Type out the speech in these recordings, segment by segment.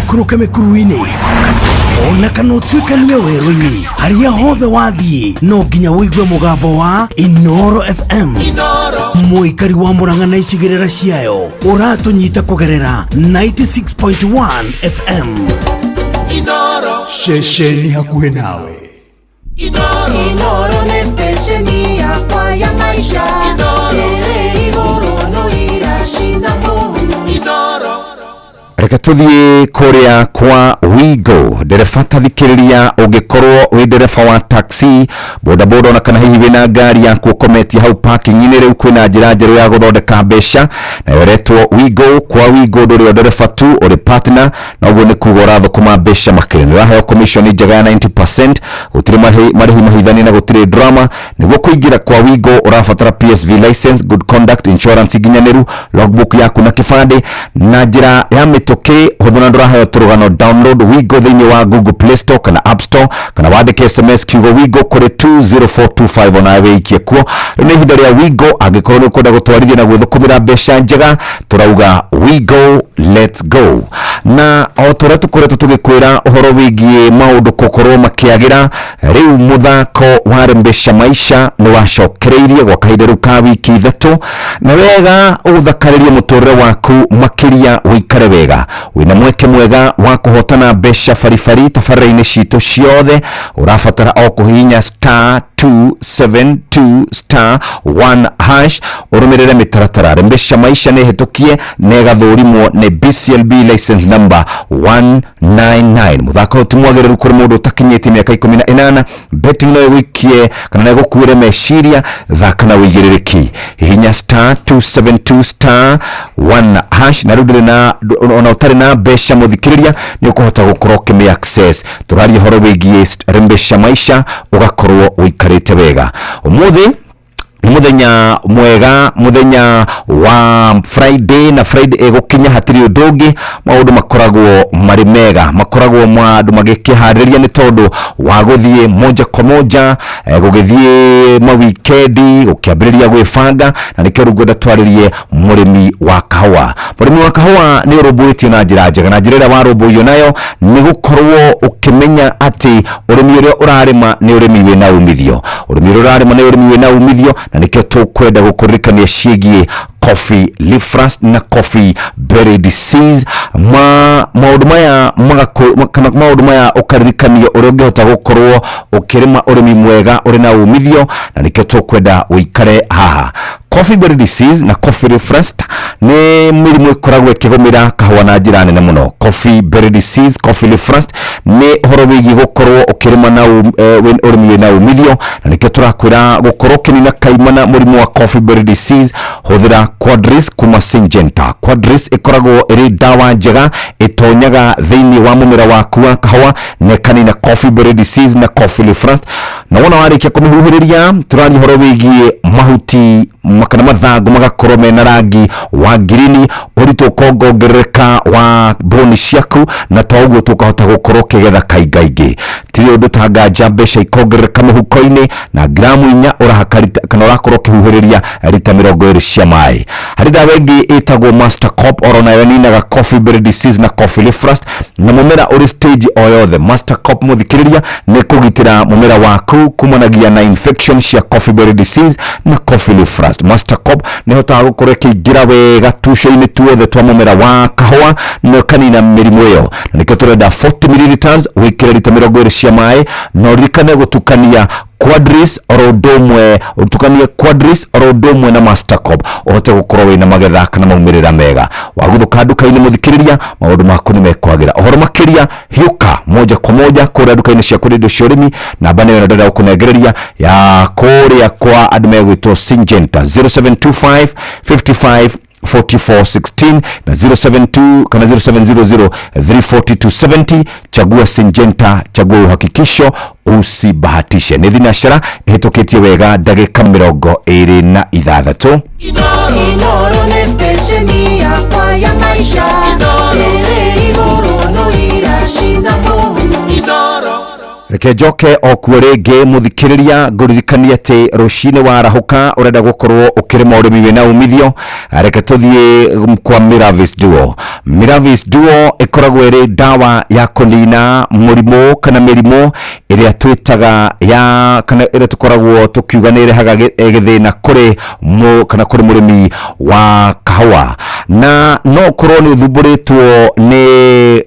Uikuruke mikuruini ona kana utuikanie werũ-inĩ haria hothe wathiĩ no nginya wĩigue mũgambo wa Inooro FM. Mũikari wa Murang'a na icigĩrĩra ciayo ũratũnyita kũgerera 96.1 FM. Inooro, ceceni hakuhĩ nawe. Inooro nĩ stesheni yakwa ya maisha. Ĩrĩ igũrũ no iracina mũno. Inooro. Reka tuthie kuria kwa Wigo. Ndereba tathikiriria ungikorwo wi ndereba wa taxi boda boda na kana hihi wina ngari yaku ukometie hau parking ini riu kwina njira njeru ya guthondeka mbeca na yoretwo Wigo. Kwa Wigo nduri ndereba tu uri partner na uguo ni kuga urathukuma mbeca makiri ni raheo commission njega ya 90%. Gutiri marihi mahithani na gutiri drama. Niguo kuingira kwa Wigo urafatara PSV license, good conduct, insurance iginyaniru, logbook yaku na kifande na njira ya mitoke hodona ndurahayo turugano. Download Wigo thini wa Google Play Store kana App Store kana wandike SMS kiugo Wigo kuri 20425 ona weikie kuo. Ni ihinda ria Wigo angikorwo ni ukunda gutwarithia na gwithukumira mbeca njega turauga Wigo, let's go. Na otora tukoretwo tugikwira uhoro wigie maundu kokorwo makiagira riu muthako wa mbeca maisha ni wacokereirie gwa kahinda riu ka wiki ithatu na wega uthakaririe muturire waku makiria wikare wega wina mweke mwega wa kuhotana mbeca farifari tafarira-ini citu ciothe urafatara o kuhinya *272*1# urumirire mitaratara. Mbeca maisha ni hitukie nega thurimwo ni BCLB license number 199. Muthako utimwagiriru kuri mundu utakinyite miaka 18. Betting no wikie kana na gukuire meciria thaka na wigiririki hinya *272*1# na rudire na ona utari na mbeca muthikiriria ni ukuhota gukorwo kimi access. Turarie horo wigie mbeca maisha ugakorwo uikarite wega. Umuthi muthenya mwega, muthenya wa Friday na Friday egukinya hatiri udungi maundu makoragwo mari mega, makoragwo mwandu magikihariria ni tondu wa guthie moja kwa moja gugithie ma weekend gukiambiriria gwifanga na nikio rugwenda twaririe murimi wa kahawa. Murimi wa kahawa ni urumbuitie na njira njega na njira wa rumbuyo nayo ni gukorwo ukimenya ati urimi uria urarima ni urimi wina umithio. Urimi uria urarima ni urimi wina umithio na nikio tukwenda gukurikania ciigie coffee leaf rust na coffee berry disease. Maundu maya kana maundu maya ukaririkania uria ungihota gukorwo ukirima urimi mwega uri na umithio na nikio tukwenda uikare haha. Coffee berry disease na coffee leaf rust ni mirimu ikoragwo ikigumira kahwa na njira nene muno. Coffee berry disease, coffee leaf rust ni horo wigi gukorwo ukirima na urimi wina umithio na nikio turakwira gukorwo kinina kaimana murimu wa coffee berry disease huthira Quadris kuma Syngenta. Quadris ikoragwo iri dawa njega itonyaga thini wa mumera waku wa kahawa ne kanina coffee berry disease na coffee leaf rust. Na wona warikia kumuhuhiriria turani horo wigie mahuti makana mathangu magakorwo mena rangi wa green urito kongongereka wa boni ciaku na toguo tukahota gukorwo kigetha kaingaingi. Tiri undu tanga mbeca ikongereka muhuko-ini na gramu 4 urahakarita kana urakorwo kihuhiriria rita 20 cia mai. Hari dawa ingi itagwo Master Cop orona yoninaga coffee berry disease na coffee leaf rust na mumera uri stage o yothe. Master Cop muthikiriria ni kugitira mumera waku kumanagia na infection cia coffee berry disease na coffee leaf rust. Master Cop ni hota gukorwo kigira wega tusho-ini tuothe twa mumera wa kahwa no kanina mirimu iyo na nikio turenda 40 ml wikire rita 20 cia mai no rikane gutukania Quadris orodomwe utukanie Quadris orodomwe na Master Cop ohote gukorwo wina magetha kana maumirira mega. Waguthuka nduka-ini muthikiriria maundu maku ni mekwagira ohoro makiria hiuka moja kwa moja kuri nduka-ini cia kurindo ciorimi na bana yo ndada kunegereria ya kuria kwa adme gwitwo Syngenta 0725 55 4416 na 072 kana 0700 34270. Chagua Syngenta, chagua uhakikisho, usibahatishe. Ni thinashara ihitukitie wega ndagika 26. Inooro ni stesheni yakwa ya maisha. Iri iguru no irashina muno. Inooro. reke njoke okuo rĩngĩ mũthikĩrĩria ngũririkania atĩ rũcinĩ warahuka ũrenda gũkorwo ũkĩrĩma ũrĩmi wĩna umithio, reke tũthiĩ kwa Miravis Duo. Miravis Duo ĩkoragwo ĩrĩ ndawa ya kũnina mũrimũ kana mĩrimũ ĩrĩa twĩtaga ya kana ĩrĩa tũkoragwo tũkiuga nĩ ĩrehaga gĩthĩna kũrĩ mũrĩmi wa kahũa, na no ũkorwo nĩ ũthumbũrĩtwo nĩ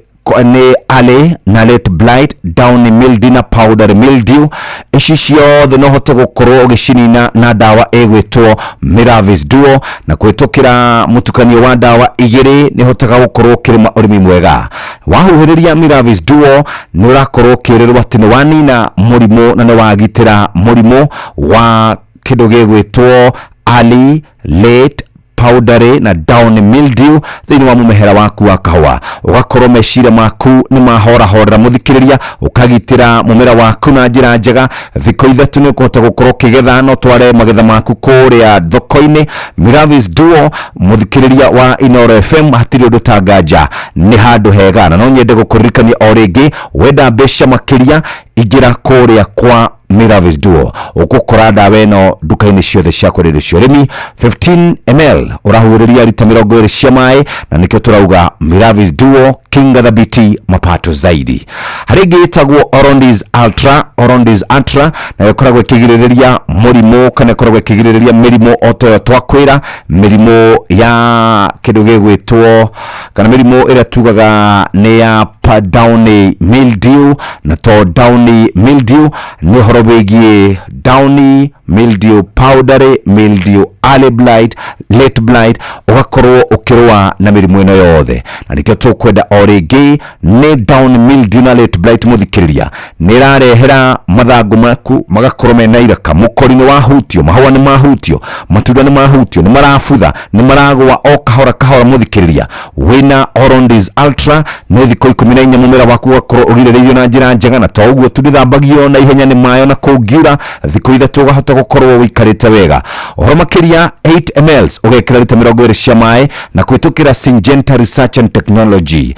early na late blight, downy mildew na powdery mildew. Ici ciothe no hote gũkorwo ũgĩcinina na ndawa ĩgwĩtwo Miravis Duo, na kwĩtũkĩra mũtukanio wa ndawa igĩrĩ nĩ hotaga gũkorwo ũkĩrĩma ũrĩmi mwega. Wahuhĩrĩria Miravis Duo nĩ ũrakorwo ũkĩrĩrwo atĩ nĩ wanina mũrimũ na nĩ wagitĩra mũrimũ wa kĩndũ gĩgwĩtwo early, late, powdery na downy mildew thĩinĩ wa mũmera waku wa kahũa. Ũgakorwo meciria maku nĩ mahorahorera mũthikĩrĩria, ũkagitĩra mũmera waku na njĩra njega. Thikũ ithatũ nĩ ũkũhota gũkorwo ũkĩgetha no tware magetha maku kũrĩa thoko-inĩ. Miravis Duo mũthikĩrĩria wa Inooro FM, hatirĩ ũndũ ta nganja, nĩ handũ hega. Na no nyende gũkũririkania o rĩngĩ, wenda mbeca makĩria ingĩra kũrĩa kwa Miravis Duo. Ũgũkora ndawa ĩno duka-inĩ ciothe cia kwenderia cia ũrĩmi. 15 ml ũrahuhĩrĩria lita 20 cia maĩ, na nĩkĩo tũrauga Miravis Duo, kinga thabiti, mapato zaidi. Harĩ ĩngĩ ĩtagwo Orondis Ultra. Orondis Ultra na ĩkoragwo ĩkĩgirĩrĩria mũrimũ kana ĩkoragwo ĩkĩgirĩrĩria mĩrimũ o ta ĩyo twakwĩra, mĩrimũ ya kĩndũ gĩgwĩtwo kana mĩrimũ ĩrĩa tugaga nĩ ya downy mildew. Na to downy mildew nĩ ũhoro wĩgiĩ downy mildew, powdery mildew, early blight, late blight, ũgakorwo ũkĩrũa na mĩrimũ ĩno yothe. Na nĩkĩo tũkwenda o rĩngĩ, nĩ downy mildew na late blight mũthikĩrĩria nĩ ĩrarehera mathangũ maku magakorwo mena iraka, mũkori nĩ wahutio, mahũa nĩ mahutio, matunda nĩ mahutio, nĩ marabutha, nĩ maragwa o kahora kahora mũthikĩrĩria. Wĩna Orondis Ultra nĩ thikũ 14 mũmera waku ũgakorwo ũgirĩrĩirio na njĩra njega, na to ũguo tũthambagio na ihenya nĩ mayo na kũngiura, thikũ ithatũ ũgahota gũkorwo ũikarĩte wega. Ũhoro makĩria 8 ml ũgekĩra lita 20 cia maĩ na kwĩtũkĩra Syngenta Research and Technology.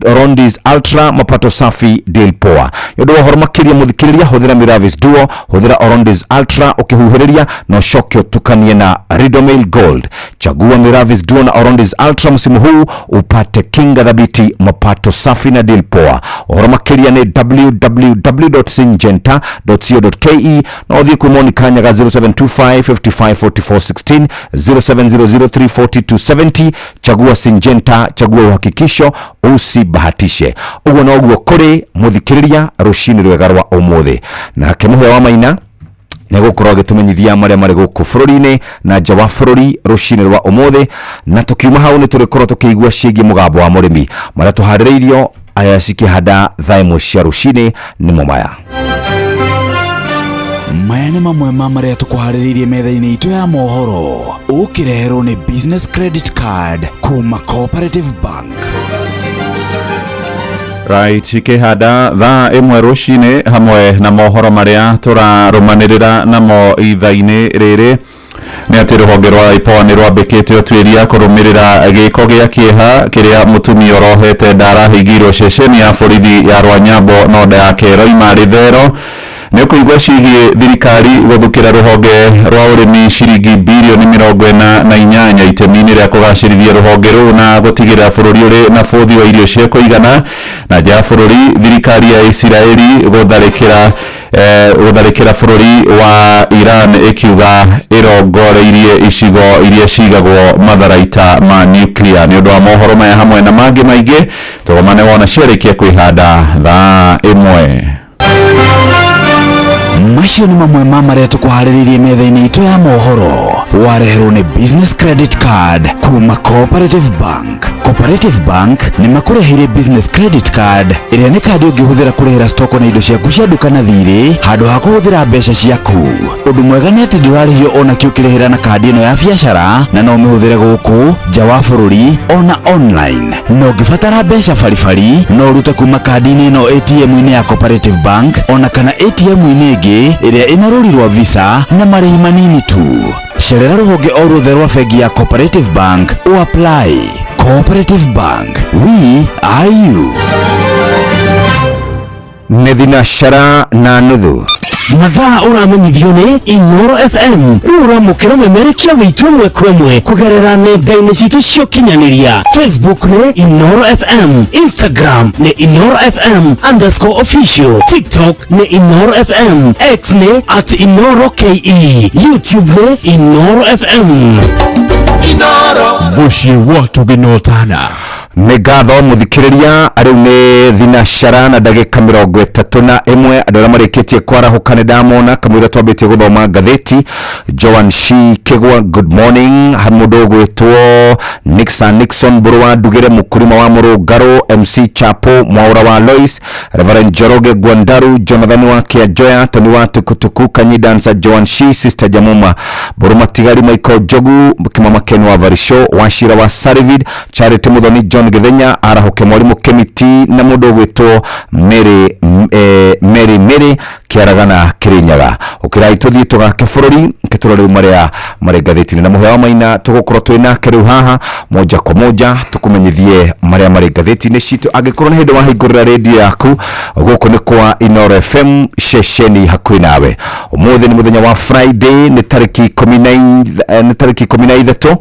Orondis Ultra, mapato safi, deal poa. Yodo ũhoro makĩria mũthikĩrĩria, hũthĩra Miravis Duo, hũthĩra Orondis Ultra ũkĩhuhĩrĩria na ũcoke ũtukanie na Ridomil Gold. Chagua Miravis Duo na Orondis Ultra msimu huu upate kinga thabiti, mapato safi na deal poa. Ũhoro makĩria nĩ www.syngenta.co.ke na ũthiĩ kwĩ Monica Nyaga 0725 55 44 16 0700340270. Chagua Syngenta, chagua uhakikisho, usibahatishe. Ũguo na ũguo kũrĩ mũthikĩrĩria rũcinĩ rwega rwa ũmũthĩ. Na Mũhĩa wa Maina nĩ gũkorwo agĩtũmenyithia marĩa marĩ gũkũ bũrũri-inĩ na nja wa bũrũri rũcinĩ rwa ũmũthĩ, na tũkiuma hau nĩ tũrĩkorwo tũkĩigua ciĩgiĩ mũgambo wa mũrĩmi marĩa tũharĩrĩirio aya cikĩhanda thaa ĩmwe cia rũcinĩ nĩmo maya. Maya nĩ mamwe ma marĩa tũkũharĩrĩirie metha-inĩ itũ ya mohoro, ũkĩreherwo nĩ business credit card kuma Cooperative Bank. Right, ikihanda thaa ĩmwe rũcinĩ hamwe na mohoro marĩa tũrarũmanĩrĩra namo ithaa-inĩ rĩrĩ nĩ atĩ rũhonge rwa IPOA nĩ rwambĩkĩte ũtuĩria kũrũmĩrĩra gĩko gĩa kĩeha kĩrĩa mũtumia ũrohete ndarahingirwo ceceni ya borithi ya Rwanyambo noda yake roima rĩthero. Nĩ kũigua ciĩgiĩ thirikari gũthukĩra rũhonge rwa ũrĩmi ciringi bilioni 48 itemi-inĩ rĩa kũgacĩrithia rũhonge rũu na gũtigĩrĩra bũrũri ũrĩ na bũthi wa irio cia kũigana. Na nja ya bũrũri, thirikari ya Isiraeli gũtharĩkĩra bũrũri wa Iran ĩkiuga ĩrongoreirie icigo iria cigagwo matharaita ma nuclear. Nĩ ũndũ wa mohoro maya hamwe na mangĩ maingĩ tũgomane wona ciarĩkia kwĩhanda thaa ĩmwe. Macio nĩ mamwe ma marĩa tũkũharĩrĩirie metha-inĩ itũ ya mohoro, wareherwo nĩ business credit card kuma Cooperative Bank. Cooperative Bank nĩ makũreheire business credit card ĩrĩa nĩ kandi ũngĩhũthĩra kũrĩhĩra stoko na indo ciaku cia duka na thirĩ handũ ha kũhũthĩra mbeca ciaku. Ũndũ mwega nĩ atĩ ndũrarĩhio ona kĩ ũkĩrĩhĩra na kandi ĩno ya biacara, na no ũmĩhũthĩre gũkũ nja wa bũrũri ona online. No ũngĩbatara mbeca baribari no ũrute kuma kandi-inĩ ĩno ATM-inĩ ya Cooperative Bank ona kana ATM-inĩ ĩngĩ ĩrĩa ĩna rũri rwa Visa na marĩhi manini tu. Cerera rũhonge o ruothe rwa bengi ya Cooperative Bank o apply. Cooperative Bank, we are you. nĩ thinacara na nuthu. mathaa ũramenyithio nĩ Inoro FM rĩu ũramũkĩra memerekia wĩtũ ĩmwe kwa ĩmwe kũgerera nenda-inĩ citũ cia ũkinyanĩria. Facebook nĩ Inoro FM, Instagram nĩ Inoro FM_official, TikTok nĩ Inoro FM, X nĩ @InoroKE, YouTube nĩ Inoro FM. Muciĩ gwatũ gĩnotana. Nĩ ngatho mũthikĩrĩria, rĩu nĩ thinacara na ndagĩka 31 andũ arĩa marĩkĩtie kwarahũka nĩ ndamona kamũira twambĩtie gũthoma ngathĩti. Joan C Kĩgwa, good morning. Mũndũ ũgwĩtwo Nixon Mbũrũ wa Ndugĩre, mũkũrĩma wa Mũrũngarũ, MC Chapo Mwaũra wa Lois, Reverend Njoroge Gwandaru, Jonathan wa Kĩanjoya, Tony wa Tukutuku, Kanyi Dancer, Joan C, Sister Jamuma Mbũrũ Matigari, Michael Jogu, Kimama Ken wa Varisho, Wachira wa Sarivid, Charity Muthoni, John Githenya, Arahoke Mwarimu Kemiti, na mũndũ ũgwĩtwo Mary Kĩaragana Kĩrĩnyaga. Ũkĩrai tũthiĩ tũgake bũrũri kĩtũro rĩu marĩ ngathĩti-inĩ na mũhĩa wa Maina tũgũkorwo twĩ nake rĩu haha moja kwa moja tũkũmenyithie marĩa marĩ ngathĩti-inĩ citũ. Angĩkorwo nĩ hĩndĩ wahingũrĩra redio yaku, gũkũ nĩ kwa Inoro FM, ceceni hakuhĩ nawe. Ũmũthĩ nĩ mũthenya wa Friday, nĩ tarĩki 13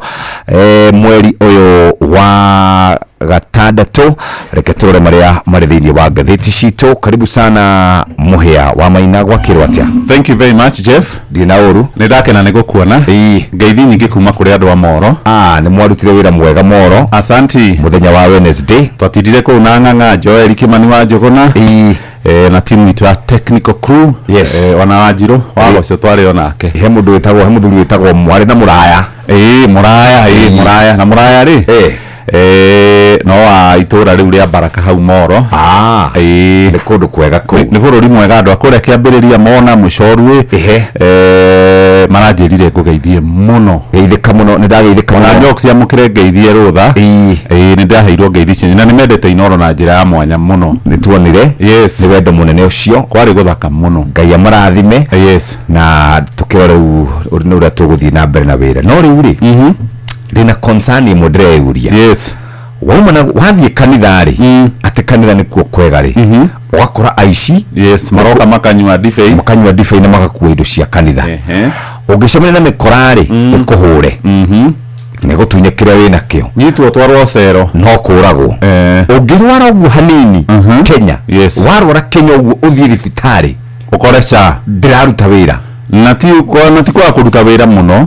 mweri ũyũ wa gatandatũ. Reke tũrore marĩa marĩ thĩinĩ wa ngathĩti citũ. Karibu sana mũhĩa wa Maina, gwakĩrwo atĩa? Thank you very much Jeff. Ndina ũru. Nĩ ndakena nĩ gũkuona. Ngeithi nyingĩ kuma kũrĩ andũ a Moro. Nĩ mwarutire wĩra mwega Moro. Asanti. Mũthenya wa Wednesday twatindire kũu na Ng'ang'a, Joel Kimani wa Njũgũna na timu itu ya technical crew. Yes. Wana Wanjirũ wa ũcio twarĩ onake. He mũthuri wĩtagwo Mwarĩ na Mũraya. Mũraya na Mũraya rĩ no wa itũra rĩu rĩa Baraka hau Moro. Nĩ kũndũ kwega kũu. Nĩ bũrũri mwega, andũ akũrĩa kĩambĩrĩria mona mũcorwe maranjĩrire ngũgeithie mũno. Geithĩka mũno, nĩ ndageithĩka mũno. Na njoki ciamũkĩre ngeithie rũtha. Nĩ ndaheirwo ngeithi cianyu na nĩ mendete Inoro na njĩra ya mwanya mũno. Nĩ tuonire. Yes. Nĩ wendo mũnene ũcio. Kwarĩ gũthaka mũno. Ngai amarathime. Yes. Na tũkĩrora rĩu ũrĩa tũgũthiĩ na mbere na wĩra. No rĩu rĩ ndĩna concern ĩmwe ndĩreyũria. Yes. Wauma na wathiĩ kanitha rĩ, atĩ kanitha nĩkuo kwega rĩ, ũgakora aici. Yes, maroka makanyua ndibei na magakuua indo cia kanitha. Ũngĩcemania na mĩkora rĩ, ĩkũhũre, nĩ gũtunya kĩrĩa wĩna kĩo, nyitwo twarwo cero, no kũragwo. Ũngĩrwara ũguo hanini Kenya, warwara Kenya ũguo ũthiĩ thibitarĩ ũkore cha ndĩraruta wĩra, na ti kwa kũruta wĩra mũno,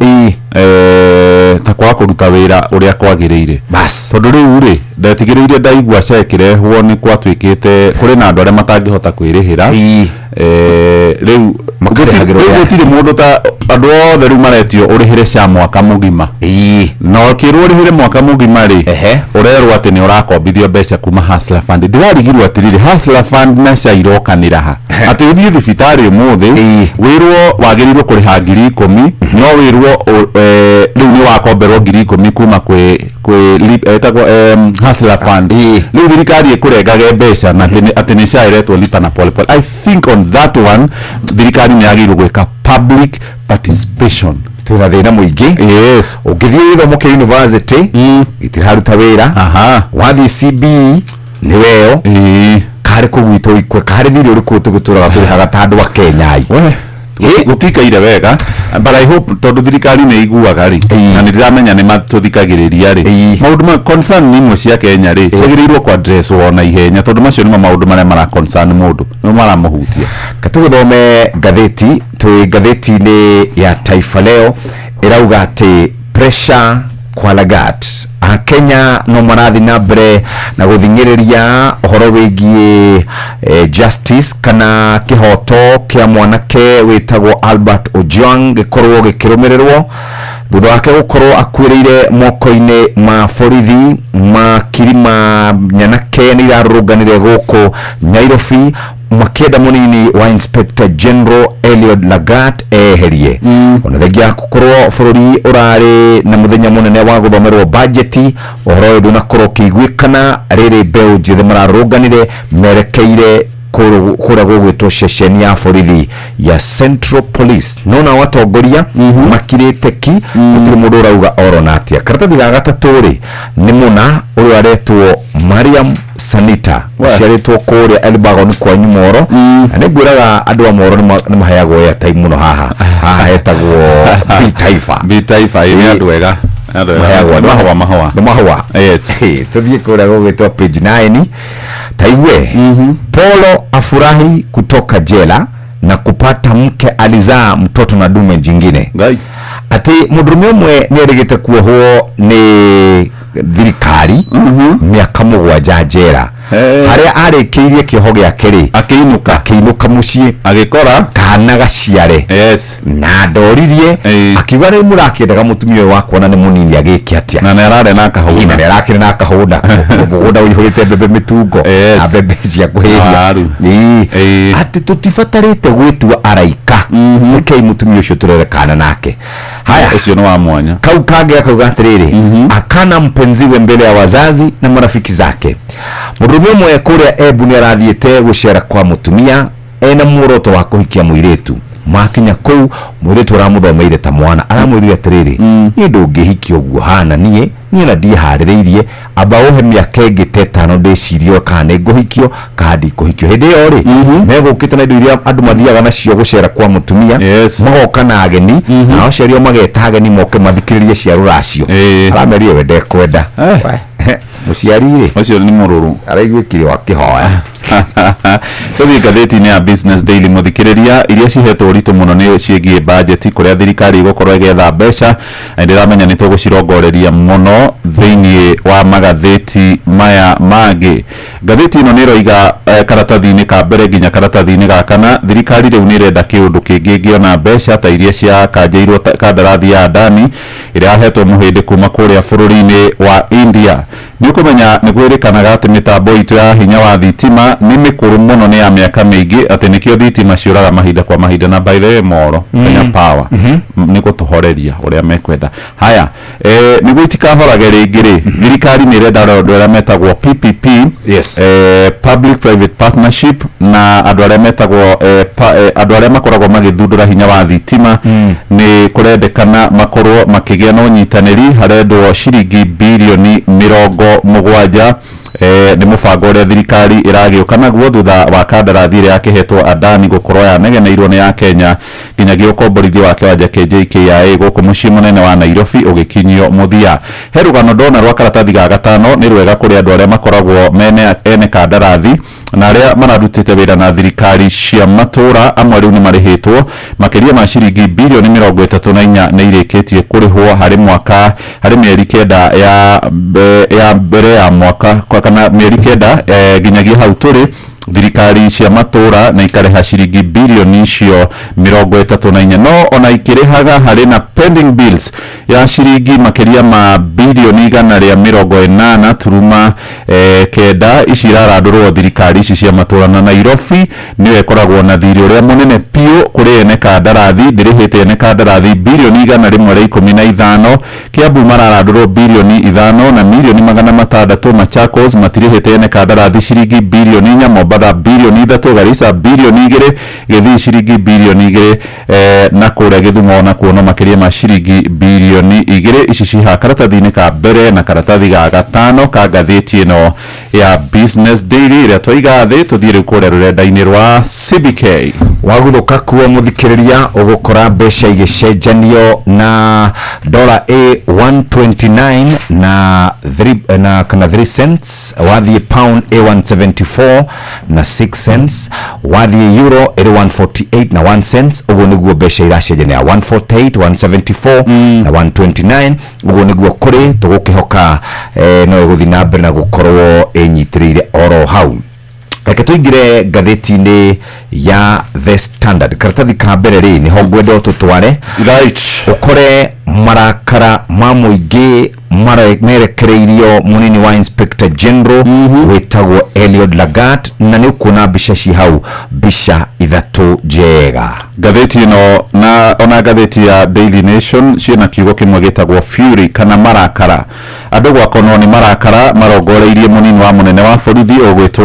ta kwa kũruta wĩra ũrĩa kwagĩrĩire. Bas tondũ rĩu rĩ ndetigĩrĩire ndaigua cekĩrehwo nĩ kwatuĩkĩte kũrĩ na andũ arĩa matangĩhota kwĩrĩhĩra. Rĩu gũtirĩ mũndũ ta andũ othe rĩu maretio ũrĩhĩre cia mwaka mũgima. No kĩrwo ũrĩhĩre mwaka mũgima rĩ, ũrerwo atĩ nĩ ũrakombithio mbeca kuma Hustler Fund. Ndĩrarigirwo atĩrĩrĩ, Hustler Fund na cia irokanĩra ha atĩ ũthiĩ thibitarĩ ũmũthĩ wĩrwo wagĩrĩirwo kũrĩha 10,000, no wĩrwo rĩu nĩ wakomberwo 10,000 kuma kwĩ Hustler Fund. Rĩu thirikari ĩkũrengage mbeca na atĩ nĩ ciaĩretwo lipa na pole pole. I think on that one thirikari nĩ yagĩrĩirwo gwĩka public participation. Twĩna thĩna mũingĩ. Yes. Ũngĩthiĩ gĩthomo kĩa university itiraruta wĩra. Wathiĩ CBE nĩ weo karĩ kũgwitwo ikwe karĩ thirĩ ũrĩkũ tũgĩtũraga tũrĩhaga ta andũ a Kenya. Gũtikaire wega, but I hope tondũ thirikari nĩ iguaga rĩ na nĩ ndĩramenya nĩ matũthikagĩrĩria rĩ, maũndũ ma concern imwe cia Kenya rĩ ciagĩrĩirwo kwa address na ihenya, tondũ macio nĩ maũndũ marĩa mara concern mũndũ no maramũhutia. Katũgũthome ngathĩti, twĩ ngathĩti-inĩ ya Taifa Leo ĩrauga atĩ pressure kwa Lagat. Kenya no marathi na mbere na gũthingĩrĩria ũhoro wĩgiĩ justice kana kĩhoto kĩa mwanake wĩtagwo Albert Ojwang gĩkorwo gĩkĩrũmĩrĩrwo thutha wake gũkorwo akuĩrĩire moko-inĩ ma borithi. Makiri ma nyanake nĩ irarũrũnganire gũkũ Nairobi makĩenda mũnini wa Inspector General Eliud Lagat eherie. Ona thengia gũkorwo bũrũri ũrarĩ na mũthenya mũnene wa gũthomerwo bajeti, ũhoro ũyũ ndũnakorwo ũkĩiguĩkana. Rĩrĩ mbeũ njĩthĩ mararũrũnganire merekeire kũrĩa gũgwĩtwo ceceni ya borithi ya Central Police. No nao atongoria makirĩte ki, gũtirĩ mũndũ ũrauga orona atĩa. Karatathi ga gatatũ rĩ nĩ mũna ũrĩa aretwo Mariam Sanita ciaritwo kuria Elbagon ni kwa Nyumoro ne gwiraga andu a Moro ni mahayagwo ya time muno haha etagwo B-Taifa ni andu wega mahwa yes tuthie kuria gugitwa page 9 taiwe Polo afurahi kutoka jela na kupata mke alizaa mtoto na dume jingine ati mudurume umwe ni erigite kuohwo ni thirikari miaka mugwanja njera haria arikiirie kihoho giake ri akiinuka mucii agikora kana gaciare na ndoririe akiuga ni murakiendaga mutumia wakwa na ni munini agiki atia na nerare na kahuna mugunda uyihurite bebe mitungo na bebe cia kuhiria ni ati tutifatarite gwitua araika nikei mutumia ucio turerekana nake haya ucio no wa mwanya kau kage akauga atiriri akana mpenziwe mbele ya wazazi na marafiki zake. Murume mwe kuria Ebu ni arathiete gucera kwa mutumia ena muoroto wa kuhikia muiretu makinya kuu muiretu aramuthomeire ta mwana aramwirire atiriri ni ndungihiki uguo hana nie na ndie haririirie aba uhe miaka ingi 5 ndicirio kana nguhikio kandi kuhikio hindi yo ri megukite na indo iria andu mathiaga nacio gucera kwa mutumia magoka na ageni na ocerio mageta ageni moke mathikiririe cia ruracio aramerie wende kwenda muciari ucio ni mururu araigwikire wa kihoya Tuthi ngatheti-inĩ ya Business Daily muthikiriria iria cihetwo uritu muno ni ciĩgiĩ budget kuria thirikari igukorwo igetha mbeca ndiramenya ni tugucirongoreria muno thiini wa magatheti maya mangĩ. Ngatheti ino ni roiga karatathi-inĩ ka mbere nginya karatathi-inĩ ga kana thirikari riu ni renda kiundu kingi ngiona mbeca ta iria cia kanjairwo kandarathi ya Adani iria yahetwo muhindi kuma kuria bũrũri-inĩ wa India. Ni kumenya ni gwirikanaga ati mitambo itu ya hinya wa thitima ni mikuru muno ni ya miaka mingi ati nikio thitima ciuraga mahinda kwa mahinda na by the way Moro Kenya Power ni gutuhoreria uria mekwenda haya ni gwitikahorage ringi ri thirikari ni renda rondu uria metagwo PPP public private partnership na andu aria metagwo andu aria makoragwo magithundura hinya wa thitima ni kurendekana makorwo makigia no nyitaniri harendwo ciringi bilioni 70 ni mubango uria thirikari iragiuka naguo thutha wa kandarathi iria yakihetwo Adani gukorwo yanegeneirwo ni ya Kenya nginyagia ukomborithio wa kiwanja KJKIA guku mucii munene wa Nairobi ugikinyio muthia. He rugano ndona rwa karatathi ga gatano ni rwega kuri andu aria makoragwo ene kandarathi na aria mararutite wira na thirikari cia matura amwe riu ni marihitwo makiria ma ciringi bilioni 34 ni irikitie kurihwo hari mwaka hari mieri kenda ya mbere ya mwaka kana mieri kenda nginyagia hau turi thirikari cia matura na ikareha ciringi bilioni icio 34 no ona ikirihaga hari na pending bills ya ciringi makiria ma bilioni 180 turuma kenda icirarandurwo thirikari ici cia matura na Nairobi niwe ikoragwo na thiri uria munene piu kuri ene kandarathi ndirihite ene kandarathi bilioni 115 Kiambu mararandurwo bilioni 5 na milioni 600 Machakos matirihite ene kandarathi ciringi bilioni 4 Batha bilioni 3 Garissa bilioni 2 Githii ciringi bilioni 2 na kuria Githumo na kuona makiria ma ciringi bilioni 2 ici ciha karatathi-inĩ ka mbere na karatathi ga gatano ka ngathĩti ĩno ya Business Daily iria twaiga thĩ tuthire kuria rurenda-inĩ rwa CBK waguthuka kuo muthikiriria ugukora mbeca igicenjanio na dollar A129 na 3 cents wathie pound A174 na 6 cents wathie euro iri 148 na 1 cents uguo niguo mbeca iracenjania 148 174 na 129 uguo niguo kuri tugukihoka no iguthi na mbere na gukorwo inyitirire oro hau. Reke tuingire ngathĩti-inĩ ya The Standard karatathi ka mbere ri ni ho ngwenda tutware right ukore marakara ma muingi merekereirio munini wa Inspector General wetagwo Eliud Lagat na ni ukuna mbica ci hau mbica ithatu njega. Ngathĩti ĩno na ona ngathĩti ya Daily Nation ciena kiugo kimwe gitagwo fury kana marakara andu gwakonwo ni marakara marongoreirie munini wa munene wa borithi ugwitwo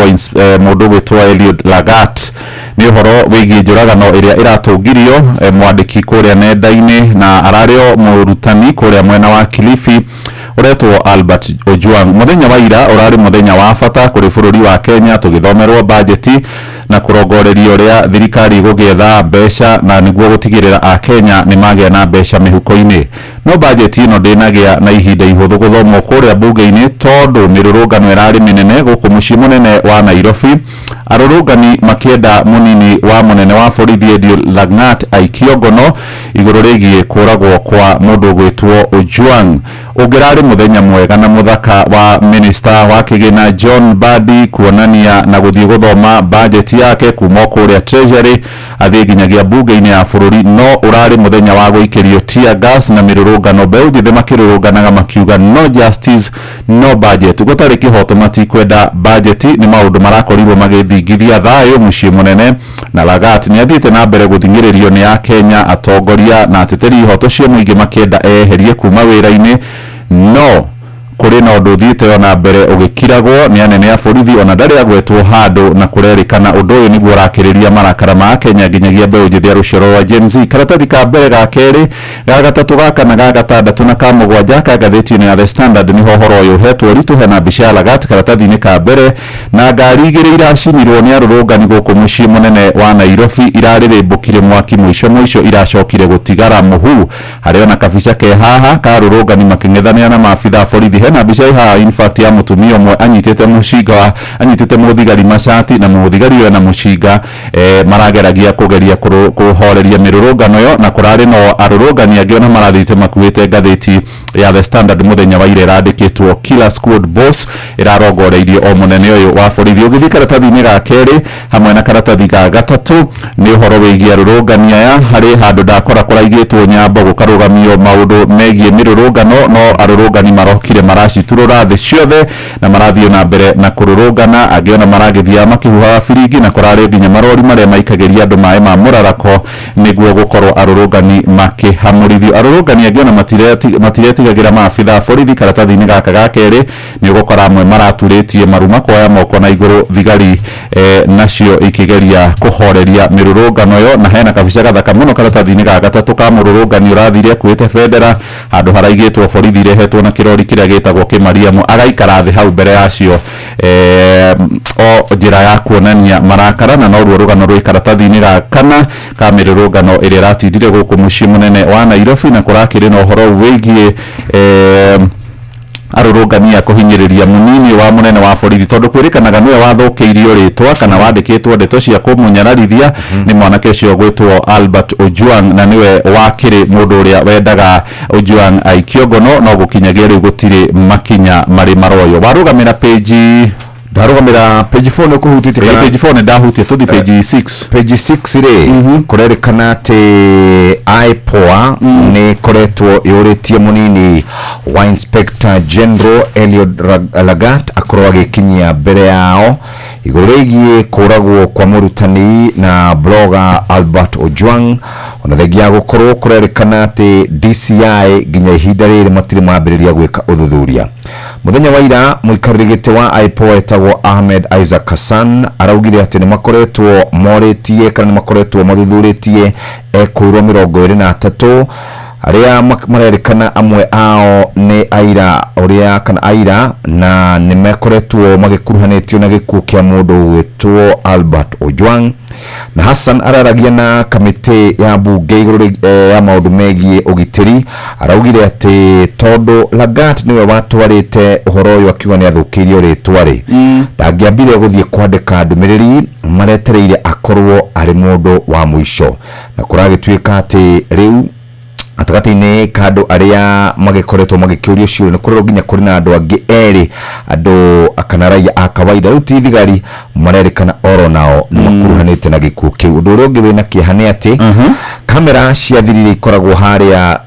mundu ugwitwo Eliud Lagat ni uhoro wigie njuragano iria iratungirio mwandiki kuria nenda-ini na arario murutani kuria mwena wa Kilifi uretwo Albert Ojwang. Muthenya wa ira urari muthenya wa bata kuri bururi wa Kenya tugithomerwo budget na kurongoreria uria thirikari gugietha mbeca na niguo gutigirira a Kenya ni magia na mbeca mihuko-ini. No budget ino ndinagia na ihinda ihuthu guthomwo kuria bunge-ini tondu mirurungano irari minene guku mucii munene wa Nairobi. Arurungani makienda munini wa munene wa borithi Edio Lagat aikio ngono iguru rigie kuragwo kwa mundu gwitwo Ojwang. Ugirari muthenya mwega na muthaka wa minister wa kigina John Badi kuonania na guthie guthoma budget yake kuma kuria treasury athie nginyagia bunge-ini ya bururi. No urari muthenya wa guikirio tear gas na mirurungano beu thithe makirurunganaga makiuga no justice no budget. Gutari kihoto matikwenda budget ni maundu marakorirwo magithingithia thayo mucii munene, na Lagat ni athiite na mbere guthingiririo ni ya Kenya atongoria na ateteri ihoto cia muingi makienda eherie kuma wira-ini. No kuri na undu thiite ona mbere ugikiragwo ni anene a borithi ona ndari agwetwo handu na kurerikana undu uyu niguo urakiriria marakara ma Kenya nginyagia mbeu njithi ya rucoro wa Gen Z. Karatathi ka mbere ga keri ga gatatu gaka na ga gatandatu na ka mugwanja ka gatheti-ini ya The Standard ni hohoro uyu hetwo ritu hena mbica ya Lagat karatathi-ini ka mbere na ngari igiri iracinirwo ni arurungani guku mucii munene wa Nairobi iraririmbukire mwaki mwisho iracokire gutigara muhu. Hari ona kabica ke haha ka arurungani making'ethania na maabitha borithi. Hena mbica iha in fact ya mutumia umwe anyitite muthigari macati na muthigari uyu na mucinga marageragia kugeria kuhoreria mirurungano yo, na kurari no arurungani angi ona marathite makuite ngatheti ya The Standard muthenya wa ira irandikitwo Killer Squad Boss irarongoreirie o munene uyu wa borithi. Ugithi karatathi-ini ga keri hamwe na karatathi ga gatatu ni uhoro wigie arurungani aya hari handu ndakora kuraigitwo nyambo gukarugamio maundu megie mirurungano. No arurungani marokire maraciturura thi ciothe na marathie na mbere na kururungana, angiona maragithia makihuhaga biringi na kurari nginya marori maria maikagiria andu mai ma murarako niguo gukorwo arurungani makihamurithio. Arurungani angiona matiretigagira maabitha borithi karatathi-ini gaka ga keri ni ugukora amwe maraturitie maruma kuoya moko na iguru thigari nacio ikigeria kuhoreria mirurungano yo. Na hena kabica gathaka muno karatathi-ini ga gatatu ka mururungani urathire kuite bendera handu haraigitwo borithi irehetwo na kirori kiria gitagwo Kimariamu agaikara thi hau mbere yacio o njira ya kuonania marakara. Na no ruo rugano rwi karatathi-ini ga kana ka mirurungano iria ratindire guku mucii munene wa Nairobi, na kurakiri na uhoro wigie arurungania kuhinyiriria munini wa munene wa borithi tondu kwirikanaga niwe wathukiirio ritwa kana wandikitwo ndeto cia kumunyararithia ni mwanake ucio gwitwo Albert Ojwang, na niwe wakiri mundu uria wendaga Ojwang aikio ngono. No gukinyagia riu gutiri makinya mari maroyo. Warugamira page ndarugamira page 4 no kuhutite kana page 4 ndahutie tuthi page 6 page 6 ri kurerekana ati IPOA ni koretwo yuritie munini wa Inspector General Eliud Lagat akorwo agikinyia mbere yao iguru rigie kuragwo kwa murutani na blogger Albert Ojwang. Ona thegia gukorwo kurerekana ati DCI nginya ihinda riri matiri mambiriria gwika uthuthuria. Muthenya wa ira muikarigite wa IPOA etagwo Ahmed Isaac Hassan araugire ati ni makoretwo moritie kana ni makoretwo mathuthuritie ekurwo 23 aria marerekana amwe ao ni aira uria kana aira na ni makoretwo magikuruhanitio na gikuo kia mundu wetwo Albert Ojwang. Na Hassan araragia na kamite ya bunge iguru ya maundu megie ugitiri araugire ati tondu Lagat niwe watwarite uhoro uyu akiuga ni athukirio ritwa ri ndangiambire guthie kwandika ndumiriri maretereire akorwo ari mundu wa mwisho. Na kuragituika ati riu atagati-ini kando aria magikoretwo magikiurio ciuria ni kurero nginya kuri na andu angi eri andu akanaraia akawaida riu thigari marerekana oro nao ni makuruhanite na gikuo kiu. Undu uria ungi wina kiahani ati kamera cia thiriri ikoragwo haria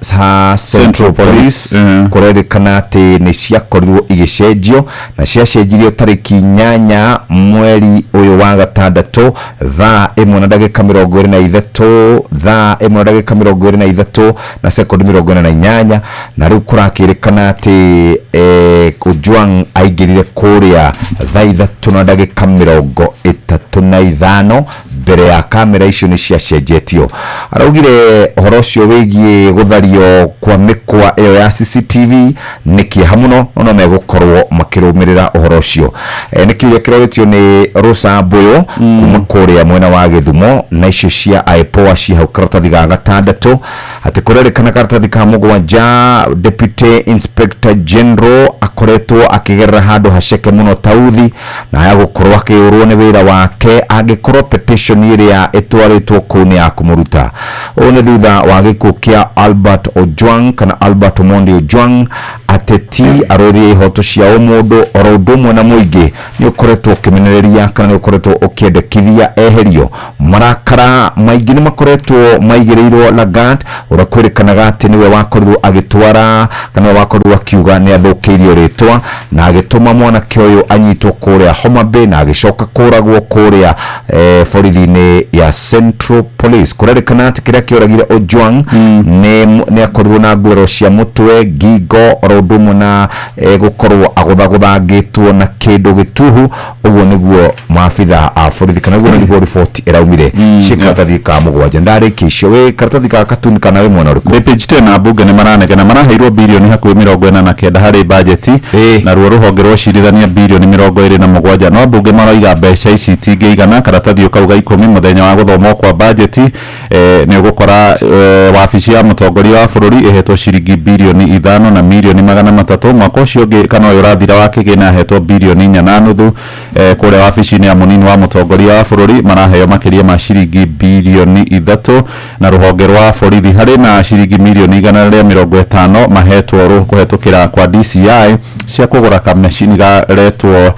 Central Police kurerekana ati ni ciakorirwo igicenjio na ciacenjirio tariki 8 mweri uyu wa gatandatu thaa 1:23 thaa 1:23 na sekondi 48 na riu kurakirikana ati Ojwang aingirire kuria thaa 3:35 mbere ya kamera icio ni ciacenjetio. Araugire uhoro ucio wigie guthario kwa mikwa iyo ya CCTV niki hamuno no megukorwo makirumirira uhoro ucio. Nikiuria kiroretio ni Rosa Boyo kuma kuria mwena wa Githumo na icio cia IPOA ci hau karatathi ga gatandatu ati kurerekana karatathi ka mugwanja Deputy Inspector General akoretwo akigerera handu haceke muno tauthi na yagukorwo akiurwo ni wira wake agikorwo petition iria etwaritwo kuni ya kumuruta. One thutha wa gikuo kia Albert Ojwang kana Albert Omondi Ojwang ateti arorie ihoto cia umundu oro ndumwe na muingi ni ukoretwo kimenereria kana ni ukoretwo ukiendekithia eherio. Marakara maingi ni makoretwo maigirirwo Lagat urakwerekanaga ati niwe wakorirwo agitwara kana wakorirwo akiuga ni athukiirio ritwa na agituma mwana kioyo anyitwo kuria Homa Bay na agicoka kuragwo kuria borithi-ini ya Central Police. Kurerekana ati kiria kioragire Ojwang ni akorirwo na ngwero cia mutwe ngingo orodumu na gukorwo aguthaguthangitwo na kindu gituhu. Uguo niguo maabitha a borithi kana uguo niguo report iraumire cikaratathi ka mugwanja. Ndariki icio we karatathi ka katuni kana we mwana uriku page 10 na bunge ni maranegena maraheirwo bilioni hakuhi 49 hari budget na ruo ruhonge rwa cirithania bilioni 27 no bunge maroiga mbeca ici tingĩigana. Karatathi ukauga 10 muthenya wa guthomwo kwa budget ni ugukora wabici ya mutongoria wa bururi ihetwo ciringi bilioni 5 na milioni 300 mwaka ucio ungi kana uyu urathira wa kigina ahetwo bilioni 4.5 kure wabici-ini ya munini wa mutongoria wa bururi maraheo makiria ma ciringi bilioni 3 na ruhonge rwa borithi hari na ciringi milioni 150 mahetwo kuhetukira kwa DCI cia kugura kamashini garetwo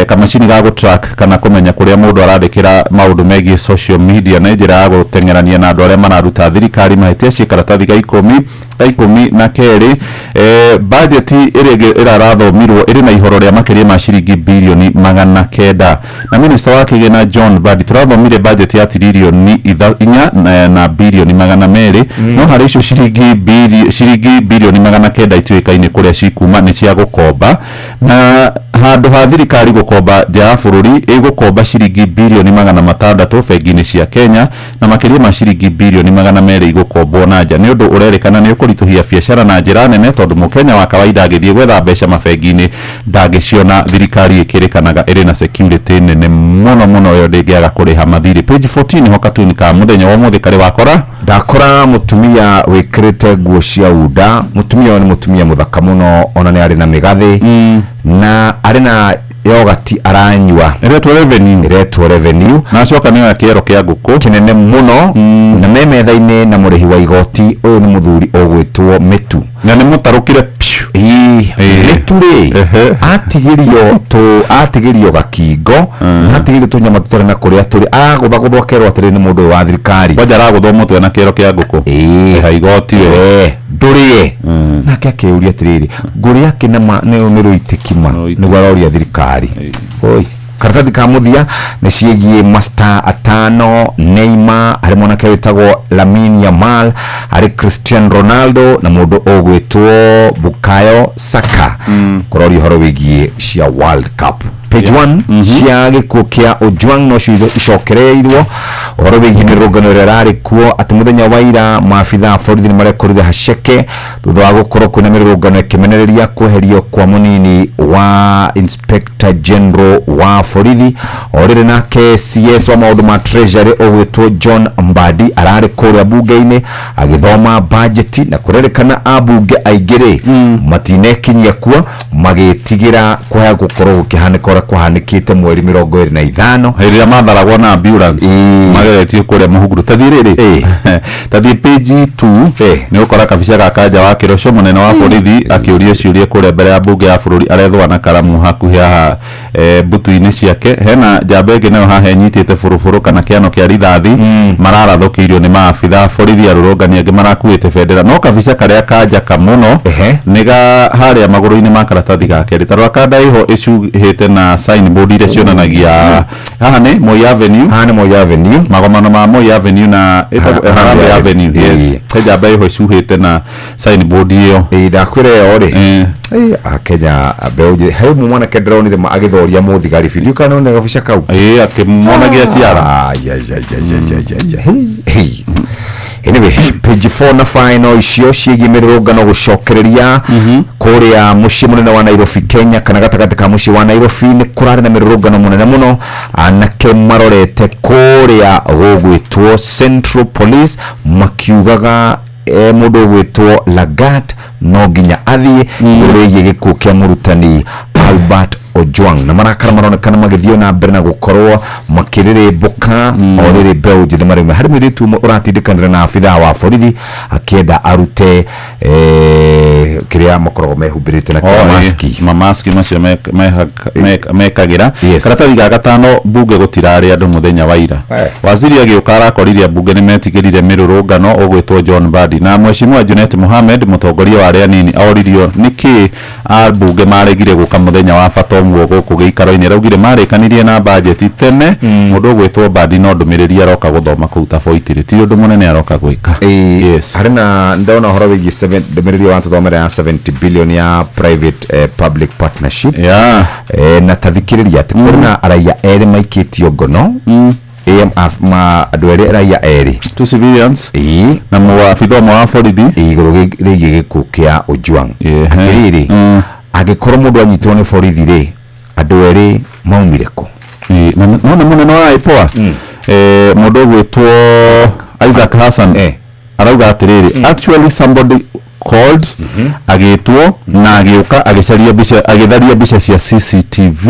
kamashini ga track kana kumenya kuria mundu arandikira maundu megie social media na njira ya gutengerania na andu aria mararuta thirikari mahitia cikaratathi ga 10 na keri budget irarathomirwo iri na ihoro ria makiria ma ciringi bilioni 900 na minister wa kigina John Badi turathomire budget ya trilioni 4 na bilioni 200 no hari icio ciringi bilioni 900 ituikaine kuria cikuma ni cia gukomba na handu ha thirikari gukomba nja ya bururi igukomba ciringi bilioni 600 bengi-ini cia Kenya na makiria ma ciringi bilioni 200 igukombwo na nja ni undu urerekana ni ukurituhia biashara na njira nene tondu mukenya wa kawaida agithie gwetha mbeca mabengi-ini ndangiciona thirikari ikirikanaga iri na security nene muno yo ndingiaga kuriha mathiri. Page 14 ho katuni ka muthenya wa muthi kari wakora ndakora mutumia wikirite nguo cia unda. Mutumia ni mutumia muthaka muno ona ni ari na migathi na ari na yogati aranywa iretwo revenue na coka ni akiero kia nguku kinene muno na memetha-ini na murihi wa igoti uyu ni muthuri ogwitwo Mitu na ni mutarukire Mituri atigirio gakingo na atigirio tunyama tutare na kuria turi aguthaguthwo kerwo atiri ni mundu wa thirikari wanja araguthwo mutwe na kiero kia nguku igoti ndurie nake akiuria atiriri nguria kinema ni ruitikima ni gwaroria thirikari oi. Karatathi ka muthia ni ciegie Master Atano Neymar ari mwanake witagwo Lamine Yamal ari Cristiano Ronaldo na mundu ogwitwo Bukayo Saka kurori horo wigie cia World Cup. Page 1 cia gikuo kia Ojwang no icokereirwo horo wigie mirungano rari kuo ati muthenya wa ira maabitha borithi ni marekorire haceke thutha wa gukorwo kwina mirungano ikimenereria kweherio kwa munini wa Inspector General wa borithi orire nake CS wa maundu ma treasury ogwitwo John Mbadi arari kuria bunge-ini agithoma budget na kurerekana abunge aigire matinekinyia kuo magitigira kwa gukorwo gukihanikora kwahanikite mweri 25 hiria matharagwo na ambulance mageretio kuria muhuguru tathiriri tathi page 2 ni ukora kabica ga kanja wa kirosho munene wa borithi akiuria ciuria kuria mbere ya bunge ya bururi arethwa na karamu hakuhi ha butu-ini ciake hena jambege nayo hahe nyitite buruburu kana kiano kia rithathi mararathukiirio ni maabitha borithi arurungani angi marakuite bendera no kabica karia kanja kamuno niga haria maguru-ini ma karatathi ga keri tarwa kada iho icuhite na signboard ile cionanagia haha ni Moi Avenue magomano ma Moi Avenue na Harambee Avenue yes teja bai ho shuhete na signboard iyo ndakwire ori akenya beuje he mumwana kedroni de agithoria muthigari video kana ne gafisha kau akimonagia ciara anyway page 4 na final icio ciegimirũngano gucokereria kuria mucii munene wa Nairobi Kenya kana gatagati ka mucii wa Nairobi ni kurari na mirũngano munene muno anake marorete kuria gugwitwo Central Police makiugaga mundu gwitwo Lagat no nginya athie urege gikuo kia murutani Albert Ojwang na marakara maronekana magithio na mbere na gukorwo makiririmbũka oriri mbeu njĩthĩ marĩme harĩ mũirĩtu ũratindikanĩra na abithaa wa borithi akĩenda arute kĩrĩa makoragwo mehumbĩrĩte na mamaski macio mekagira karatathi ga gatano mbunge gũtirarĩ andũ mũthenya wa ira waziri agĩũka arakorire mbunge nĩ metigĩrire mĩrũrũngano ũgwĩtwo John Mbadi na mheshimiwa Junet Mohamed mũtongoria wa arĩa anini oririo nĩkĩ ambunge maregire gũka mũthenya wa bata muogo kugikaro-ini raugire marikanirie na budget tene mundu gwitwo Mbadi no ndumiriri aroka guthoma kuruta boitiri ti undu munene aroka gwika yes harina ndona horo wigi 7 ndumiriri wa tuthomera ya 70 billion ya private public partnership na tathikiriria ati kurina araia eri maikitio ngono AMF ma adwere raia eri two civilians na mwafitho wa borithi iguru rigi gikukia Ojwang atiriri agikorwo mundu anyitirwo ni borithi ri andu eri maumireko no munene wa IPOA mundu gwitwo Isaac Hassan arauga atiriri actually somebody called agitwo na agiuka agicaria bica agitharia bica cia CCTV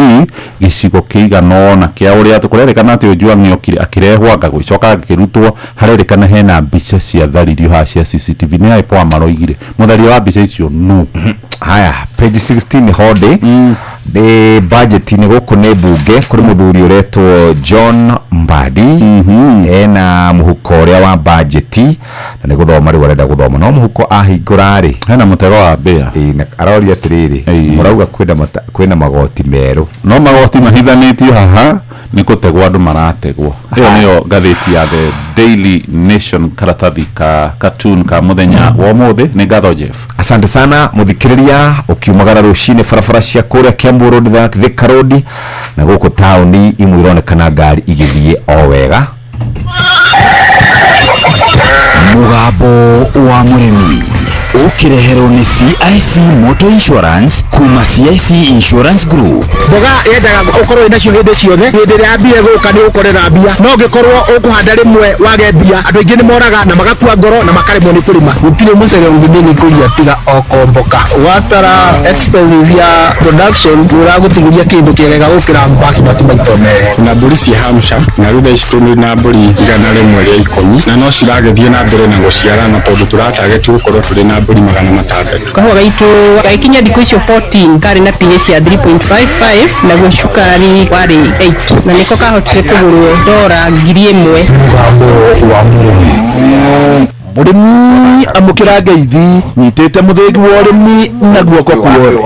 gicigo kiigana na kia uria tukurerekana ati Ojwang ni okire akirehwo agagwicoka agikirutwo harerekana hena bica cia tharirio ha cia CCTV ni IPOA maroigire mutharia wa bica icio no haya page 16 hode the budget ni guku ni bunge kuri muthuri uretwo John Mbadi ena muhuko uria wa budget na ni guthoma ri warenda guthoma no muhuko ahingurari hena mutego wa bea aroria atiriri murauga kwina magoti meru no magoti mahithanitio haha ni gutegwa andu marategwo iyo niyo gatheti ya The Daily Nation karatathi ka cartoon ka muthenya wa muthi ni Gatho Jeff. Asante sana muthikiriria ukiumagara rushine farafara cia kuria Kiambu Road Thika Road na guku tauni imwe ironekana ngari igithie o wega mugambo wa murimi ukireherwo ni CIC Motor Insurance kuma CIC Insurance Group. Boga yendaga ukorwo ina cio hindi ciothe hindi ria mbia guka ni ukorera mbia no ngikorwo ukuhanda rimwe wage mbia andu ingi ni moraga na magakua ngoro na makaremwo ni kurima gutire mucere ungimini kuria tiga okomboka watara expenses ya production uragutigiria kindu kiega gukira basmati maito mere na mburi cia Hampshire na rutha istuni na mburi igana rimwe ria 10 na no ciragethie na mbere na guciara na tondu turatarget gukorwo turi na mburi magana matandatu kahwa gaitu gaikinya thikũ icio 14 kari na pH ya 3.55 na gucukari wari 8 na niko kahotire kugurwo $1,000 mugambo wa murimi amukira ngeithi nyitite muthegi wa urimi na guoko kuothe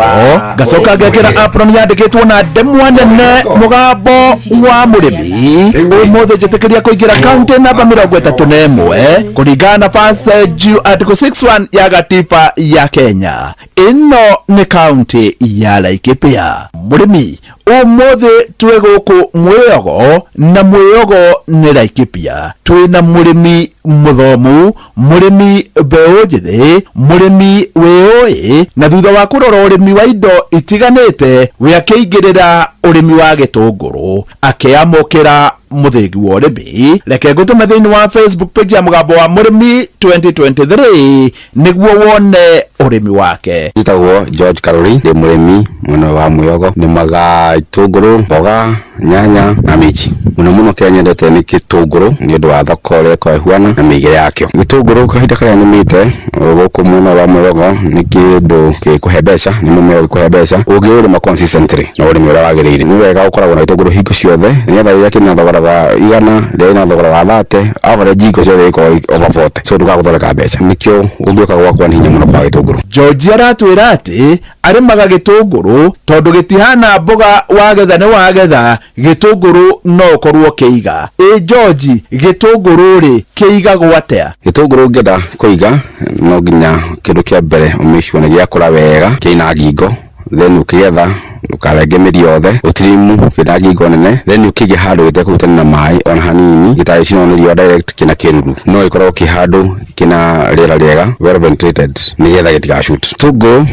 gacoka ngekira apron yandikitwo na ndemwa nene mugambo wa murimi umuthe njitikiria kuingira county namba 31 kuringana na passage article 61 ya gatiba ya Kenya. Ino ni county ya Laikipia. Murimi umuthe twe guku Mwiyogo na Mwiyogo ni Laikipia. Twina murimi muthomu, murimi mbeu njithi, murimi wioi na thutha wa kurora urimi wa indo itiganite we akiingirira urimi wa gitunguru akiamukira muthegi wa urimi. Reke ngutume thiini wa Facebook page ya mugambo wa murimi 2023 niguo wone urimi wake. Njitagwo George Karuri ndi murimi mwena wa Mwiyogo ni maga itunguru mboga nyanya na miji muno kenya nyendete ni gitunguru ni undu wa thoko ria kwa huana na migire yakio. Gitunguru kahinda karia nimite guku mwena wa Mwiyogo ni kindu gikuhe mbeca ni mumero gikuhe mbeca ungiurima consistently na urimi uria wagirire ni wega ukoragwo na gitunguru hingo ciothe nigetha riria kina thogora wa igana ria ina thogora wa 30 average hingo ciothe iko over 40 so ndugaguthondeka mbeca nikio ungioka gwakwa ni hinya muno kwa gitunguru gitunguru. George aratwira ati arimaga gitunguru tondu gitihana mboga wagetha ni wagetha gitunguru no korwo kiiga. George gitunguru ri kiiga gwatea? Gitunguru ngenda kuiga no nginya kindu kia mbere umishwane giakura wega kina ngingo, then ukigetha ukarenge miri yothe utirimu kina ngingo nene, then ukige handu gitekutana na mai ona hanini gitari cino ni riwa direct kina kiruru no ikorwo kihandu kina riera riega well ventilated nigetha gitigashut. Tungu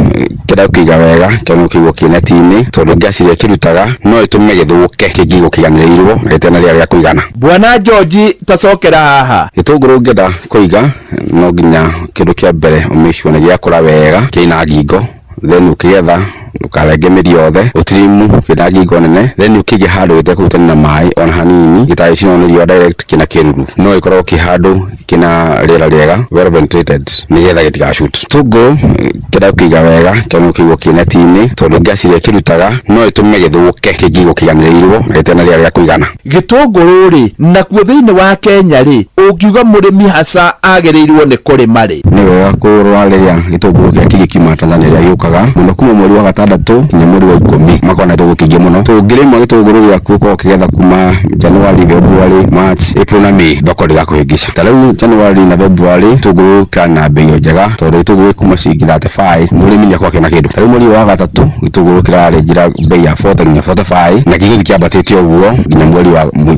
kira kiga wega kino kigo kinetini tondu gasi ria kirutaga no itume githuke kigigo kiganirirwo gitena ria ria kuigana. Bwana George tacokera haha. Gitunguru ngenda kuiga no nginya kindu kia mbere umishwane giakura wega kina ngingo, then ukigetha ukarenge miri yothe utirimu kina ngingo nene, then ukige handu gitekutana na mai ona hanini gitari cino ni riwa direct kina kiruru no ikorwo kihandu kina riera riega well ventilated nigetha gitigashut. Tungu kira kiga wega kino kigo kinetini tondu gasi ria kirutaga no itume githuke kigigo kiganirirwo gitena ria ria kuigana. Gitunguru ri nakuo thiini wa Kenya ri ungiuga murimi hasa agereirwo ni kurima ri? Ni wega kurwariria gitunguru kia kigikiuma Tanzania ria yukaga muno kuma mweri wa gatandatu nginya mweri wa 10 makona tugukingia muno. Tungirima gitunguru gia kuko kigetha kuma January, February, March, April na May thoko rigakuhingica. Tarau January na February tunguru kana bei njega tondu gitunguru kuma ciringi 35 murimi nya kwake na kindu. Tarau mweri wa gatatu gitunguru kirarenjira bei ya 40 nginya 45 na kigo kiambatitio uguo nginya mweri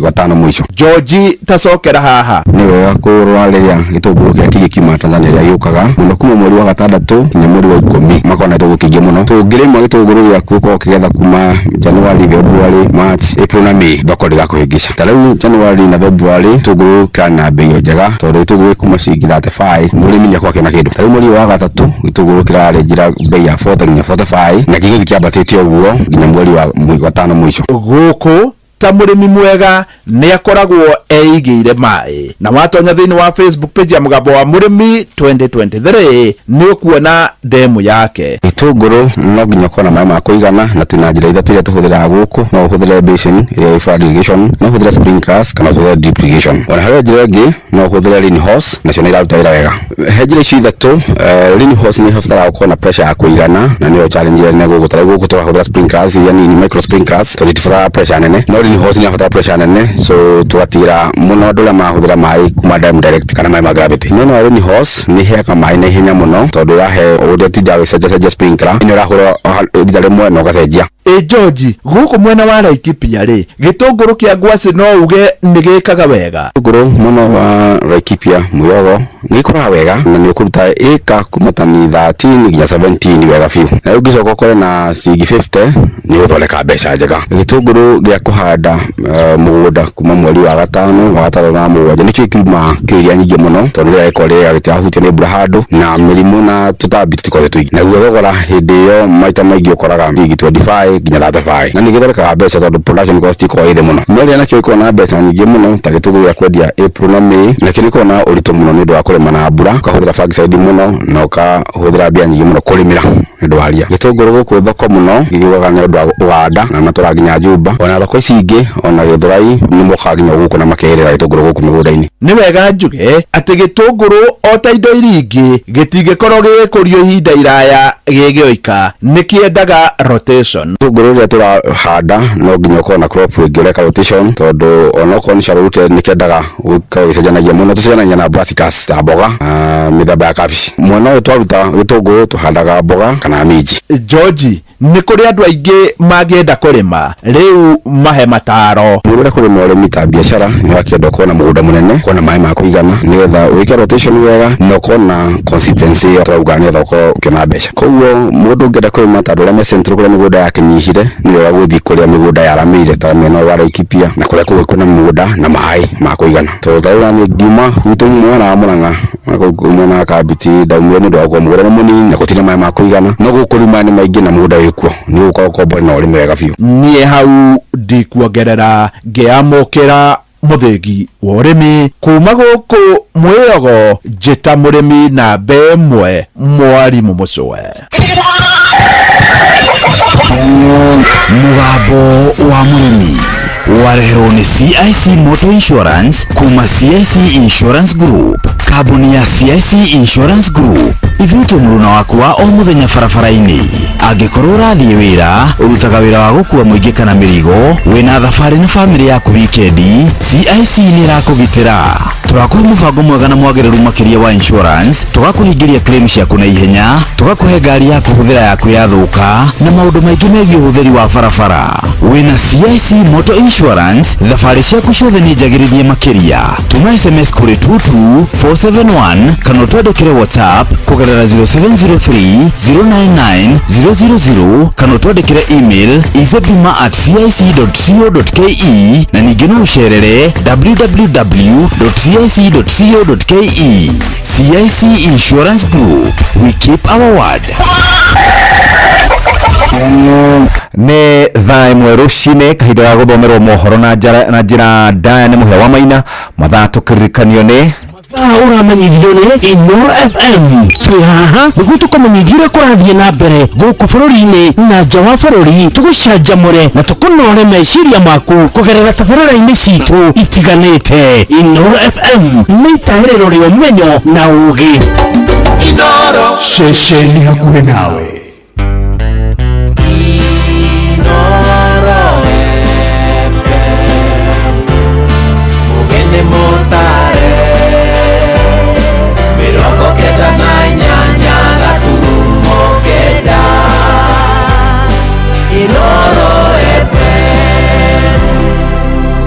wa 5 mwisho. George tacokera haha. Ni wega kurwariria gitunguru kia kigikiuma Tanzania ria yukaga muno kuma mweri wa gatandatu nginya mweri wa 10 makona tugukingia muno. Tungirima gitunguru gia kuko kigetha kuma January, February, March, April na May thoko rigakuhingica. Tarau January na February tunguru kana bei njega tondu gitunguru kuma ciringi 35 murimi nya kwake na kindu. Tarau mweri wa gatatu gitunguru kirarenjira bei ya 40 nginya 45 na kigo kiambatitio uguo nginya mweri wa 5 mwisho. Guku ta murimi mwega ni akoragwo eigire mai na watonya thiini wa Facebook page ya Mugambo wa Murimi 2023 ni ukuona demo yake. Gitunguru no nginya kona mai ma kuigana na tuna njira ithatu iria tuhuthira guku no uhuthire basin iria flood irrigation no uhuthire sprinklers kana uhuthire drip irrigation. Ona harĩa njira ingi no uhuthire rain hose na cio iraruta wĩra wega. He njira ici ithatu rain hose ni ibataraga gũkorwo na pressure ya kuigana na nĩyo challenge ĩrĩa nĩgũgũtara guku tũrahũthĩra sprinklers iria nini micro sprinklers tondũ itibataraga pressure nene no rain hose ni ibataraga pressure nene so tũgatira muno andũ arĩa mahũthĩra mai kuma dam direct kana mai ma gravity. No rain hose ni heaga mai na ihenya muno tondũ ĩrahe ũrĩa tinda gũcenjacenjia sprinkler ni ũrahũra rita rĩmwe na ũgacenjia. George guku mwena wa Laikipia ri gitunguru kia ngwaci no uge ni gikaga wega? Gitunguru muno wa Laikipia muyogo ni ikora wega na ni ukuruta eka kuma tani 13 nginya 17 wega fiu na ugicoka ukore na ciringi 50 ni uthondeka mbeca njega. Gitunguru gia kuhanda mugunda kuma mweri wa gatano wa gatano na mweri ni kiuma kiria nyingi muno tondu ria ikorea gitahutio ni mbura handu na mirimu na tutambi tutikoze tuigi na thogora hindi iyo maita maingi ukoraga 25 nginya 35 na nigithorekaga mbeca tondu production cost iko ire muno. Mweri na kio iko na mbeca nyingi muno ta gitunguru gia kwendia April na May na kiniko na urito muno ni ndu wa kurima na mbura ukahuthira fungicide muno na ukahuthira mbia nyingi muno kurimira ndu wa ria. Gitunguru guku thoko muno gigiwaga ni ndu wa uganda na matura nginya Juba ona thoko ici ingi ona Githurai ni moka nginya guku na makerera gitunguru guku migunda-ini. Ni wega njuge ati gitunguru o ta indo iringi gitingikorwo gikurio ihinda iraya gigioika ni kiendaga rotation. Gitunguru ria turahanda no nginya ukorwo na crop ingireka rotation tondu ona ukorwo ni shallow ni kiendaga gucenjanagia muno tucenjanagia na brassicas ta mboga mithemba ya kabici. Mwena uyu twaruta gitunguru tuhandaga mboga kana minji. George ni kuri andu aingi magienda kurima riu mahe mataro. Mugunda kurima urimi ta biashara ni wakienda kuona mugunda munene kuona mai ma kuigana nigetha wike rotation wega no kuona consistency ya twaugania thoko ukiona mbeca. Koguo mundu ungienda kurima ta ndore me central kuria migunda yake nyihire ni wega guthii kuria migunda yaramire ta mwena wa Laikipia na kuria kuna mugunda na mai ma kuigana. Twaura ni ngiuma hutu mwana wa Murang'a mwana kabiti daumwe ni ndo kwa mugunda munini na kutina mai ma kuigana no gukurima ni maingi na mugunda wikuo ni uko bora na urimi wega biu. Nie hau ndikuongerera ngiamukira muthengi wa urimi kuma guku Mwiyogo njita murimi na mbemwe Mwarimu Mucwe. Mugambo wa Murimi wareherwo ni CIC Motor Insurance kuma CIC Insurance Group Kabuni ya CIC Insurance Group ithuite muruna waku wa o muthenya barabara-ini angikorwo urathie wira urutaga wira wa gukua muingi kana mirigo wina thabari na family yaku wikendi CIC ni irakugitira turakuhe mubango mwega na mwagiriru makiria wa insurance tugakuhingiria claim ciaku na ihenya tugakuhe ngari yaku huthira yaku yathuka na maundu maingi megie uhuthiri wa barabara wina CIC Motor Insurance thabari ciaku ciothe ni njagirithie makiria tuma SMS kuri 22471 kana twandikire WhatsApp kugerera 0703 099 000 kana twandikire email izebima@cic.co.ke na ningi no ucerere www.cic.co.ke. CIC Insurance Group, we keep our word. Nĩ thaa ĩmwe rũcinĩ kahinda ga gũthomerwo mohoro na njĩra ndaya nĩ mũhĩa wa Maina mathaa tũkĩririkanio nĩ uramenyithio nĩ Inoro FM twĩ haha nĩguo tũkamenyithie ũrĩa kũrathiĩ na mbere gũkũ bũrũri-inĩ na nja wa bũrũri tũgũcanjamũre na tũkũnore meciria maku kũgerera tabarĩra-inĩ citũ itiganĩte. Inoro FM nĩ itahĩrĩro rĩa ũmenyo na ũũgĩ. Inoro ceceni hakuhĩ nawe.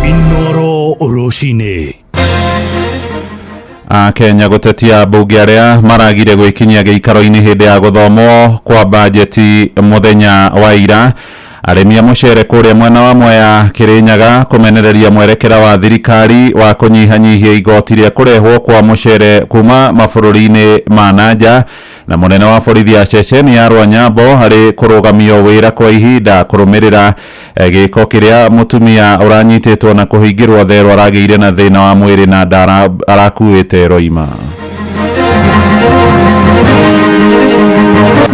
Inoro Oroshine Kenya gutetia mbunge aria maragire gwikinyia giikaro-ini hindi ya guthomo kwa bajeti muthenya wa ira arimi a mucere kuria mwena wa Mwea Kirinyaga kumenereria mwerekera wa thirikari wa kunyihanyihia igoti ria kurehwo kwa mucere kuma mabururi-ini ma nanja na munene wa borithi ya ceceni ya Rwanyambo hari kurugamio wira kwa ihinda kurumirira giko kiria mutumia uranyititwo na kuhingirwo thero arageire na thina wa mwiri na ndara arakuite roima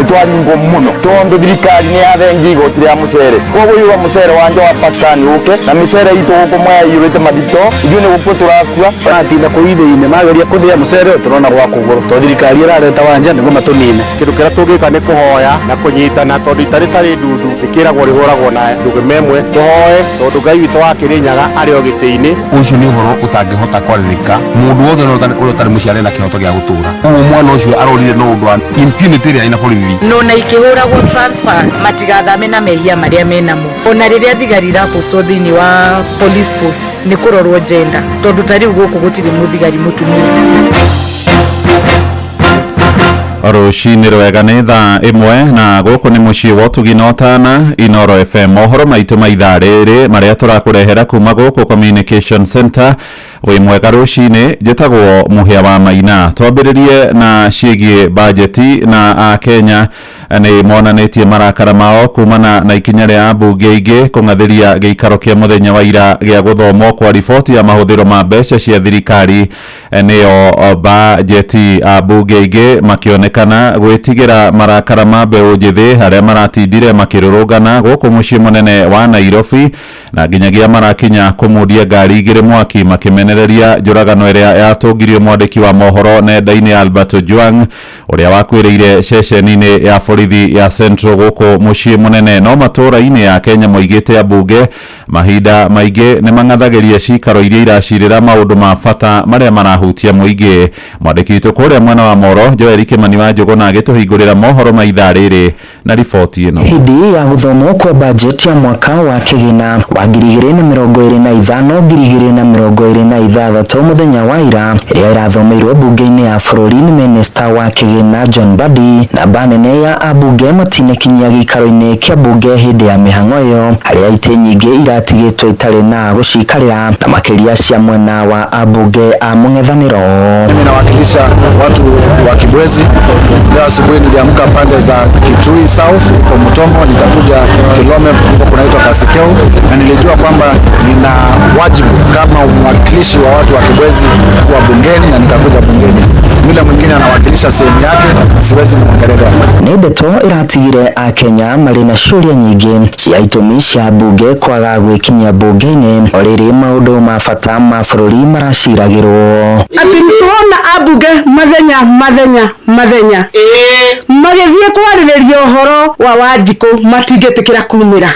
twaringwo muno tondu thirikari ni yathengi igoti ria mucere koguo yuga mucere wanje wa pakani uke na micere itu guku Mwea yurite mathito ithuĩ nĩ gũkua tũrakua tũratinda kũu ithĩ-inĩ mageria kũthĩa mucere turona gwa kũgũrũ tondũ thirikari ĩrareta wanja nĩguo matũnine. Kĩndũ kĩrĩa tũngĩka nĩ kũhoya na kũnyitana tondũ itarĩ ndundu ĩkĩragwo rĩhũragwo na ndũgĩma ĩmwe tũhoe tondũ Ngai witũ wa Kirinyaga arĩ o gĩtĩ-inĩ. Ũcio nĩ ũhoro ũtangĩhota kwarĩrĩka mũndũ wothe ũrĩa ũtarĩ mũciare na kĩhoto gĩa gũtũũra. Ũguo mwana ũcio arorire no ũndũ wa impunity ĩrĩa ĩna bũrũri no na ikihuragwo transfer matigathame na mehia maria menamo ona riria thigari rapostwo thiini wa police posts ni kurorwo gender tondu tari guku gutiri muthigari mutumia. Rucinĩ rwega nĩ thaa ĩmwe na gũkũ nĩ mũciĩ wa ũtugi na ũtana Inoro FM. Mohoro maitũ ma ithaa rĩrĩ marĩa tũrakũrehera kuma gũkũ Communication Center wĩ mwega rũcinĩ njĩtagwo mũhĩa wa Maina. Twambĩrĩrie na ciĩgiĩ bajeti na Akenya nĩ monanĩtie marakara mao kumana na ikinya rĩa mbunge ingĩ kũng'athĩria gĩikaro kĩa mũthenya wa ira gĩa gũthomwo kwa riboti ya mahũthĩro ma mbeca cia thirikari nĩyo bajeti. Mbunge ingĩ makĩonekana gwĩtigĩra marakara ma mbeũ njĩthĩ harĩa maratindire makĩrũrũngana gũkũ mũciĩ mũnene wa Nairobi na nginyagia marakinya kũmũdia ngari igĩrĩ mwaki makĩmenereria njũragano ĩrĩa yatũngirio mwandĩki wa mohoro nenda-inĩ Albert Ojwang ũrĩa wakwĩrĩire ceceni-inĩ ya borithi ya Central gũkũ mũciĩ mũnene. No matũra-inĩ ya Kenya moigĩte ambunge mahinda maingĩ nĩ mang'athagĩria cikaro iria iracirĩra maũndũ ma bata marĩa marahutia mũingĩ. Mwandĩki witũ kũrĩa mwena wa Moro Joel Kimani wa Njũgũna agĩtũhingũrĩra mohoro ma ithaa rĩrĩ na riboti ĩno. Hĩndĩ ya gũthomwo kwa bajeti ya mwaka wa kĩgĩna wa 2025-2026 mũthenya wa ira ĩrĩa ĩrathomeirwo mbunge-inĩ ya bũrũri nĩ minista wa kĩgĩna John Mbadi na banene ya ambunge matinekinyia gĩikaro-inĩ kĩa mbunge hĩndĩ ya mĩhang'o ĩyo harĩa itĩ nyingĩ iratigĩtwo itarĩ na gũcikarĩra na makĩria cia mwena wa ambunge a mũng'ethanĩro. Mimi nawakilisha watu wa Kibwezi. Leo asubuhi niliamka pande za Kitui South kwa Mutomo nikakuja Kilome huko kunaitwa Kasikeu na nilijua kwamba nina wajibu kama mwakilishi wa watu wa Kibwezi kuwa bungeni na nikakuja bungeni. yule mwingine anawakilisha sehemu yake, siwezi muongelea. Nĩ ndeto ĩratigire Akenya marĩ na ciũria nyingĩ cia itũmi cia mbunge kwaga gwĩkinyia mbunge-inĩ o rĩrĩ maũndũ ma bata ma bũrũri maraciragĩrwo. Atĩ nĩtũrona ambunge mathenya magĩthiĩ kwarĩrĩria ũhoro wa Wanjikũ matingĩtĩkĩra kumĩra.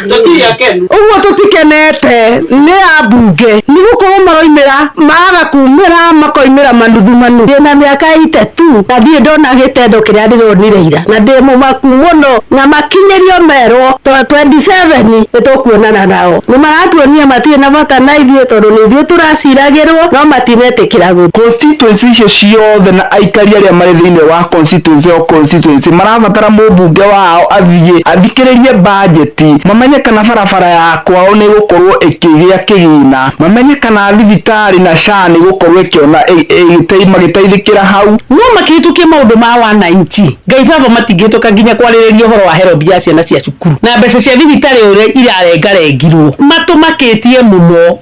Ũguo tũtikenete nĩ ambunge nĩ gũkorwo maroimĩra maaga kumĩra makoimĩra manuthu. Ndĩna mĩaka 82 na thiĩ ndona gĩtendo kĩrĩa ndĩronire ira na ndĩ mũmaku mũno na makinyĩrio merwo 27 nĩtũkuonana nao. Nĩ maratuonia matirĩ na bata na ithuĩ tondũ nĩ ithuĩ tũraciragĩrwo no matinetĩkĩra gũthiĩ. Constituency icio ciothe na aikari arĩa marĩ thĩinĩ wa constituency marabatara mũmbunge wao athikĩrĩrie bajeti, mamenye kana barabara ya kwao nĩ gũkorwo ĩkĩgĩa kĩgĩna, mamenye kana thibitarĩ na SHA nĩ gũkorwo ĩkĩona magĩteithĩkĩra hau. No makĩhĩtũkia maũndũ ma wananchi Ngai baba matingĩhĩtũka nginya kwarĩrĩria ũhoro wa help ya ciana cia cukuru na mbeca cia thibitarĩ ũrĩa irarengarengirwo matũmakĩtie mũno.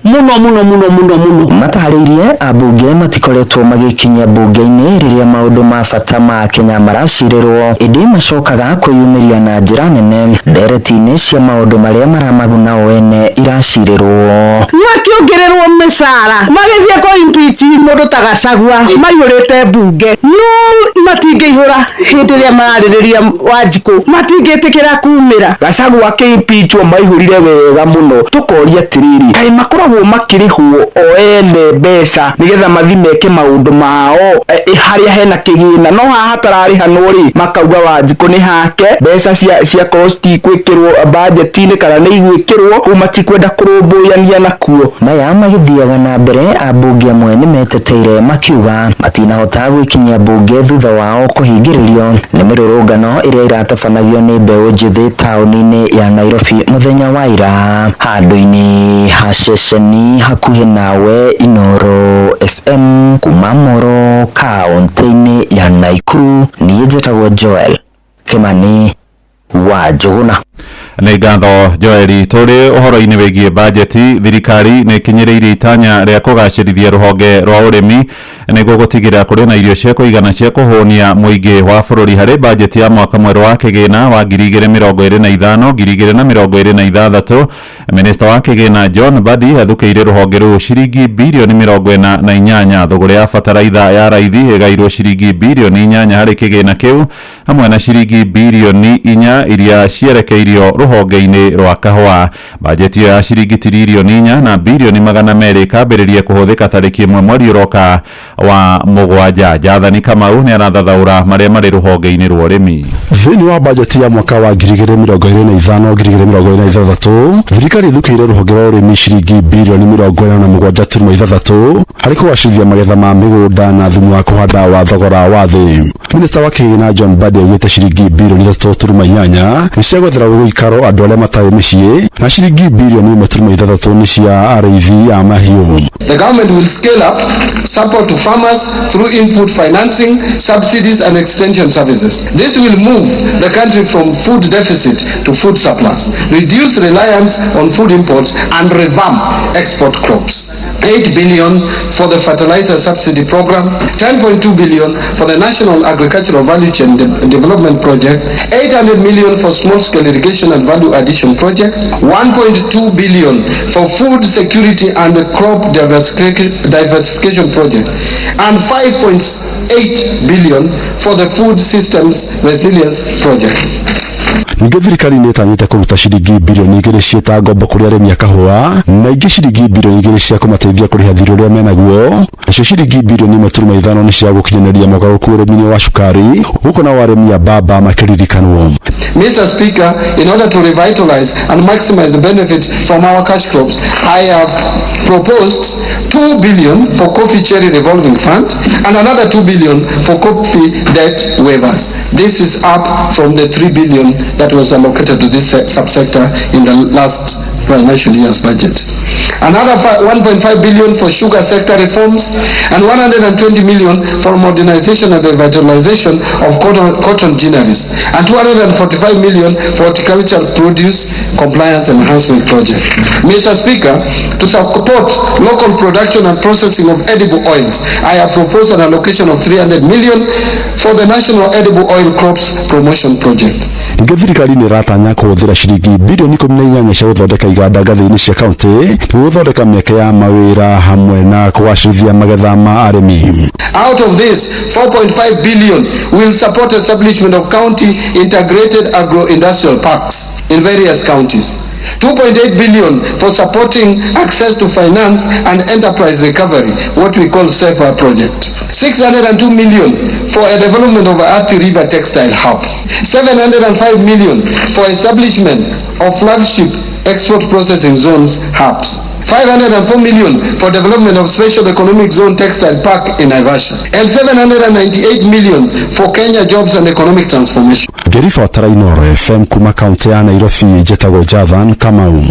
Mataharĩirie ambunge matikoretwo magĩkinyia mbunge-inĩ rĩrĩa maũndũ ma bata ma Kenya maracirĩrwo, ĩndĩ macokaga kwĩyumĩria na njĩra nene ndereti-inĩ cia maũndũ marĩa maramaguna o ene iracirĩrwo. Makĩongererwo mĩcara magĩthiĩ kwa impeach mũndũ ta Gachagua maiyũrĩte mbunge no matingĩihũra hĩndĩ ĩrĩa mararĩrĩria Wanjikũ matingĩtĩkĩra kumĩra. Gachagua akĩimpeachwo maihũrire wega mũno. Tũkoria atĩrĩrĩ, kaĩ makoragwo makĩrĩhwo o ene mbeca nĩgetha mathi meke maũndũ mao harĩa hena kĩgĩna, no haha hatararĩhanwo rĩ makauga Wanjikũ nĩ hake, mbeca cia cost gwĩkĩrwo budget-inĩ kana nĩ igwĩkĩrwo kũu matikwenda kũrũmbũyania nakuo. Maya magĩthiaga na mbere ambunge amwe nĩ meteteire makiuga matinahota gwĩkinyia mbunge thutha wao kũhingĩrĩrio nĩ mĩrũrũngano ĩrĩa iratabanagio nĩ mbeũ njĩthĩ taũni-inĩ ya Nairobi mũthenya wa ira. Handũ-inĩ ha ceceni hakuhĩ nawe Inooro FM kuma Moro kaũntĩ-inĩ ya Naikuru, niĩ njĩtagwo Joel Kimani wa Njũgũna. Nĩ ngatho Joeli. Tũrĩ ũhoro-inĩ wĩgiĩ bajeti, thirikari nĩ ĩkinyĩrĩirie itanya rĩa kũgacĩrithia rũhonge rwa ũrĩmi nĩguo gũtigĩrĩra kũrĩ na irio cia kũigana cia kũhũnia mũingĩ wa bũrũri harĩ bajeti ya mwaka mwerũ wa kĩgĩna wa 2025-2026. Minista wa kĩgĩna John Mbadi athukĩire rũhonge rũu ciringi birioni 48. Thũgũrĩ ya bataraitha ya raithi ĩgairwo ciringi birioni 8 harĩ kĩgĩna kĩu hamwe na ciringi birioni 4 iria cierekeirio rũhonge-inĩ rwa kahũa. Bajeti ya ciringi tiririoni 4 na birioni 200 ĩkambĩrĩria kũhũthĩka tarĩki 1 mweri ũroka wa mũgwanja. Jathani Kamau nĩ arathathaũra marĩa marĩ rũhonge-inĩ rwa ũrĩmi. Thĩinĩ wa bajeti ya mwaka wa 2025-2026 thirikari ĩthukĩire rũhonge rwa ũrĩmi ciringi birioni 47.6 harĩ kũgacĩrithia magetha ma mĩgũnda na thumu wa kũhanda wa thogora wa thĩ. Minista wa kĩgĩna John Mbadi augĩte ciringi birioni 3.8 nĩ cia gwethera gũikaro andũ arĩa matarĩ mĩciĩ na ciringi birioni 1.3 nĩ cia arĩithi a mahiũ. The government will scale up support to farmers through input financing, subsidies and extension services. This will move the country from food deficit to food surplus, reduce reliance on food imports and revamp export crops. 8 billion for the fertilizer subsidy program, 10.2 billion for the National Agricultural Value Chain Development Project, 800 million for small-scale irrigation and value addition project, 1.2 billion for food security and crop diversification project, and 5.8 billion for the food systems resilience project. Ningĩ thirikari nĩ ĩtanyĩte kũruta ciringi birioni 2 cia ngombo kũrĩ arĩmi a kahũa na ingĩ ciringi birioni 2 cia kũmateithia kũrĩha thirĩ ũrĩa menaguo. Nacio ciringi birioni 1.5 nĩ cia gũkinyanĩria mogarũrũku ũrĩmi-inĩ wa cukari, gũkũ nao arĩmi a mbamba makĩririkanwo. Mr. Speaker, in order to revitalize and maximize the benefits from our cash crops, I have proposed 2 billion for coffee cherry revolving fund and another 2 billion for coffee debt waivers. This is up from the 3 billion that was allocated to this subsector in the last financial year's budget. Another 1.5 billion for sugar sector reforms and 120 million for modernization and revitalization of cotton ginneries and 245 million for horticultural produce compliance enhancement project. Mr. Speaker, to support local production and processing of edible oils, I have proposed an allocation of 300 million for the National Edible Oil Crops Promotion Project. Thirikari nĩ ratanya kũhũthĩra ciringi bilioni 18 cia gũthondeka iganda ngathĩ-inĩ cia kaunti gũthondeka mĩeke ya mawĩra hamwe na kũgacĩrithia magetha ma arĩmi. Out of this, 4.5 billion will support establishment of county integrated agro-industrial parks in various counties. 2.8 billion for supporting access to finance and enterprise recovery, what we call SEFA project. 602 million for a development of Athi River Textile Hub. 705 million for establishment of flagship export processing zones hubs. 504 million for development of special economic zone textile park in Naivasha. And 798 million for Kenya jobs and economic transformation. Ngĩribotera Inooro FM kuma kaunti ya Nairobi, njĩtagwo Jathan Kamau.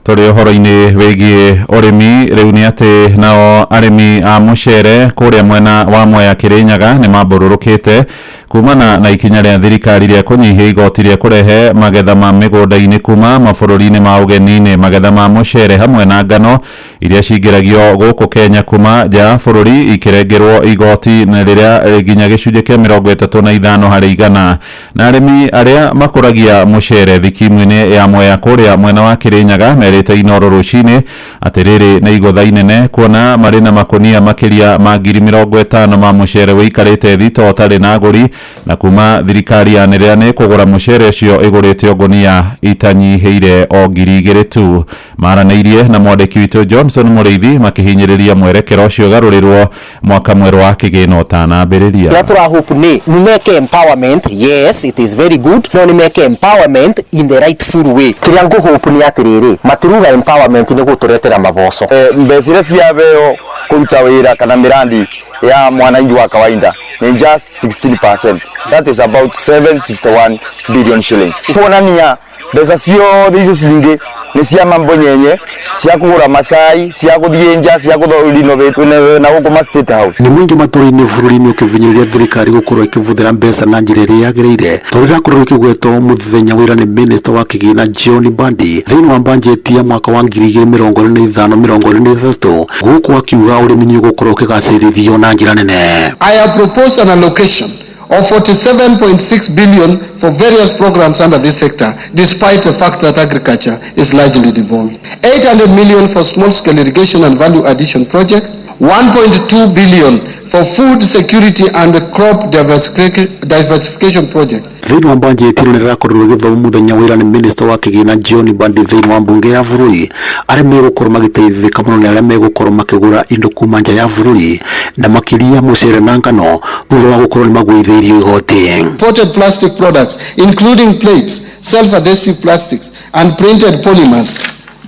Tũrĩ ũhoro-inĩ wĩgiĩ ũrĩmi rĩu nĩ atĩ nao arĩmi a mũcere kũrĩa mwena wa Mwea Kĩrĩnyaga nĩ mambũrũrũkĩte kumana na ikinya rĩa thirikari rĩa kũnyihia igoti rĩa kũrehe magetha ma mĩgũnda-inĩ kuma mabũrũri-inĩ ma ũgeni-inĩ. Magetha ma mũcere hamwe na ngano iria cingĩragio gũkũ Kenya kuma nja ya bũrũri ikĩrengerwo igoti na rĩrĩa nginya gĩcunjĩ kĩa 35 harĩ igana. Na arĩmi arĩa makũragia mũcere thikimu-inĩ ya Mwea kũrĩa mwena wa Kĩrĩnyaga merĩte Inooro rũcinĩ atĩ rĩrĩ nĩ igũtha inene kuona marĩ na makũnia makĩria ma 50,000 ma mũcere wĩikarĩte thito ũtarĩ na agũri, na kuma thirikari yanĩrĩra kũgũra mũcere ũcio ĩgũrĩte ngonia itanyihĩire o 2,000 tu. Maranĩirie na mwandĩki witũ Johnson Mũrĩithi makĩhinyĩrĩria mwerekero ũcio garũrĩrwo mwaka mwerũ wa kĩgĩna ũtanambĩrĩria. Tũra hope ni make empowerment, yes it is very good, no ni make empowerment in the rightful way. Kĩrĩa ngũhope ni atĩrĩrĩ matiruga empowerment ni gũtũretera maboco. Mbecire cia beo kũruta wĩra kana mirandi ya mwananchi wa kawaida ni just 16%. That is about 761 billion shillings. Kuonania mbeca ciothe icio cingĩ nĩ cia mambo nyenye cia kũgũra macai, cia gũthiĩ nja, cia renovate na gũkũ State House. Nĩ mũingĩ matũũra-inĩ bũrũri-inĩ ũkĩvinyiria thirikari gũkorwo ĩkĩhũthĩra mbeca na njĩra ĩrĩa yagĩrĩire. Tondũ rĩrakorwo rĩkĩgwetwo mũthenya wĩra nĩ Minister wa kĩgĩna John Mbadi thĩinĩ wa bajeti ya mwaka wa 2025-2026 gũkũ akiuga ũrĩmi nĩ ũgũkorwo ũkĩgacĩrithio na njĩra nene. I have proposed an allocation of 47.6 billion for various programs under this sector, despite the fact that agriculture is largely devolved. 800 million for small-scale irrigation and value addition project, 1.2 billion for food security and crop diversification project. Thĩinĩ wa bajeti ĩno rĩrakorirwo gĩthomo mũthenya wĩra nĩ Minister wa kĩgĩna John Mbadi thĩinĩ wa mbunge ya bũrũri arĩa megũkorwo magĩteithĩka mũno nĩ arĩa megũkorwo makĩgũra indo kuma nja ya bũrũri na makĩria mũcere na ngano thutha wa gũkorwo nĩ magũithĩirio igoti. Imported plastic products including plates, self-adhesive plastics and printed polymers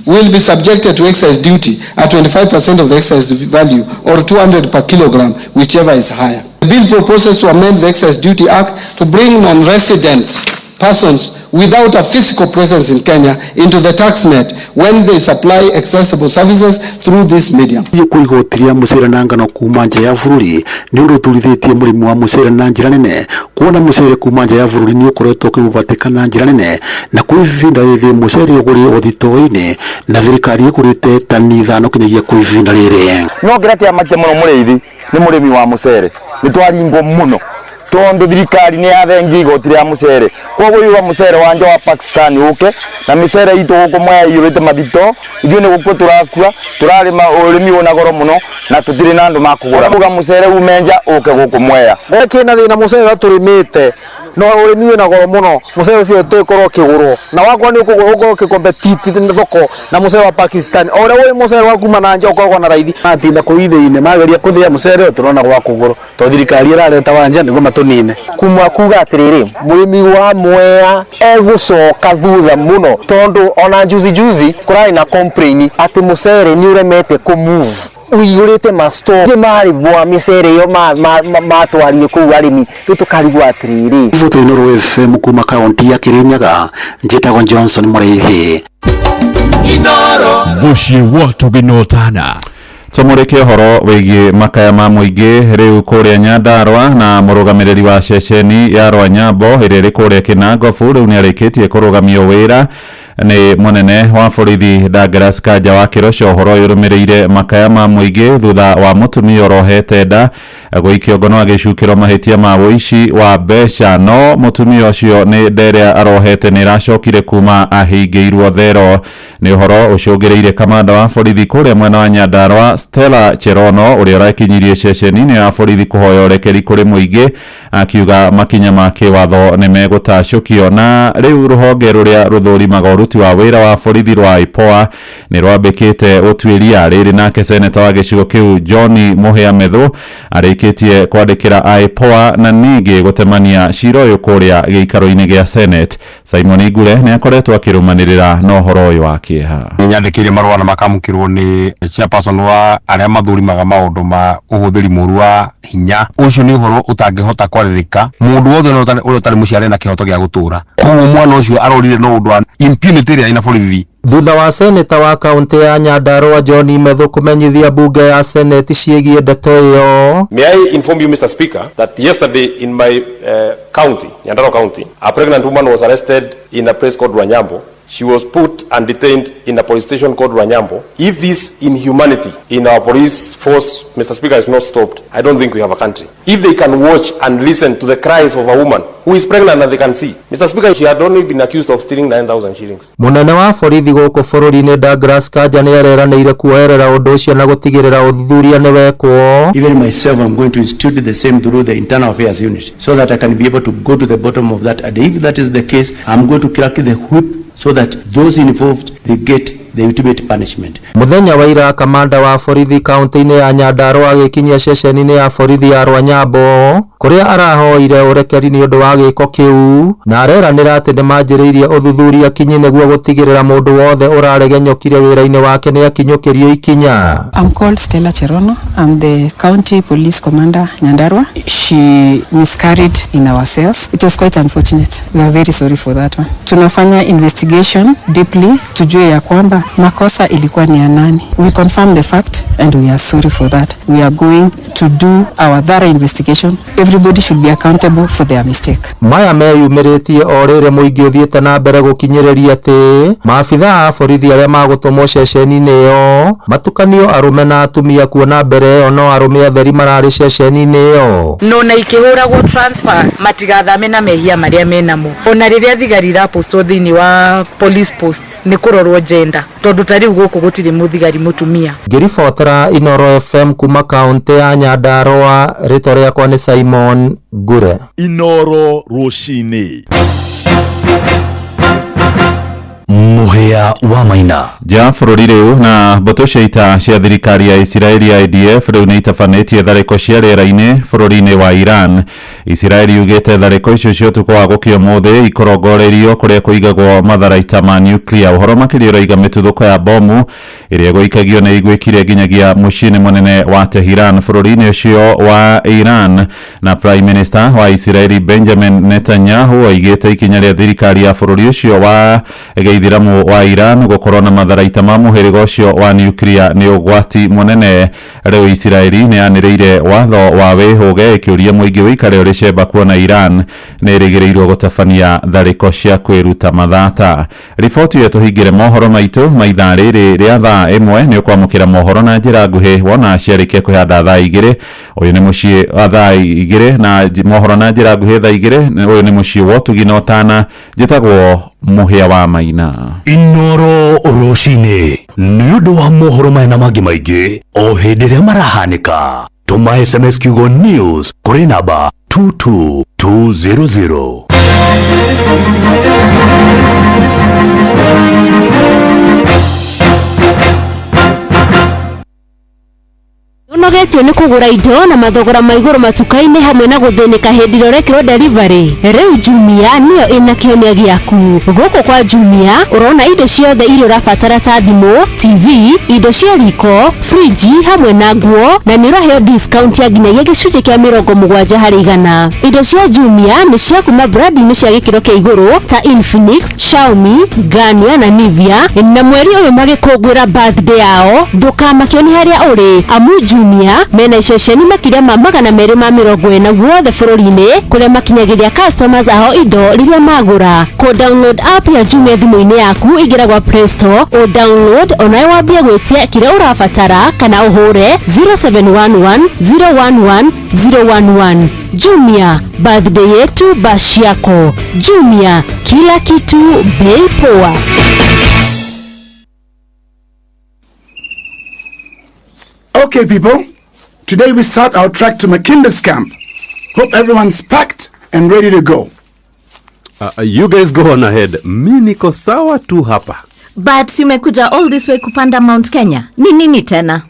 will be subjected to excise duty at 25% of the excise value or 200 per kilogram, whichever is higher. The bill proposes to amend the Excise Duty Act to bring non-resident persons without a physical presence in Kenya into the tax net when they supply accessible services through this medium. Kũigotiria mũcere na ngano kuma nja ya bũrũri nĩ ũndũ ũturithĩtie mũrĩmi wa mũcere na njĩra nene, kuona mũcere kuma nja ya bũrũri nĩ ũkoretwo ũkĩmũbatĩka na njĩra nene, na kwa ivinda rĩrĩ mũcere ũgũrĩ o thitoo-inĩ na thirikari ĩgũrĩte tani 5 kinyagia kwa ivinda rĩrĩ. No ngĩretia make mũno Mũrĩithi nĩ mũrĩmi wa mũcere nĩ twaringwo mũno tondu thirikari ni yathengia igoti rĩa mũcere. Koguo yuga mũcere wa nja wa Pakistan uke na mĩcere itũ gũkũ Mwea iyũrĩte mathito, ithuĩ nĩ gũkua tũrakua, tũrarĩma ũrĩmi ũna goro mũno na tũtirĩ na andũ makũgũra. Uga mũcere ume nja uke gũkũ Mwea. Kĩna thĩna mũcere tũrĩmĩte no ũrĩmi wĩna goro mũno, mũcere ũcio ũtĩkorwo ũkĩgũrwo na wakwa nĩ ũgũkorwo ũkĩkompetiti thoko na mũcere wa Pakistan. Ũrĩa wĩ mũcere wa kuma na nja ũkoragwo na raithi. Matinda kũithĩ-inĩ mageria kũthĩa mũcere ũyũ tũrona gwa kũgũrũ tondũ thirikari ĩrareta wa nja nĩguo matũnine. Kumwa kuga atĩrĩrĩ mũrĩmi wa Mwea egũcoka thutha mũno tondu ona juzi kũrarĩ na complain atĩ mũcere nĩ ũremete kũmove wiyurite masto ni mari bwa misere yo matwarie ku arimi tukarigwa atiriri ivuto Inoro FM kuma kaunti ya Kirinyaga njitagwo Johnson Mureithi Inoro mushi watu ginotana tumurike horo wigie makaya ma muingi riu kuria Nyandarua na murugamiriri wa ceceni ya Rwanyambo iri kuria Kinangofu riu ni arikitie kurugamio wira ni munene wa borithi Douglas Kanja wa Kirosho horo yurumirire makaya ma muingi thutha wa mutumia rohete nda guikio ngono agicukiro mahitia ma wici wa besha no mutumia ucio ni ndere arohete ni racokire kuma ahingiirwo thero ni horo ucungireire kamanda wa borithi kuria mwena wa Nyandarua Stella Cherono uria rakinyirie ceceni ya borithi kuhoya urekeri kuri muingi akiuga makinya make watho ni megutacukio na riu ruhonge ruria ruthurimaga uruti wa wira wa borithi rwa IPOA ni rwambikite utwiria riri nake seneta wa gicigo kiu John Muhia Methu arikitie kwandikira IPOA na ningi gutemania ciro uyu kuria giikaro-ini gia Senate. Simon Igule ni akoretwo akirumanirira no horo uyu wa kieha nyandikire marua na makamukirwo ni chairperson wa aria mathurimaga maundu ma uhuthiri muru wa hinya ucio ni horo utangihota kwaririka mundu wothe uri utari muciare na kihoto gia gutura koguo mwana ucio arorire no undu wa impunity ria ina borithi thutha wa seneta wa kaunti ya Nyandarua John Methu kumenyithia bunge ya Senate ciegie ndeto iyo. May I inform you, Mr. Speaker, that yesterday in my county, Nyandarua County, a pregnant woman was arrested in a place called Rwanyambo. She was put and detained in a police station called Rwanyambo. If this inhumanity in our police force, Mr. Speaker, is not stopped, I don't think we have a country. If they can watch and listen to the cries of a woman who is pregnant and they can see. Mr. Speaker, she had only been accused of stealing 9,000 shillings. Munene wa borithi guku bururi-ini Douglas Kanja ni areranire kuoerera undu ucio na gutigirira uthuthuria ni wekwo. Even myself, I'm going to institute the same through the internal affairs unit so that I can be able to go to the bottom of that. And if that is the case, I'm going to crack the whip so that those involved, they get the ultimate punishment. Muthenya wa ira kamanda wa borithi kaunti-ini ya Nyandarua agikinyia ceceni-ini ya borithi ya Rwanyambo kuria arahoire urekeri ni undu wa giko kiu na areranira ati ni manjiriirie uthuthuria kinyi niguo gutigirira mundu wothe uraregenyokire wira-ini wake ni akinyukirio ikinya. I'm called Stella Cherono. I'm the county police commander Nyandarua. She miscarried in our cells. It was quite unfortunate. We are very sorry for that one. Tunafanya investigation deeply tujue ya kwamba makosa ilikuwa ni ya nani. We confirm the fact and we are sorry for that. We are going to do our thorough investigation. Everybody should be accountable for their mistake. Maya meyumiritie orire muingi uthiete na mbere gukinyiriria ati maabitha a borithi aria magutumwo ceceni-ini iyo matukanio arume na atumia kuona mbere iyo no arume atheri marari ceceni-ini iyo no na ikihuragwo transfer matigathame na mehia maria menamo ona riria thigari rapostwo thiini wa police posts ni kurorwo gender tondu tari guku gutiri muthigari mutumia. Ngiribotera Inoro FM kuma kaunti ya Nyandarua, ritwa riakwa ni Simon Gure. Inoro rucini muhia wa maina ja bururi riu na mboto cia ita cia thirikari ya Israeli ya IDF riu ni itafanetie thariko cia riera-ini bururi-ini wa Iran. Israeli yugite thariko icio cio tuko wa gukio muthe ikorongorerio kuria kuigagwo matharaita ma nuclear uhoro makirio raiga mituthuko ya bomu iria guikagio na igwikire nginyagia mucini munene wa Tehran bururi-ini ucio wa Iran. Na Prime Minister wa Israeli Benjamin Netanyahu aigite ikinya ria thirikari ya bururi ucio wa ithiramu wa Iran gukorwo na matharaita ma muhirigo ucio wa nuclear ni ugwati munene. Riu Israeli ni yaniriire watho wa wihuge ikiuria muingi wikare uri cemba kuona Iran ni irigirirwo gutabania thariko cia kwiruta mathata. Riboti yetu hingire mohoro maitu maitha riri ria thaa imwe ni ukwamukira mohoro na njira nguhi wona ciarikia kuhanda thaa igiri. Uyu ni mucii wa thaa igiri na mohoro na njira nguhi thaa igiri. Uyu ni mucii wa Tugino Tana njitagwo muhia wa maina. Inoro rucini ni undu wa mohoro maina mangi maingi o hindi ria marahanika. Tuma SMS kiugo news kuri namba 22200. nogetio nĩ kũgũra indo na mathogora ma igũrũ matuka-inĩ hamwe na gũthĩnĩka hĩndĩ ĩrĩa ũrekĩrwo delivery. Rĩu Jumia nĩyo ĩna kĩonia gĩaku. Gũkũ kwa Jumia ũrona indo ciothe iria ũrabatara ta thimũ, TV, indo cia riko, friji hamwe na nguo, na nĩ ũraheo discount ya nginyagia gĩcunjĩ kĩa 70%. Indo cia Jumia nĩ cia kuma brand-inĩ cia gĩkĩro kĩa igũrũ ta Infinix, Xiaomi, Garnier na Nivea, na mweri ũyũ magĩkũngũĩra birthday yao. Ndũkamakio nĩ harĩa ũrĩ, amu Jumia mena iceceni makĩria ma 240 guothe bũrũri-inĩ kũrĩa makinyagĩria customers ao indo rĩrĩa magũra. Download app ya Jumia thimũ-inĩ yaku, ingĩra gwa Play Store, o download onawe wambie gwĩtia kĩrĩa ũrabatara kana ũhũre 0711 011 011. Jumia, birthday yetu bashi yako. Jumia, kila kitu bei poa. Okay, people. Today we start our trek to Makinda's camp. Hope everyone's packed and ready to go. You guys go on ahead. Mi niko sawa tu hapa. But si umekuja all this way kupanda Mount Kenya. Ni nini tena?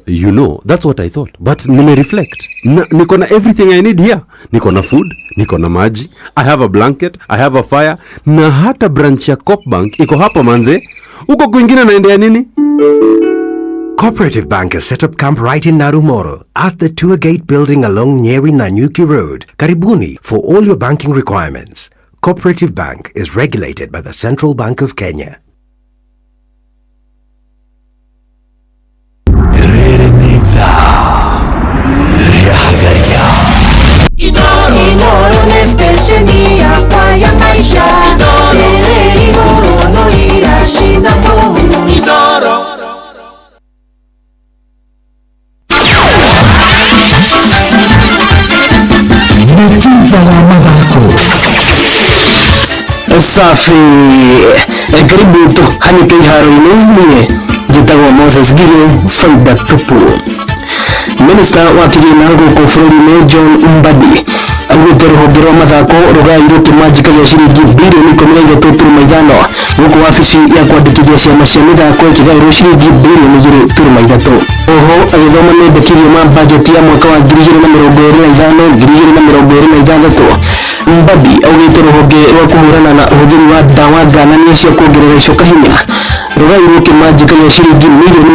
You know, that's what I thought. But nime reflect. Niko na everything I need here. Niko na food, niko na maji, I have a blanket, I have a fire, na hata branch ya Coop Bank iko hapo manze. Uko kwingine naendea nini? Cooperative Bank has set up camp right in Narumoro at the Tour Gate building along Nyeri Nanyuki Road, Karibuni, for all your banking requirements. Cooperative Bank is regulated by the Central Bank of Kenya. Inoro ni stesheni yakwa ya maisha. Tere igoro no irashinda Mungu. Inoro. Safi. Karibu tu hanike haro-inĩ njĩtagwo Moses Gire Faida Tupu. Minister wa kĩgĩna gũkũ bũrũri-inĩ John Mbadi augĩte rũhonge rwa mathako rũgaĩirwo kĩmanjĩka gĩa ciringi birioni 13.5 gũkũ wabici ya kwandĩkithia ciama cia mĩthako ĩkĩgaĩirwo ciringi birioni 2.3. Oho agĩthoma mendekithio ma bajeti ya mwaka wa 2025-2026. Mbadi augĩte rũhonge rwa kũhũrana na ũhũthĩri wa ndawa ngananie cia kuongerera icoka hinya rũgaĩirwo kĩmanjĩka gĩa ciringi mirioni 241.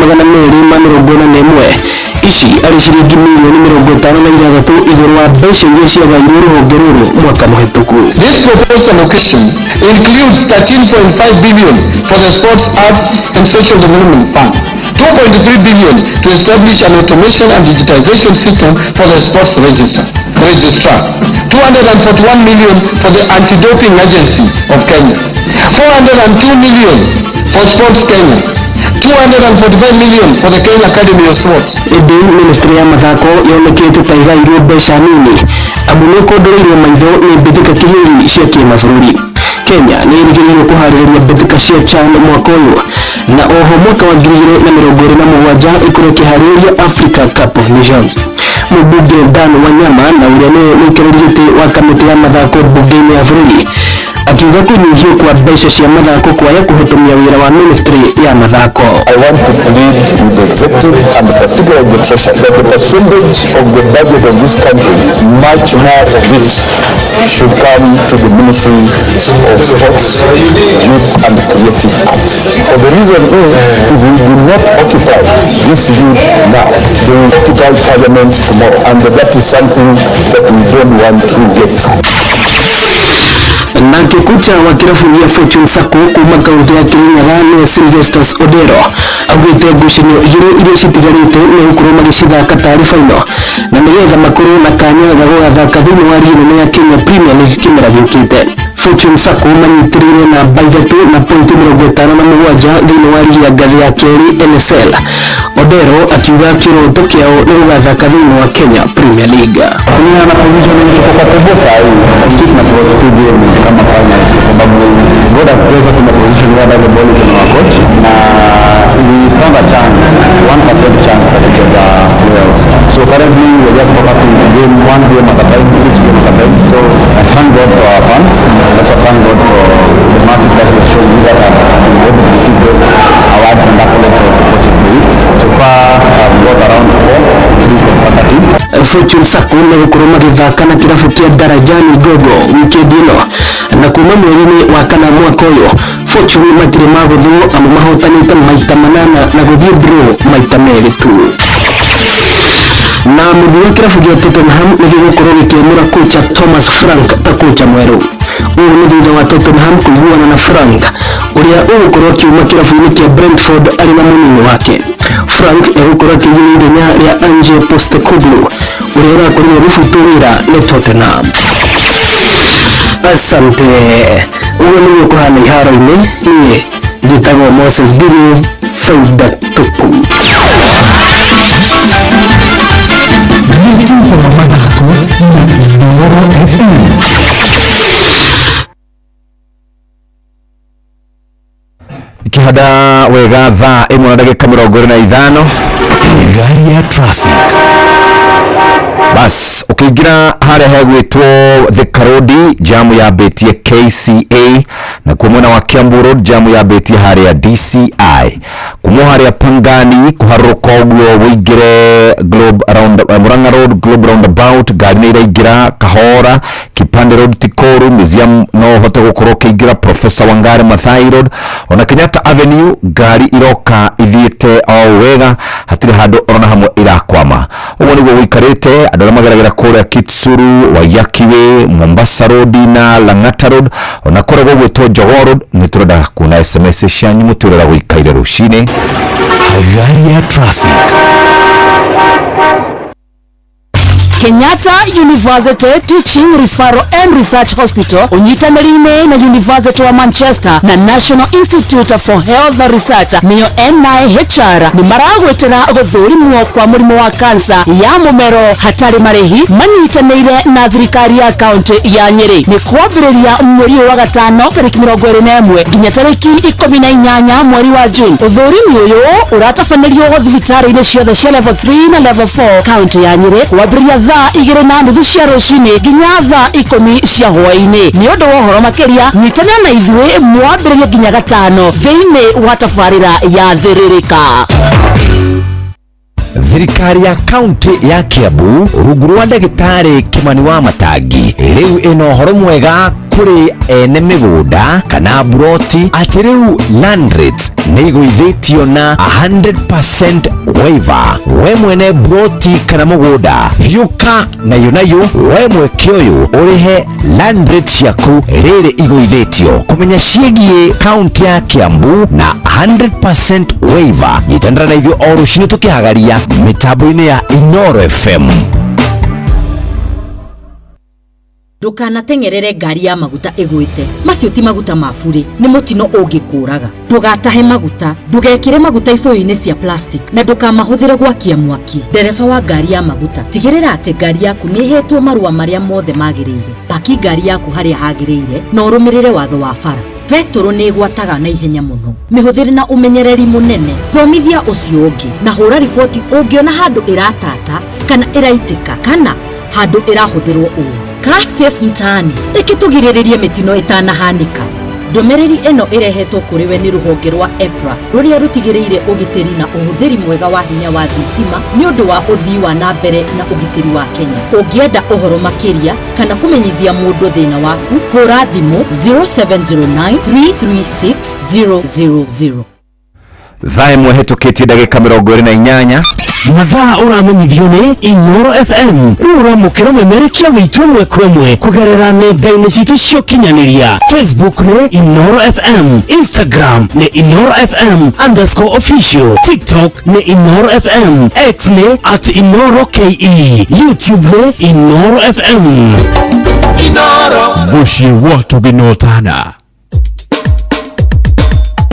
Ici arĩ ciringi mirioni 56 igũrũ wa mbeca iria ciagaĩirwo rũhonge rũrũ mwaka mũhetũku. This proposed allocation includes 13.5 billion for the Sports Arts and Social Development Fund, 2.3 billion to establish an automation and digitization system for the sports registrar, 241 million for the Anti-Doping Agency of Kenya, 402 million for Sports Kenya, 245 million for the Kenya Academy of Sports. Ĩndĩ ministry ya mathako yonekete ta igaĩirwo mbeca nini amu nĩ kũndũrĩirwo maitho nĩ mbĩtĩka kĩhĩri cia kĩmabũrũri. Kenya nĩ ĩrĩgĩrĩirwo kũharĩrĩria mbĩtĩka cia CHAN mwaka ũyũ, na oho mwaka wa 2027 ĩkorwo ĩkĩharĩrĩria Africa Cup of Nations. Mũmbunge Dan Wanyama na ũrĩa nĩ mũikarĩri gĩtĩ wa kamĩtĩ ya mathako mbunge-inĩ ya bũrũri akiuga kũnyihio kwa mbeca cia mathako kwaya kũhotomia wĩra wa ministry ya mathako. I want to plead with the executive and particularly the treasury that the percentage of the budget of this country, much more of it should come to the Ministry of Sports, Youth and Creative Arts. For the reason is, if we do not occupy this youth now, they will occupy Parliament tomorrow, and that is something that we don't want to get to. Na kikucha wa kirafu ya Fortune Sacco kuma kaunti ya Kirinyaga nĩ Sylvester Odero augĩte ngucanio igĩrĩ iria citigarĩte nĩ gũkorwo magĩcithaka tarĩ final na nĩgetha makorwo na kanya ga gũgathaka thĩinĩ wa rigi nene ya Kenya Premier League kĩmera gĩũkĩte. Fortune Sacco manyitĩrĩire na baithatu na pointi 57 thĩinĩ wa rigi ya ngathĩ ya kerĩ NSL. Odero akiuga kĩroto kĩao nĩ gũgathaka thĩinĩ wa Kenya Premier League. Kulingana na position iliyopata saa hii, sisi tunapata tu game kama finals kwa sababu God has placed us in a position where the ball is in our court na we stand a chance, 1% chance at kucheza playoffs. So currently we are just focusing on game one game at a time, each game at a time. So I thank God for our fans. I also thank God for the masses that we are showing that have been able to receive those awards and accolades of the Fortune League. So far I've got around 4 Fortune Sacco na gukorwo magithaka na kirabu kia Darajani Gogo wikendi ino, na kuma mweri-ini wa kana mwaka uyu Fortune matire maguthwo amu mahotanite maita 8 na guthie draw maita 2 tu. Na muthia kirabu kia Tottenham nigigukorwo gikiamura kocha Thomas Frank ta kocha mweru. Uyu ni thutha wa Tottenham kuiguana na Frank uria ugukorwo akiuma kirabu-ini kia Brentford ari na munini wake. Frank egukorwo akigira ithenya ria Ange Postecoglou uria urakorwo rubutu wira ni Tottenham. Asante. Uyu ni kuhana iharo-ini ni njitagwo Moses Biri Fauda Tupu. Kihada wega thaa 1:25 gari ya traffic. Bas ukiingira haria hegwitwo Thika Road jamu ya betie KCA na kumwena wa Kiambu Road jamu ya betie haria DCI kumwo haria Pangani kuharuka ogwo wigire Globe around Murang'a Road Globe roundabout gari ni iraingira Kahora Kipande Road Tikoru Museum no hote gukorwo kiingira Professor Wangari Maathai Road ona Kenyatta Avenue gari iroka ithiete o wega hatire handu orona hamwe irakwama uguo niguo wikarite andũ mageragera kũrĩa Kitsuru Wayakiwe Mombasa Road na Lang'ata Road ona kũrĩa gwĩtwo Jogoo Road nĩ tũrenda kuona SMS cianyu mũtũrera gũikaire rũcinĩ. Gari ya traffic. Kenyatta University Teaching Referral and Research Hospital unyitanĩri-inĩ na University wa Manchester na National Institute for Health Research niyo NIHR ni maragwetera gũthũrimwo kwa mũrimũ wa kansa ya mũmero hatarĩ marĩhi manyitanĩire na thirikari ya kaunti ya Nyeri. Nĩ kwambĩrĩria mweri wa gatano tarĩki 21 nginya tarĩki 18 mweri wa June. Ũthũrimi ũyũ ũratabanĩrio thibitarĩ-inĩ ciothe cia level 3 na level 4 kaunti ya Nyeri kwambĩrĩria thaa 2:30 cia rũcinĩ nginya thaa 10 cia hwaĩ-inĩ. Nĩ ũndũ wa ũhoro makĩria nyitanĩra na ithuĩ mwambĩrĩrie nginya gatano thĩinĩ wa tabarĩra ya thĩrĩrĩka. Thirikari ya kaunti ya Kiambu rungu rwa ndagĩtarĩ Kimani wa Matangi rĩu ĩno ũhoro mwega kuri ene migunda kana broti ati riu land rates nĩ igũithĩtio na 100% waiver. We mwene broti kana mugunda yuka nayo we mweke ũyũ ũrĩhe land rate ciaku rĩrĩ igũithĩtio. Kũmenya ciĩgiĩ kaunti ya Kiambu na 100% waiver nyitanĩra na ithuĩ o rũcinĩ tũkĩhagaria mitambo-inĩ ya Inoro FM. Ndũkanatengerere ngari ya maguta ĩgwĩte. Macio ti maguta ma bure, nĩ mũtino ũngĩkũraga. Ndũgatahe maguta, ndũgekĩre maguta ibũyũ-inĩ cia plastic na ndũkamahũthĩre gwakia mwaki. Ndereba wa ngari ya maguta, tigĩrĩra atĩ ngari yaku nĩ ĩhetwo marũa marĩa mothe magĩrĩire. Paki ngari yaku harĩa hagĩrĩire na ũrũmĩrĩre watho wa bara. Petrol nĩ ĩgwataga na ihenya mũno. Mĩhũthĩre na ũmenyereri mũnene. Thomithia ũcio ũngĩ na hũra riboti ũngĩona handũ ĩratata kana ĩraitĩka kana handũ ĩrahũthĩrwo ũũru. Car safe mtaani. Reke tũgirĩrĩrie mĩtino ĩtanahanĩka. Ndũmĩrĩri ĩno ĩrehetwo kũrĩ we nĩ rũhonge rwa EPRA rũrĩa rũtigĩrĩire ũgitĩri na ũhũthĩri mwega wa hinya wa thitima nĩ ũndũ wa ũthii wa na mbere na ũgitĩri wa Kenya. Ũngĩenda ũhoro makĩria kana kũmenyithia mũndũ thĩna waku, hũra thimũ 0709 336 000. Thaa ĩmwe hetũkĩtie ndagĩka 28 mathaa ũramenyithio nĩ Inoro FM. Rĩu ũramũkĩra memerekia wĩtũ ĩmwe kwa ĩmwe kũgerera nenda-inĩ citũ cia ũkinyanĩria. Facebook nĩ Inoro FM, Instagram nĩ Inoro FM_official, TikTok nĩ Inoro FM, X nĩ @InoroKE, YouTube nĩ Inoro FM. Mushi watu ginotana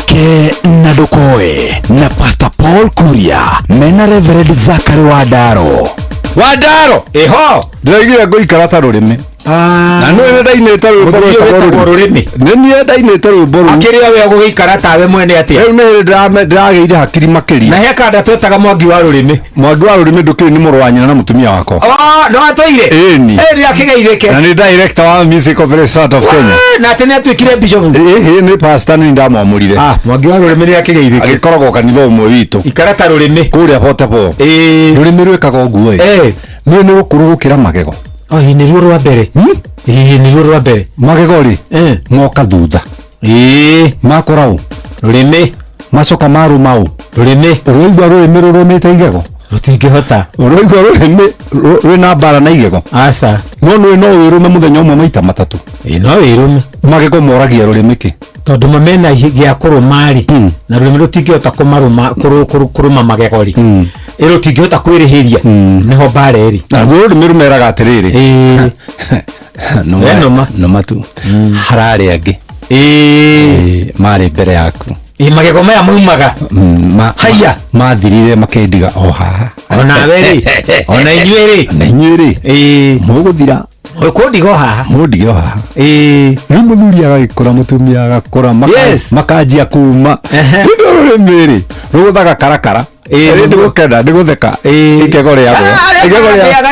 ke na Dokoe na Pastor Paul Kuria mena Reverend Zachary Wadaro. Wadaro eho ndĩraigire ngũikara ta rũrĩmĩ na no ndainete rwimbo rurimi nĩ ndainete rwimbo rũu akĩrĩa we gũgĩikara tawe mwene atia rĩu nĩ ndĩragĩire hakiri makĩria na he kanda twetaga Mwangi wa Rũrĩmĩ ndũkĩrĩ nĩ mũrũ wa nyina na mũtumia wakwa no atũire ĩni akĩgeithĩke na nĩ director wa Music Opera of Kenya na atĩ nĩ atuĩkire bishop nĩ pastor nĩ ndamwamũrire Mwangi wa Rũrĩmĩ nĩ akĩgeithĩke agĩkoragwo kanitha ũmwe witũ ikara ta rũrĩmĩ kũrĩa Portable rũrĩmĩ rwĩkaga ũguo nĩ gũkũrũ gũkĩra magego nĩ ruo rwa mbere nĩ ruo rwa mbere magego rĩ moka thutha makora ũ rũrĩmĩ macoka marũma ũ rũrĩmĩ rũigua rũrĩmĩ rũrũmĩte igego rũtingĩhota rũigua rũrĩmĩ rwĩna mbara na igego aca no wĩrũme mũthenya ũmwe maita matatũ no wĩrũme magego moragia rũrĩmĩ kĩ tondũ mamena gĩa kũrũma rĩ na rũrĩmĩ rũtingĩhota kũrũma magego rĩ rũtingĩhota kwĩrĩhĩria nĩho mbara ĩrĩ naguo rũrĩmĩ rũmeraga atĩrĩrĩ nũma tu hararĩ angĩ marĩ mbere yaku magego maya maumaga haya mathirire makendiga o haha onawe rĩ ona inyuĩ rĩ mũgũthira kundigo haha rĩu mũthuri agagĩkũra mũtumia agakũra makanjia kuma rũrĩmĩ rĩ rũgũthaga karakara ndigũkenda ndigũtheka ikego rĩagwo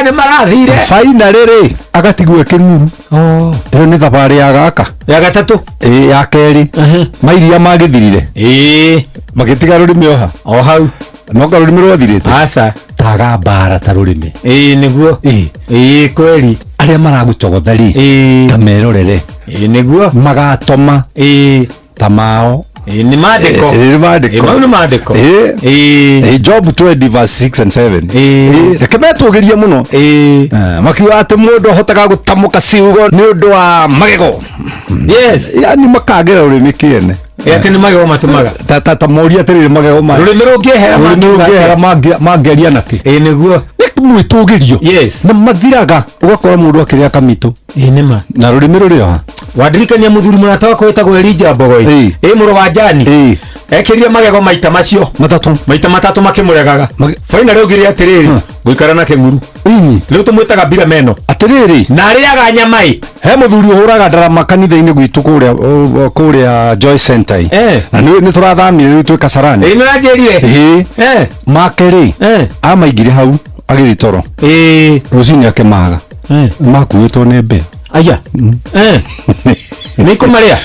nĩ marathire finally rĩ agatigwo kĩng'uru ĩyo nĩ thabarĩ ya gaka ya gatatũ ya kerĩ mairia magĩthirire magĩtiga rũrĩmĩ o hau noga rũrĩmĩ rwathirĩte aca taga mbara ta rũrĩmĩ nĩguo kweri arĩa maragũcogotha rĩ ta merorere nĩguo magatoma ta mao ni maandĩko nĩ maandĩko Job 20:6-7 reke metũgĩrie mũno makiuga atĩ mũndũ ahotaga gũtamũka ciugo nĩ ũndũ wa magego yani makagĩra rũrĩmĩ kĩene atĩ nĩ magego matũmaga ta moria atĩrĩrĩ magego rũrĩmĩ rũngĩehera mangĩaria nakĩ nĩguo mwĩtũgĩrio na mathiraga ũgakora mũndũ akĩrĩa kamitũ nĩma na rũrĩmĩ rũrĩoha wandirikania mũthuri mũrata wakwa wĩtagwo Elijah Mbogoi mũrũ wa Jani ekĩrire magego maita macio matatũ makĩmũregaga finally augire atĩrĩrĩ ngũikara na kĩng'uru rĩu tũmwĩtaga Birameno atĩrĩrĩ na arĩaga nyama he mũthuri ũhũraga ndarama kanitha-inĩ gwitũ kũrĩa Joy Center na nĩ tũrathamire rĩu twĩ Kasarani nĩ ũranjĩrire make rĩ amaingire hau agĩthi toro rũcinĩ akĩmaga makuĩtwo nĩ mbĩa aya nĩ kũmarĩa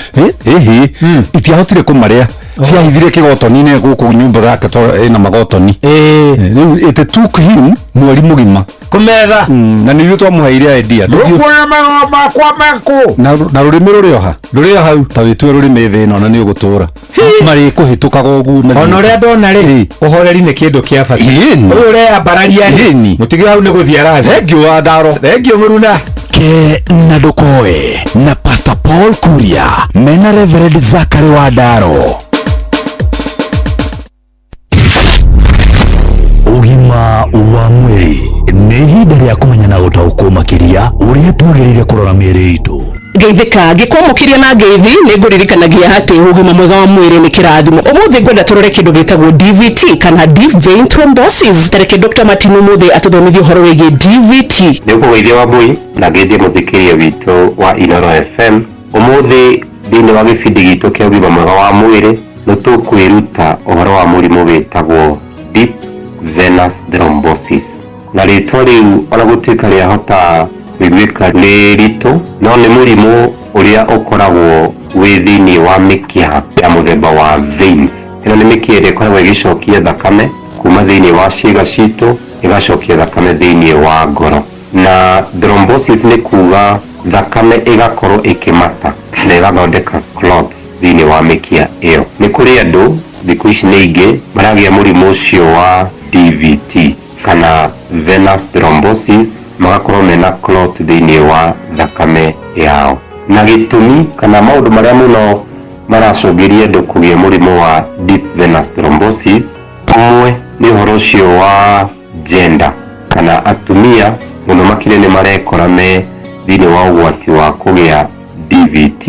itiahotire kũmarĩa ciahithire kĩgotoni-inĩ gũkũ nyũmba yake ĩna magotoni rĩu it took him mweri mũgima kũmetha na nĩithuĩ twamũheire idea ndũkuoya magego makwa makũ na rũrĩmĩ rũrĩoha hau ta wĩtue rũrĩmĩ thĩ ĩno na nĩ ũgũtũũra marĩ kũhĩtũkaga ũguo ona ũrĩa ndona rĩ ũhoreri nĩ kĩndũ kĩa bata ũyũ ũreyambararia mũtigĩ hau nĩ gũthiĩ arathi thengio wa ndaro thengio mũruna na ndũkoe na Pastor Paul Kuria mena Reverend Zachary wa Ndaro. Ũgima wa mwĩrĩ nĩ ihinda rĩa kũmenya na gũtaũkwo makĩria ũrĩa twagĩrĩire kũrora mĩĩrĩ itũ. Geithĩka ngĩkwamũkĩria na ngeithi nĩ ngũririkanagia atĩ ũgima mwega wa mwĩrĩ nĩ kĩrathimo. Ũmũthĩ ngwenda tũrore kĩndũ gĩtagwo DVT kana deep vein thrombosis. Tareke Dr. Martin ũmũthĩ atũthomithie ũhoro wĩgiĩ DVT. Nĩ ũkũgeithia Wambui na ngeithi mũthikĩria witũ wa Inooro FM. Ũmũthĩ thĩinĩ wa gĩbindi gitũ kĩa ũgima mwega wa mwĩrĩ nĩ tũkwĩruta ũhoro wa mũrimũ wĩtagwo deep venous thrombosis. Na rĩtwa rĩu ona gũtuĩka rĩahota kũiguĩka nĩ ritũ no nĩ mũrimũ ũrĩa ũkoragwo wĩ thĩinĩ wa mĩkiha ya mũthemba wa veins. Ĩno nĩ mĩkiha ĩrĩa ĩkoragwo ĩgĩcokia thakame kuma thĩinĩ wa ciĩga citũ ĩgacokia thakame thĩinĩ wa ngoro. Na thrombosis nĩ kuga thakame ĩgakorwo ĩkĩmata na ĩgathondeka clots thĩinĩ wa mĩkiha ĩyo. Nĩ kũrĩ andũ thikũ ici nĩ ingĩ maragĩa mũrimũ ũcio wa DVT kana venous thrombosis magakorwo mena clot thĩinĩ wa thakame yao. Na gĩtũmi kana maũndũ marĩa mũno maracũngĩria andũ kũgĩa mũrimũ wa deep venous thrombosis, ũmwe nĩ ũhoro ũcio wa gender kana atumia mũno makĩria nĩ marekora me thĩinĩ wa ũgwati wa kũgĩa DVT,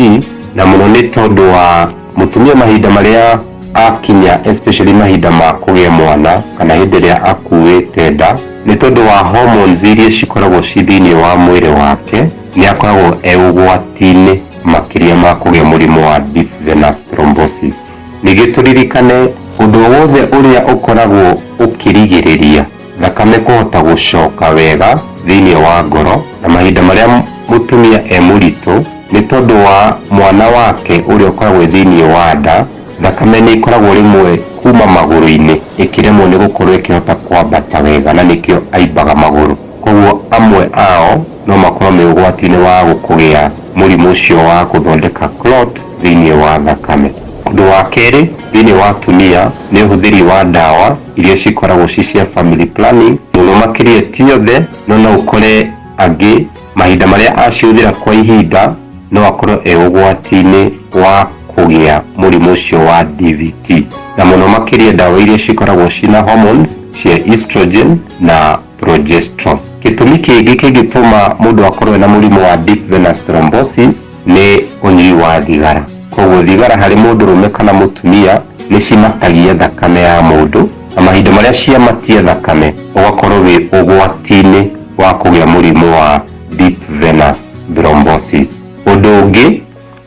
na mũno nĩ tondũ wa mũtumia mahinda marĩa akinya especially mahinda ma kũgĩa mwana kana hĩndĩ ĩrĩa akuĩte nda, nĩ tondũ wa hormones iria cikoragwo ci thĩinĩ wa mwĩrĩ wake nĩ akoragwo ũgwati-inĩ makĩria ma kũgĩa mũrimũ wa deep venous thrombosis. Ningĩ tũririkane ũndũ wothe ũrĩa ũkoragwo ũkĩrigĩrĩria thakame kũhota gũcoka wega thĩinĩ wa ngoro na mahinda marĩa mũtumia mũritũ nĩ tondũ wa mwana wake ũrĩa ũkoragwo thĩinĩ wa nda, thakame nĩ ikoragwo rĩmwe kuma magũrũ-inĩ ĩkĩremwo nĩ gũkorwo ĩkĩhota kwambata wega na nĩkĩo aimbaga magũrũ. Koguo amwe ao no makorwo me ũgwati-inĩ wa kũgĩa mũrimũ ũcio wa gũthondeka clot thĩinĩ wa thakame. Ũndũ wa kerĩ, thĩinĩ wa atumia nĩ ũhũthĩri wa ndawa iria cikoragwo cia family planning, mũno makĩria ti othe no ũkore angĩ mahinda marĩa acihũthĩra kwa ihinda no akorwo ũgwati-inĩ wa kũgĩa mũrimũ ũcio wa DVT, na mũno makĩria ndawa iria cikoragwo cina hormones cia estrogen na progesterone. Gĩtũmi kĩngĩ kĩngĩtũma mũndũ akorwo na mũrimũ wa deep venous thrombosis nĩ ũnyui wa thigara. Koguo thigara harĩ mũndũrũme kana mũtumia nĩ cimatagia thakame ya mũndũ, na mahinda marĩa ciamatia thakame ũgakorwo wĩ ũgwati-inĩ wa kũgĩa mũrimũ wa deep venous thrombosis. Ũndũ ũngĩ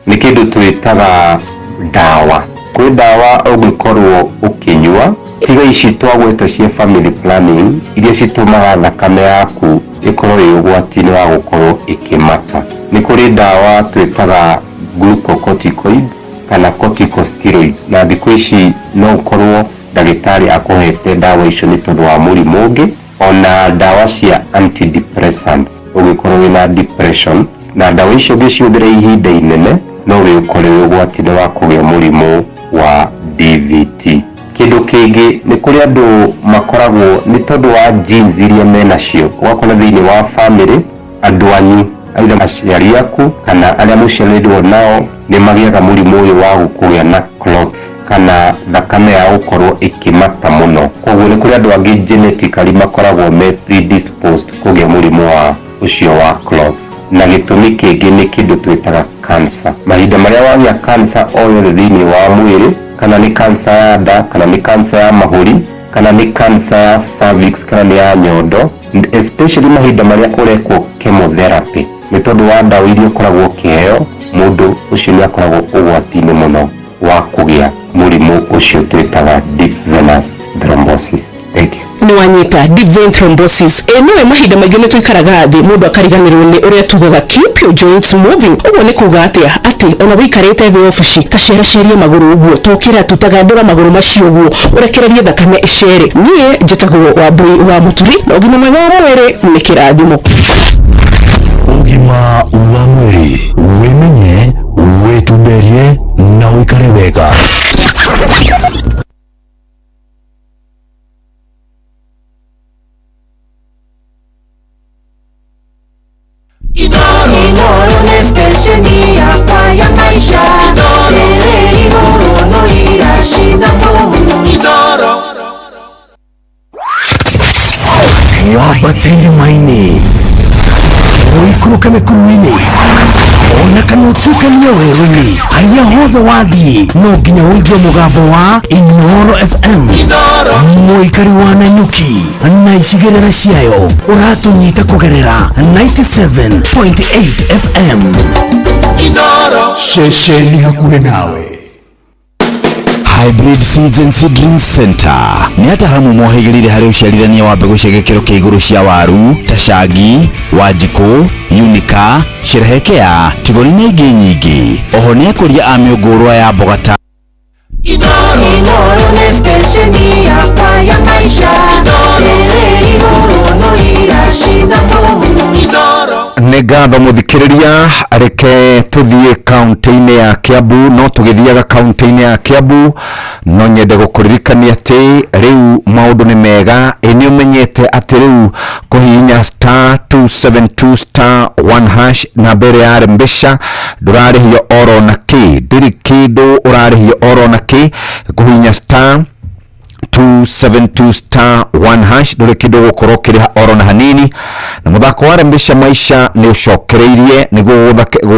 nĩ kĩndũ twĩtaga ndawa. Kwĩ ndawa ũngĩkorwo ũkĩnyua tiga ici twagweta cia family planning iria citũmaga thakame yaku ĩkorwo ĩ ũgwati-inĩ wa gũkorwo ĩkĩmata. Nĩ kũrĩ ndawa twĩtaga glucocorticoids kana corticosteroids, na thikũ ici no ũkorwo ndagĩtarĩ akũhete ndawa icio nĩ tondũ wa mũrimũ ũngĩ, ona ndawa cia antidepressants ũngĩkorwo wĩna depression, na ndawa icio ũngĩcihũthĩra ihinda inene no wĩkore ũgwati-inĩ wa kũgĩa mũrimũ wa DVT. Kĩndũ kĩngĩ nĩ kũrĩ andũ makoragwo nĩ tondũ wa genes iria menacio, ũgakora thĩinĩ wa family andũ anyu aitha aciari aku kana arĩa mũciarĩirwo nao nĩ magĩaga mũrimũ ũyũ wa kũgĩa na clots kana thakame ya gũkorwo ĩkĩmata mũno. Koguo nĩ kũrĩ andũ angĩ genetically makoragwo me predisposed kũgĩa mũrimũ wa ũcio wa clots. Na gĩtũmi kĩngĩ nĩ kĩndũ twĩtaga cancer. Mahinda marĩa wagĩa cancer o yothe thĩinĩ wa mwĩrĩ, kana nĩ cancer ya nda, kana nĩ cancer ya mahũri, kana nĩ cancer ya cervix, kana nĩ ya nyondo, especially mahinda marĩa ũrekwo chemotherapy, nĩ tondũ wa ndawa iria ũkoragwo ũkĩheo, mũndũ ũcio nĩ akoragwo ũgwati-inĩ mũno wa kũgĩa mũrimũ ũcio twĩtaga deep venous thrombosis. Thank you. Nĩ wanyita deep vein thrombosis. Nĩwe mahinda maingĩ nĩ tũikaraga thĩ mũndũ akariganĩrwo nĩ ũrĩa tugaga keep your joints moving. Ũguo nĩ kuga atĩ ona wĩikarĩte thĩ ofici tacerecerie magũrũ ũguo, tokĩra tutagandũra magũrũ macio ũguo ũrekererie thakame ĩcere. Niĩ njĩtagwo Wambui wa Mũturi na ũgima mwega wa mwĩrĩ nĩ kĩrathimo. Ũgima wa mwĩrĩ, wĩmenye, wĩtumberie na wĩikare wega. Inoro ni stesheni yakwa ya maisha, Igoro no irashina Mungu. Inoro wabatĩire maini ũikũrũka mĩkuru-inĩ ona kana ũtukanie werũ-inĩ, harĩa hothe wathiĩ no nginya ũigue mũgambo wa Inoro FM. Mũikari wa Nanyuki na icigĩrĩra ciayo ũratũnyita kũgerera 97.8 FM. Inoro Ceceni hakuhĩ nawe. Hybrid Seeds and Seedling Center nĩ ataramu mohĩgĩrĩire harĩ ũciarithania wa mbegũ cia gĩkĩro kĩa igũrũ cia waru ta Shagi, Wanjikũ, Unica, Cherehekea, Tigori na ingĩ nyingĩ. Oho nĩ akũria a mĩũngũrwa ya mboga ta Inoro ni stesheni yakwa ya maisha, Igoro no irashina Mungu. Inoro nĩ ngatho mũthikĩrĩria, reke tũthiĩ kaunti-inĩ ya Kiambu. No tũgĩthiaga kaunti-inĩ ya Kiambu no nyende gũkũririkania atĩ rĩu maũndũ nĩ mega. Nĩ ũmenyete atĩ rĩu kũhihinya *272*1# na mbere ya Rembesha ndũrarĩhio oro na kĩ, ndĩrĩ kĩndũ ũrarĩhio oro na kĩ. Kũhihinya 272 star 1 hash ndore kindu gukorwo kiriha oro na hanini na muthako wa rembesha maisha ni ucokereirie niguo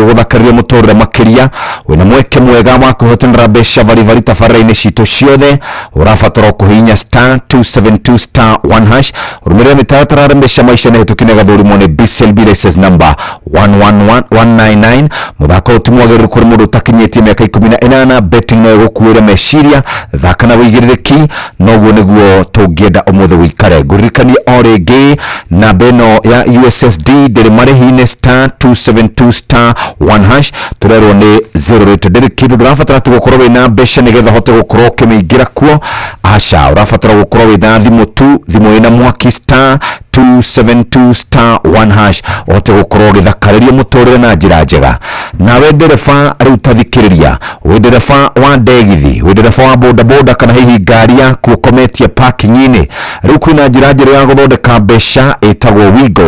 guthakaria muturire makiria wina mweke mwega wa kuhotanira besha vari tafarraini citu ciothe urabatara kuhinya star 272 star 1 hash urumirire mitaratara rembesha maisha ne tukine gathurimo ni BCLB license number 111199 muthako utumwagiru kuri mundu takinyetie miaka 18 betting no gukuira meshiria thaka na wigiririki noguo niguo tungienda umuthe wikare nguririkanie orege na beno ya USSD ndiri marihine star 272 star 1 hash turerwo ni 0 rate ndiri kindu ndirabatara tugukorwo wina besha nigetha hote gukorwo kimingira kuo asha urabatara gukorwo wina thimu tu thimu ina mwaki star 272 star 1 hash ote gukorwo githakariria muturire na njira njega nawe ndereba riu tathikiriria wendereba wa ndegithi wendereba wa boda kana hihi ngari yaku kometia parking ini riu kwina njira njega ya guthondeka besha etagwo wigo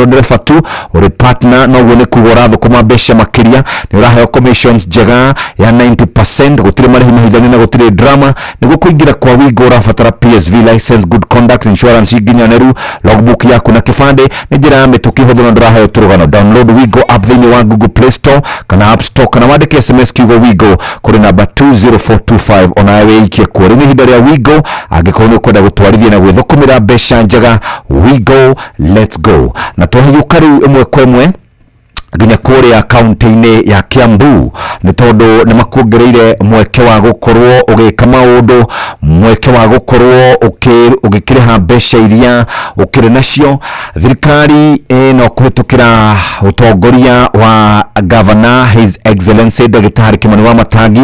ndereba tu uri partner no wone kugora thukuma besha makiria ni uraheo commissions njega ya 90% gutire marihi mahithani na gutire drama niguo kuingira kwa wigo urabatara PSV license good conduct insurance iginyaneru logbook yaku na kifande ni njira ya mituki huthu na ndurahayo turugano download wigo app thini wa Google Play Store kana App Store kana wandike SMS kiugo wigo kuri namba 20425 onawe ikie kuri ni hindari ya wigo angĩkorwo nĩ ũkwenda gũtwarithia na gwĩthũkũmĩra mbeca njega wigo let's go na twahiyũka rĩu ĩmwe kwa ĩmwe nginya kuria kaunti-ini ya Kiambu ni tondu ni makuongereire mweke wa gukorwo ugika maundu mweke wa gukorwo ugikiriha mbeca iria ukiri nacio thirikari no kuhitukira utongoria wa governor his excellency Dagitari Kimani Wamatangi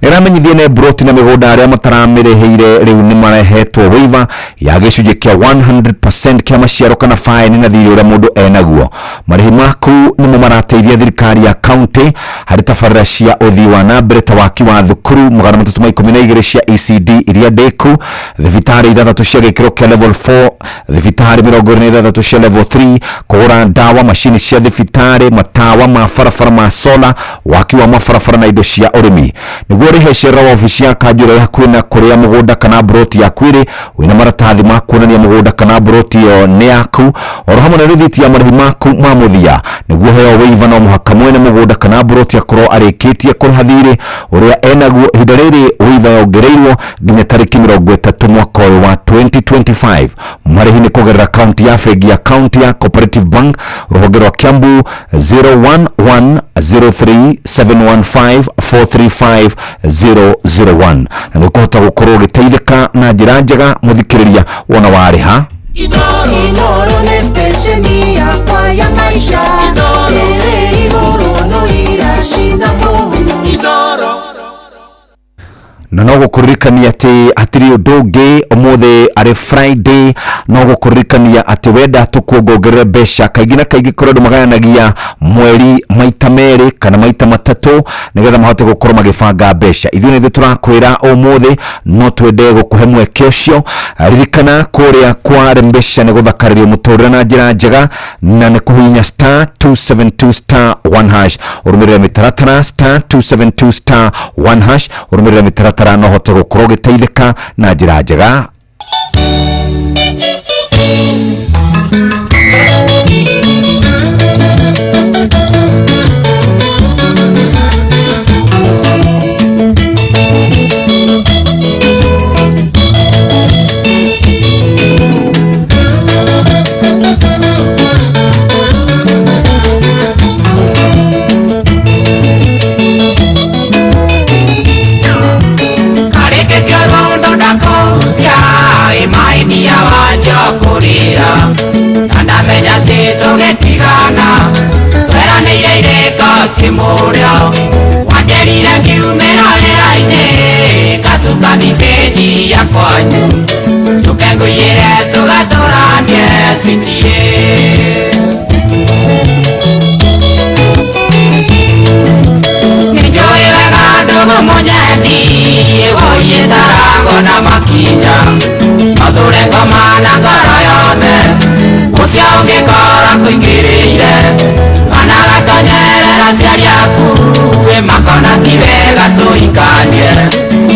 niramenyithie ne broti na migunda aria mataramirihire riu ni marehetwo waiver ya gicunjĩ kia 100% kia maciaro kana fine na thiri uria mundu enaguo marihi maku ni marateithia thirikari ya county hari tabarĩra cia uthii wa nambere ta waki wa thukuru 312 cia ECD iria ndeku thibitari 3 cia gĩkĩro kia level 4 thibitari 23 cia level 3 kũgũra ndawa mashini cia thibitari matawa ma barabara ma sola waki wa mabarabara na indo cia ũrĩmi niguo rĩhe cera wa ofici ya kanjũra hakuhĩ na kũrĩa mũgũnda kana broti yaku ĩrĩ wĩna maratathi ma kuonania mũgũnda kana broti ĩyo nĩ yaku oro hamwe na rĩthiti ya marĩhi maku ma mũthia niguo heo waiver no mũhaka mwene mũgũnda kana broti akorwo arĩkĩtie kũrĩha thirĩ ũrĩa enaguo ihinda rĩrĩ waiver yongereirwo nginya tarĩki 30 mwaka ũyũ wa 2025 marĩhi nĩ kũgerera akaunti ya bengi ya county ya Cooperative Bank rũhonge rwa Kiambu 0110315435 na nĩ kũhota gũkorwo gĩteithĩka na njĩra njega mũthikĩrĩria wona warĩha Inoro nĩ station yakwa ya maisha ĩrĩ igũrũ no iracina mũno Inoro na no gukuririkania ati atiri undu ungi umuthi ari Friday no gukuririkania ati wenda tukuongerera mbeca kaingi na kaingi korwo magayanagia mweri maita meri kana maita matatu nigetha mahote gukorwo magibanga mbeca ithuĩ nĩ turakwira umuthi no twende gukuhe mweke ucio ririkana kuria kwa mbeca nĩ guthakariria muturire na njira njega na nĩ kuhinya star 272 star 1 hash urumirire mitaratara star 272 star 1 hash urumirire mitaratara no hote gukorwo giteithika na njira njega Makona ti wega tuikanie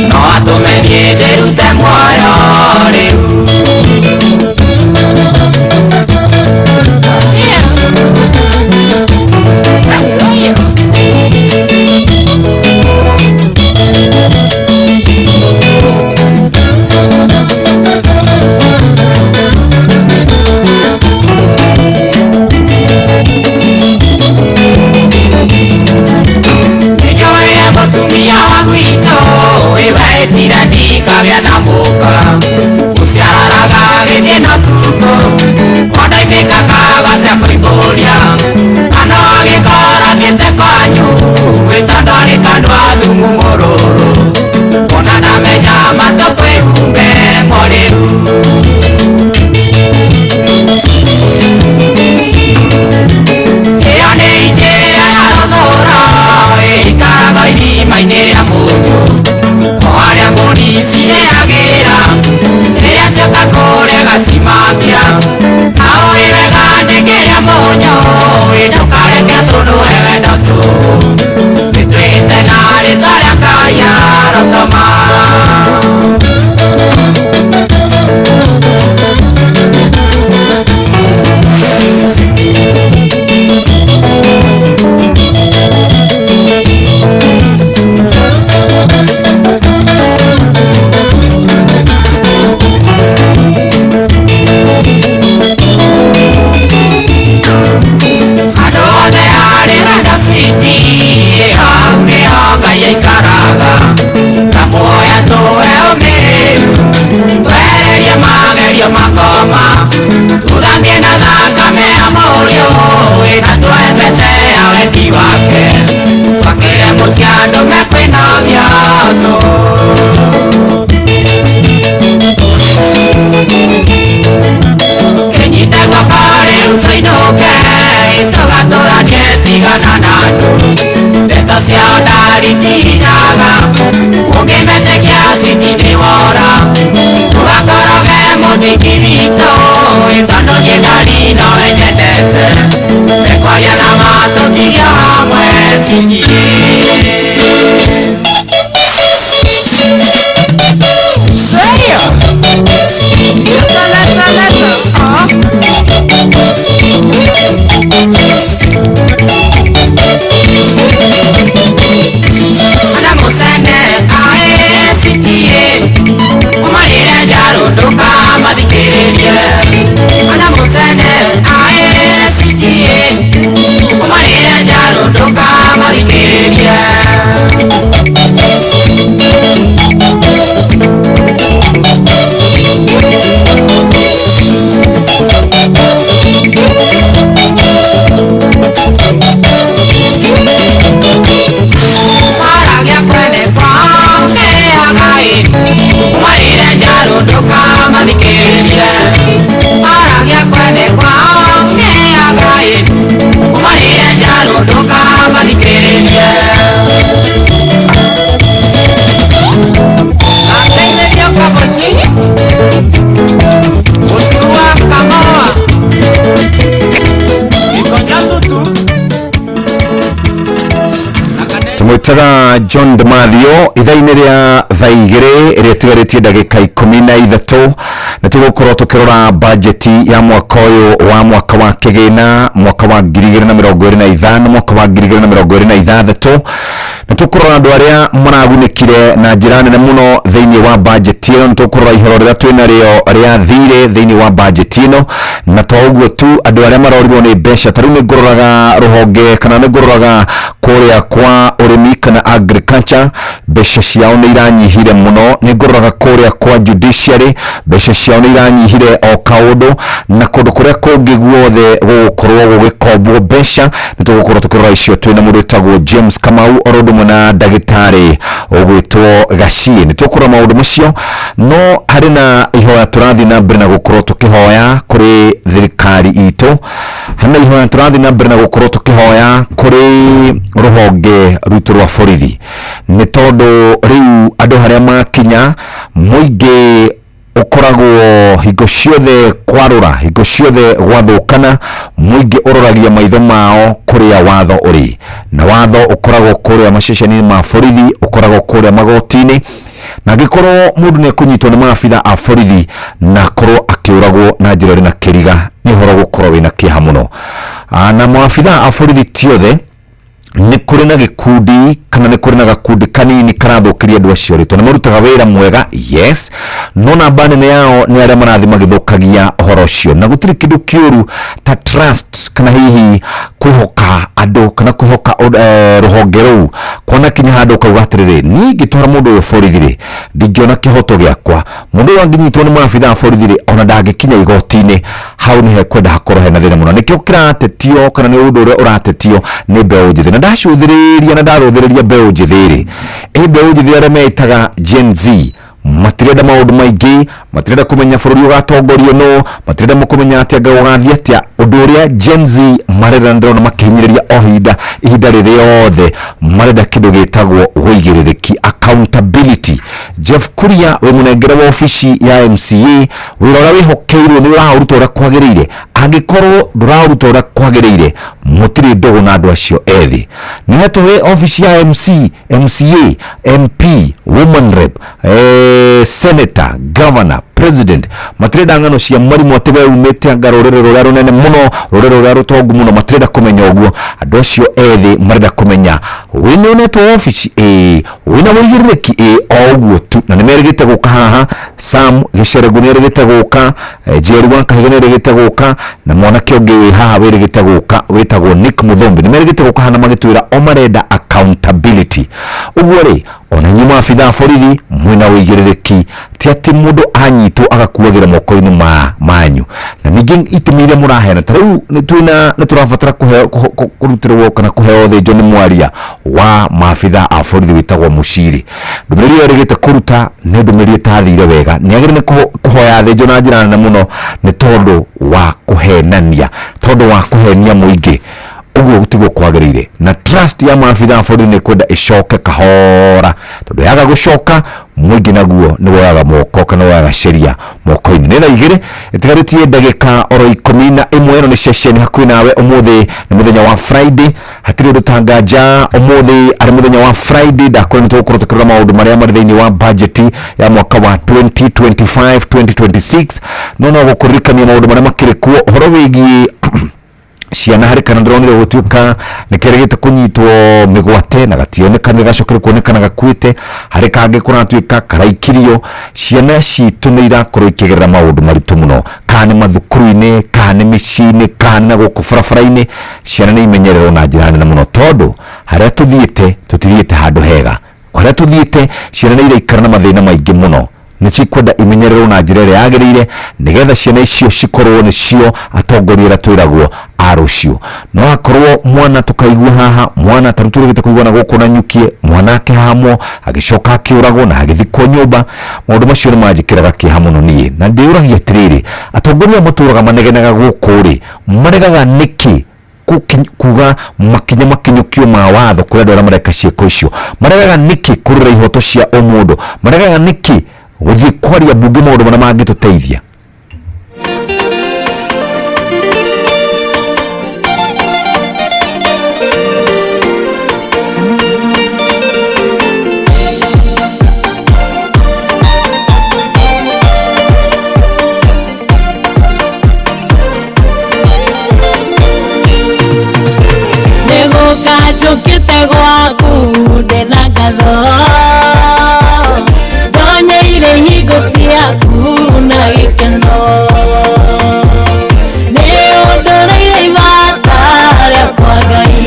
no atumenie ndirute mwoyo gwetaga John Demathio ithaini ria thaigire ria tigarĩtie ndagĩka 13 na tũgũkorwo tũkĩrora budget ya mwaka ũyũ wa mwaka wa kĩgĩna mwaka wa 2025 mwaka wa 2026 na tũkũrora andũ arĩa maragunĩkire na njĩra nene mũno thĩinĩ wa budget ĩno. Tũkũrora ihoro rĩrĩa twĩna rĩo rĩa thirĩ thĩinĩ wa budget ĩno, na to ũguo tu andũ arĩa marorirwo nĩ mbeca. Tarĩu nĩ ngũroraga rũhonge kana nĩ ngũroraga kũrĩa kwa ũrĩmi kana agriculture, mbeca ciao nĩ iranyihire mũno. Nĩ ngũroraga kũrĩa kwa judiciary, mbeca ciao nĩ iranyihire o kaũndũ, na kũndũ kũrĩa kũngĩ guothe gũgũkorwo gũgĩkombwo mbeca. Nĩ tũgũkorwo tũkĩrora icio twĩna mũndũ wĩtagwo James Kamau oro ũndũ ũmwe na ndagĩtarĩ ũgwĩtwo Gachie. Nĩ tũkũrora maũndũ macio, no harĩ na ihoya tũrathiĩ na mbere na gũkorwo tũkĩhoya kũrĩ thirikari itũ. Hana ihoya tũrathiĩ na mbere na gũkorwo tũkĩhoya kũrĩ rũhonge rwitũ rwa borithi, nĩ tondũ rĩu andũ harĩa makinya mũingĩ ũkoragwo hingo ciothe kwarũra, hingo ciothe gwathũkana, mũingĩ ũroragia maitho mao kũrĩa watho ũrĩ, na watho ũkoragwo kũrĩa maceceni ma borithi, ũkoragwo kũrĩa magoti-inĩ, na angĩkorwo mũndũ nĩ ekũnyitwo nĩ maabitha a borithi na korwo akĩũragwo na njĩra ĩrĩ na kĩriga, nĩ ũhoro gũkorwo wĩna kĩeha mũno. Na maabitha a borithi ti othe, nĩ kũrĩ na gĩkundi kana nĩ kũrĩ na gakundi kanini karathũkĩria andũ acio rĩtwa. Nĩ marutaga wĩra mwega, yes, no namba nene yao nĩ arĩa marathiĩ magĩthũkagia ũhoro ũcio, na gũtirĩ kĩndũ kĩũru ta trust kana hihi kwĩhoka andũ kana kwĩhoka rũhonge rũu, kuona kinya handũ ukauga atĩrĩrĩ, niĩ ngĩtwara mũndũ ũyũ borithi-rĩ ndingĩona kĩhoto gĩakwa. Mũndũ ũyũ angĩnyitwo nĩ maabitha a borithi-rĩ ona ndangĩkinya igoti-inĩ, hau nĩ hekwenda hakorwo hena thĩna mũno. Nĩkĩo kĩratetio kana nĩ ũndũ ũrĩa ũratetio nĩ mbeũ njĩthĩ, na ndacũthĩrĩria na ndarũthĩrĩria mbeũ njĩthĩ-rĩ, mbeũ njĩthĩ arĩa metaga Gen Z matirenda maũndũ maingĩ, matirenda kũmenya bũrũri ũgatongorio no, matirenda kũmenya atĩa gũgathiĩ atĩa. Ũndũ ũrĩa Gen Z marenda ndĩrona makĩhinyĩrĩria o ihinda rĩrĩothe, marenda kĩndũ gĩtagwo wĩigĩrĩrĩki, accountability. Jeff Kuria wĩ mũnengere wa ofici ya MCA, wĩra ũrĩa wĩhokeirwo nĩ ũraũruta ũrĩa kwagĩrĩire. Angĩkorwo ndũraũruta ũrĩa kwagĩrĩire, mũtirĩ ndũgũ na andũ acio ethĩ. Nĩ hetwo wĩ ofici ya MCA, MP, woman rep, senator, governor, president, matirenda ng'ano cia marimu atĩ we umĩte anga rũrĩrĩ rũrĩa rũnene mũno, rũrĩrĩ rũrĩa rũtongu mũno, matirenda kũmenya ũguo. Andũ acio ethĩ marenda kũmenya wĩna onetwo ofici, wĩna wĩigĩrĩrĩki, o ũguo tu. Na nĩ merĩgĩte gũka haha, Sam Gĩceregu nĩ erĩgĩte gũka, Njeri wa Kahiga nĩ erĩgĩte gũka, na mwanake ũngĩ wĩ haha wĩrĩgĩte gũka wĩtagwo Nick Muthombi, nĩ merĩgĩte gũka hana magĩtwĩra o marenda accountability. Ũguo-rĩ, ona inyuĩ maabitha a borithi mwĩna wĩigĩrĩrĩki, ti atĩ mũndũ anyitwo agakuagĩra moko-inĩ manyu. Na ningĩ itũmi iria mũraheana, ta rĩu nĩ tũrabatara kũrutĩrwo kana kũheo thĩnjo nĩ mwaria wa maabitha a borithi wĩtagwo Muciri. Ndũmĩrĩri ĩyo ĩrĩgĩte kũruta nĩ ndũmĩrĩri ĩtathire wega, nĩ agĩrĩire kũhoya thĩnjo na njĩra nene mũno, nĩ tondũ wa kũhenania, tondũ wa kũhenia mũingĩ. Ũguo gũtigwo kwagĩrĩire, na trust ya maabitha a borithi nĩ kwenda ĩcoke kahora, tondũ yaga gũcoka mũingĩ naguo nĩ woyaga moko kana woyaga sheria moko-inĩ. Nĩ thaa igĩrĩ ĩtigarĩtie ndagĩka oro 11. Ĩno nĩ ceceni hakuhĩ nawe. Ũmũthĩ nĩ mũthenya wa Friday, hatirĩ ũndũ ta nganja. Ũmũthĩ arĩ mũthenya wa Friday, ndakwĩra nĩ tũgũkorwo tũkĩrora maũndũ marĩa marĩ thĩinĩ wa budget ya mwaka wa 2025-2026, no gũkũririkania maũndũ marĩa makĩrĩ kuo ũhoro wĩgiĩ ciana harĩ kana ndĩronire gũtuĩka nĩ kerĩgĩte kũnyitwo mĩgwate na gationekana gacokere kuonekana gakuĩte, harĩ kangĩ kũratuĩka karaikirio. Ciana citũ nĩ irakorwo ikĩgerera maũndũ maritũ mũno, kana nĩ mathukuru-inĩ, kana nĩ mĩciĩ-inĩ, kana gũkũ barabara-inĩ. Ciana nĩ imenyererwo na njĩra nene mũno, tondũ harĩa tũtithiĩte handũ hega. Harĩa tũthiĩte ciana nĩ iraikara na mathĩna maingĩ mũno, nĩ cikwenda imenyererwo na njĩra ĩrĩa yagĩrĩire, nĩgetha ciana icio cikorwo nĩcio atongoria arĩa twĩragwo a rũciũ. No akorwo mwana tũkaigua haha, mwana tarĩ tũrĩgĩte kũigua na gũkũ na nyukie, mwana akĩhamwo agĩcoka akĩũragwo na agĩthikwo nyũmba. Maũndũ macio nĩ manjĩkĩraga kĩeha mũno niĩ, na ndĩũragia atĩrĩrĩ, atongoria matũraga manegenaga gũkũ-rĩ, maregaga nĩkĩ kuga makinya makinyũkio ma watho kũrĩ andũ arĩa mareka ciĩko icio? Maregaga nĩkĩ kũrĩra ihoto cia ũmũndũ? Maregaga nĩkĩ gũthiĩ kwaria mbunge maũndũ marĩa mangĩtũteithia? njũkĩte gwaku ndĩna ngatho ndonyeire hingo ciaku na gĩkeno nĩ ũndũrĩire ibata rĩakwa Ngai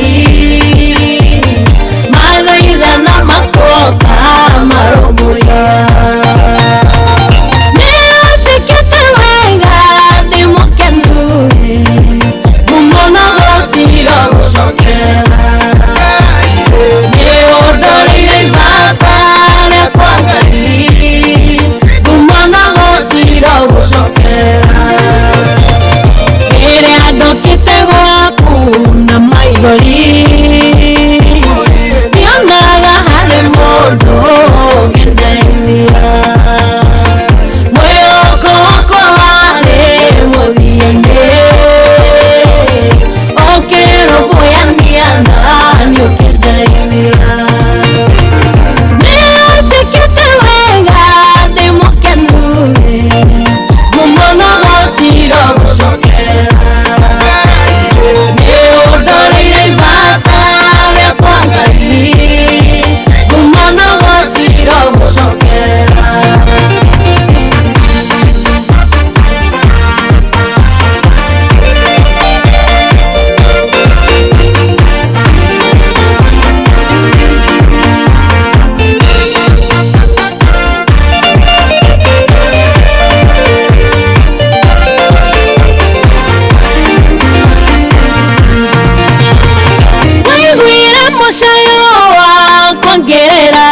mathaitha na makoka marũmbũiya nĩ ũnjĩkĩte wega ndĩ mũkenu ngumona gũcira gũcokera nĩ ũndũrĩire ibata rĩakwa Ngai ngumona gũcira gũcokera rĩrĩa ndokĩte gwaku na maithori ndionaga harĩ mũndũ ũngĩndeithia mwĩhoko wakwa warĩ mũthia-inĩ ũkĩrũmbũyania nani ũkĩndeithia nĩ ũnjĩkĩte wega ndĩ mũkenu ngumona gũcira gũcokera nĩ ũndũrĩire ibata rĩakwa Ngai ngumona gũcira gũcokera waiguire mũcayo wakwa ngĩrĩra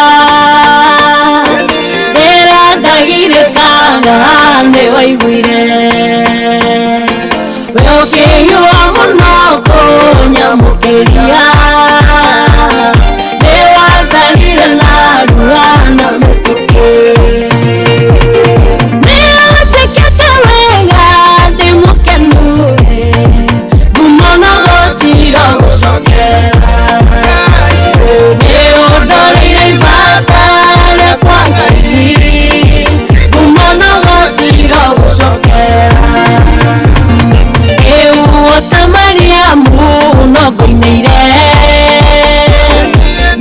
rĩrĩa ndagirĩkaga nĩ waiguire we ũkĩhiũha mũno kũnyamũkĩria nĩ watharire na ruga na mĩtũkĩ nĩ ũnjĩkĩte wega ndĩ mũkenu ngumona gũcira gũcokera nĩ ũndũrĩire ibata rĩakwa Ngai ngumona gũcira gũcokera rĩu ota Mariamu no ngũinĩire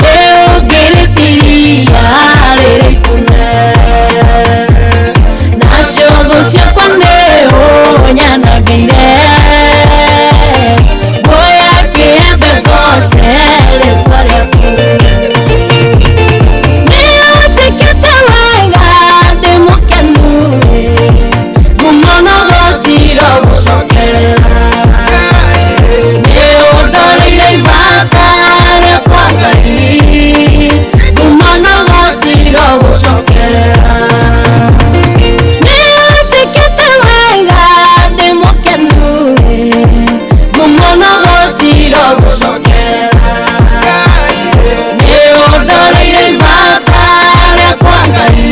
nĩ ũngĩrĩtiria rĩrĩ itune nacio thũ ciakwa nĩ ũnyanangĩire nguoya kĩembe ngoce rĩtwa rĩaku nĩ ũnjĩkĩte wega ndĩ mũkenu ngumona gũcira gũcokera nĩ ũndũrĩire ibata rĩakwa Ngai ngumona gũcira gũcokera nĩ ũnjĩkĩte wega ndĩ mũkenu ngumona gũcira gũcokera nĩ ũndũrĩire ibata rĩakwa Ngai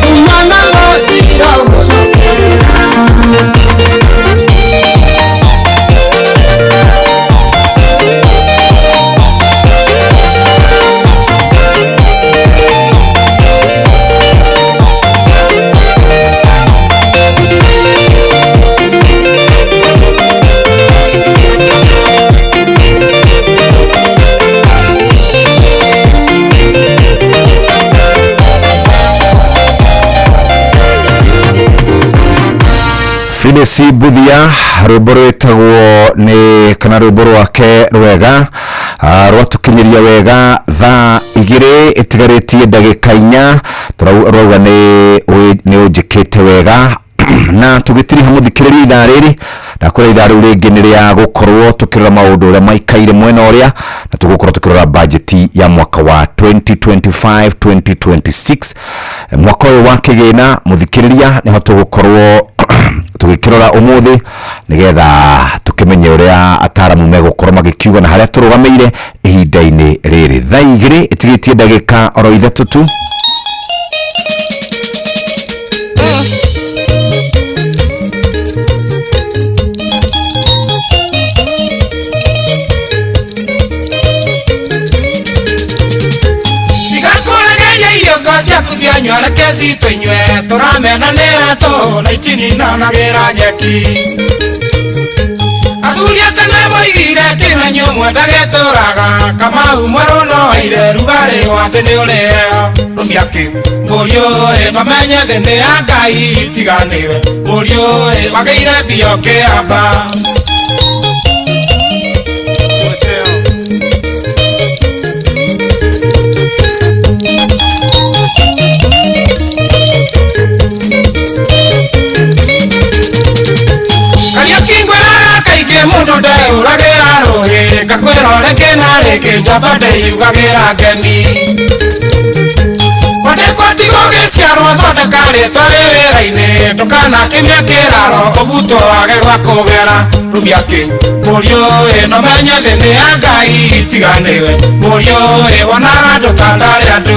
ngumona gũcira gũcokera Phyllis Buthia rwĩmbo rwĩtagwo nĩ kana rwĩmbo rwake rwega rwatukinyiria wega thaa 2 itigarĩtie ndagĩka 4 turauga nĩ ũnjĩkĩte wega na tugĩtiriha mũthikĩrĩria ithaa rĩrĩ ndakwĩra ithaa rĩu rĩngĩ nĩ rĩa gũkorwo tũkĩrora maũndũ ũrĩa maikaire mwena ũrĩa na tũgũkorwo tũkĩrora bajeti ya mwaka wa 2025-2026 mwaka ũyũ wa kĩgĩna mũthikĩrĩria nĩho tũgũkorwo tugĩkĩrora ũmũthĩ nĩgetha tũkĩmenye ũrĩa ataramu megũkorwo magĩkiuga na harĩa tũrũgamĩire ihinda-inĩ rĩrĩ thaa 2 itigĩtie ndagĩka oro 3 tu Nyala kesi tunywe turamena nera to na ikini na nagera nyeki Adulia tene moigire time wenyu mwendagetoraga kama umaro no ire rugare watene ule rumiake murio no menye thende ya Ngai tiganiwe murio wageire bio kiamba mundu ndeyuragira ruhi ngakwiroreke nariki njamba ndeyugagira ngemi kwandikwatigo giciarwo thondeka ritwa rĩwĩra-inĩ ndũkanakĩmie kĩraro ũbutwo wage gwa kũgera rumiaki mũriũ no menye thĩ nĩ ya Ngai tiganĩwe mũriũ wonaga andũ ta ndarĩ andũ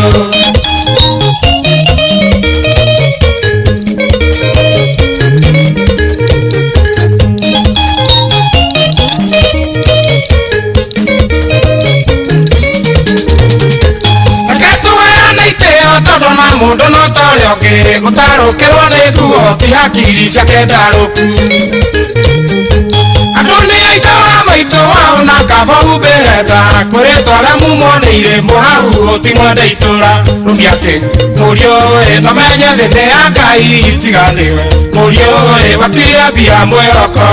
mundu no tore onge gutarukirwo ni nguo ti hakiri ciake ndaruku andu ni aitara maitu wao na kaba ubehenda kwiritwa ria mumoneire muhau utimwende itura rumiake murio no menye thĩ nĩ ya Ngai tiganiwe murio watire mbia mwĩhoko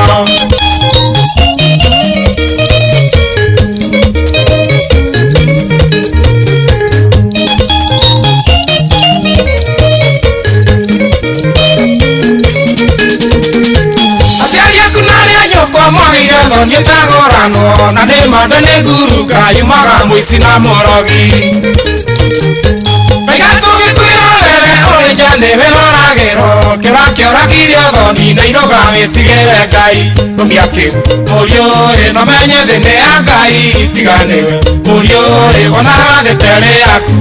mwagire thoni tagorano na nĩ manda nĩ nguruka yumaga mũici na mũrogi maiga tũgĩkwĩrorere ũrĩ nja nĩwe noragĩrwo kĩra kĩoragirio thoni na iroga wĩtigĩre Ngai rumiaki mũriũ no menye thĩ nĩ ya Ngai tiganĩwe mũriũ wonaga thĩ terĩ yaku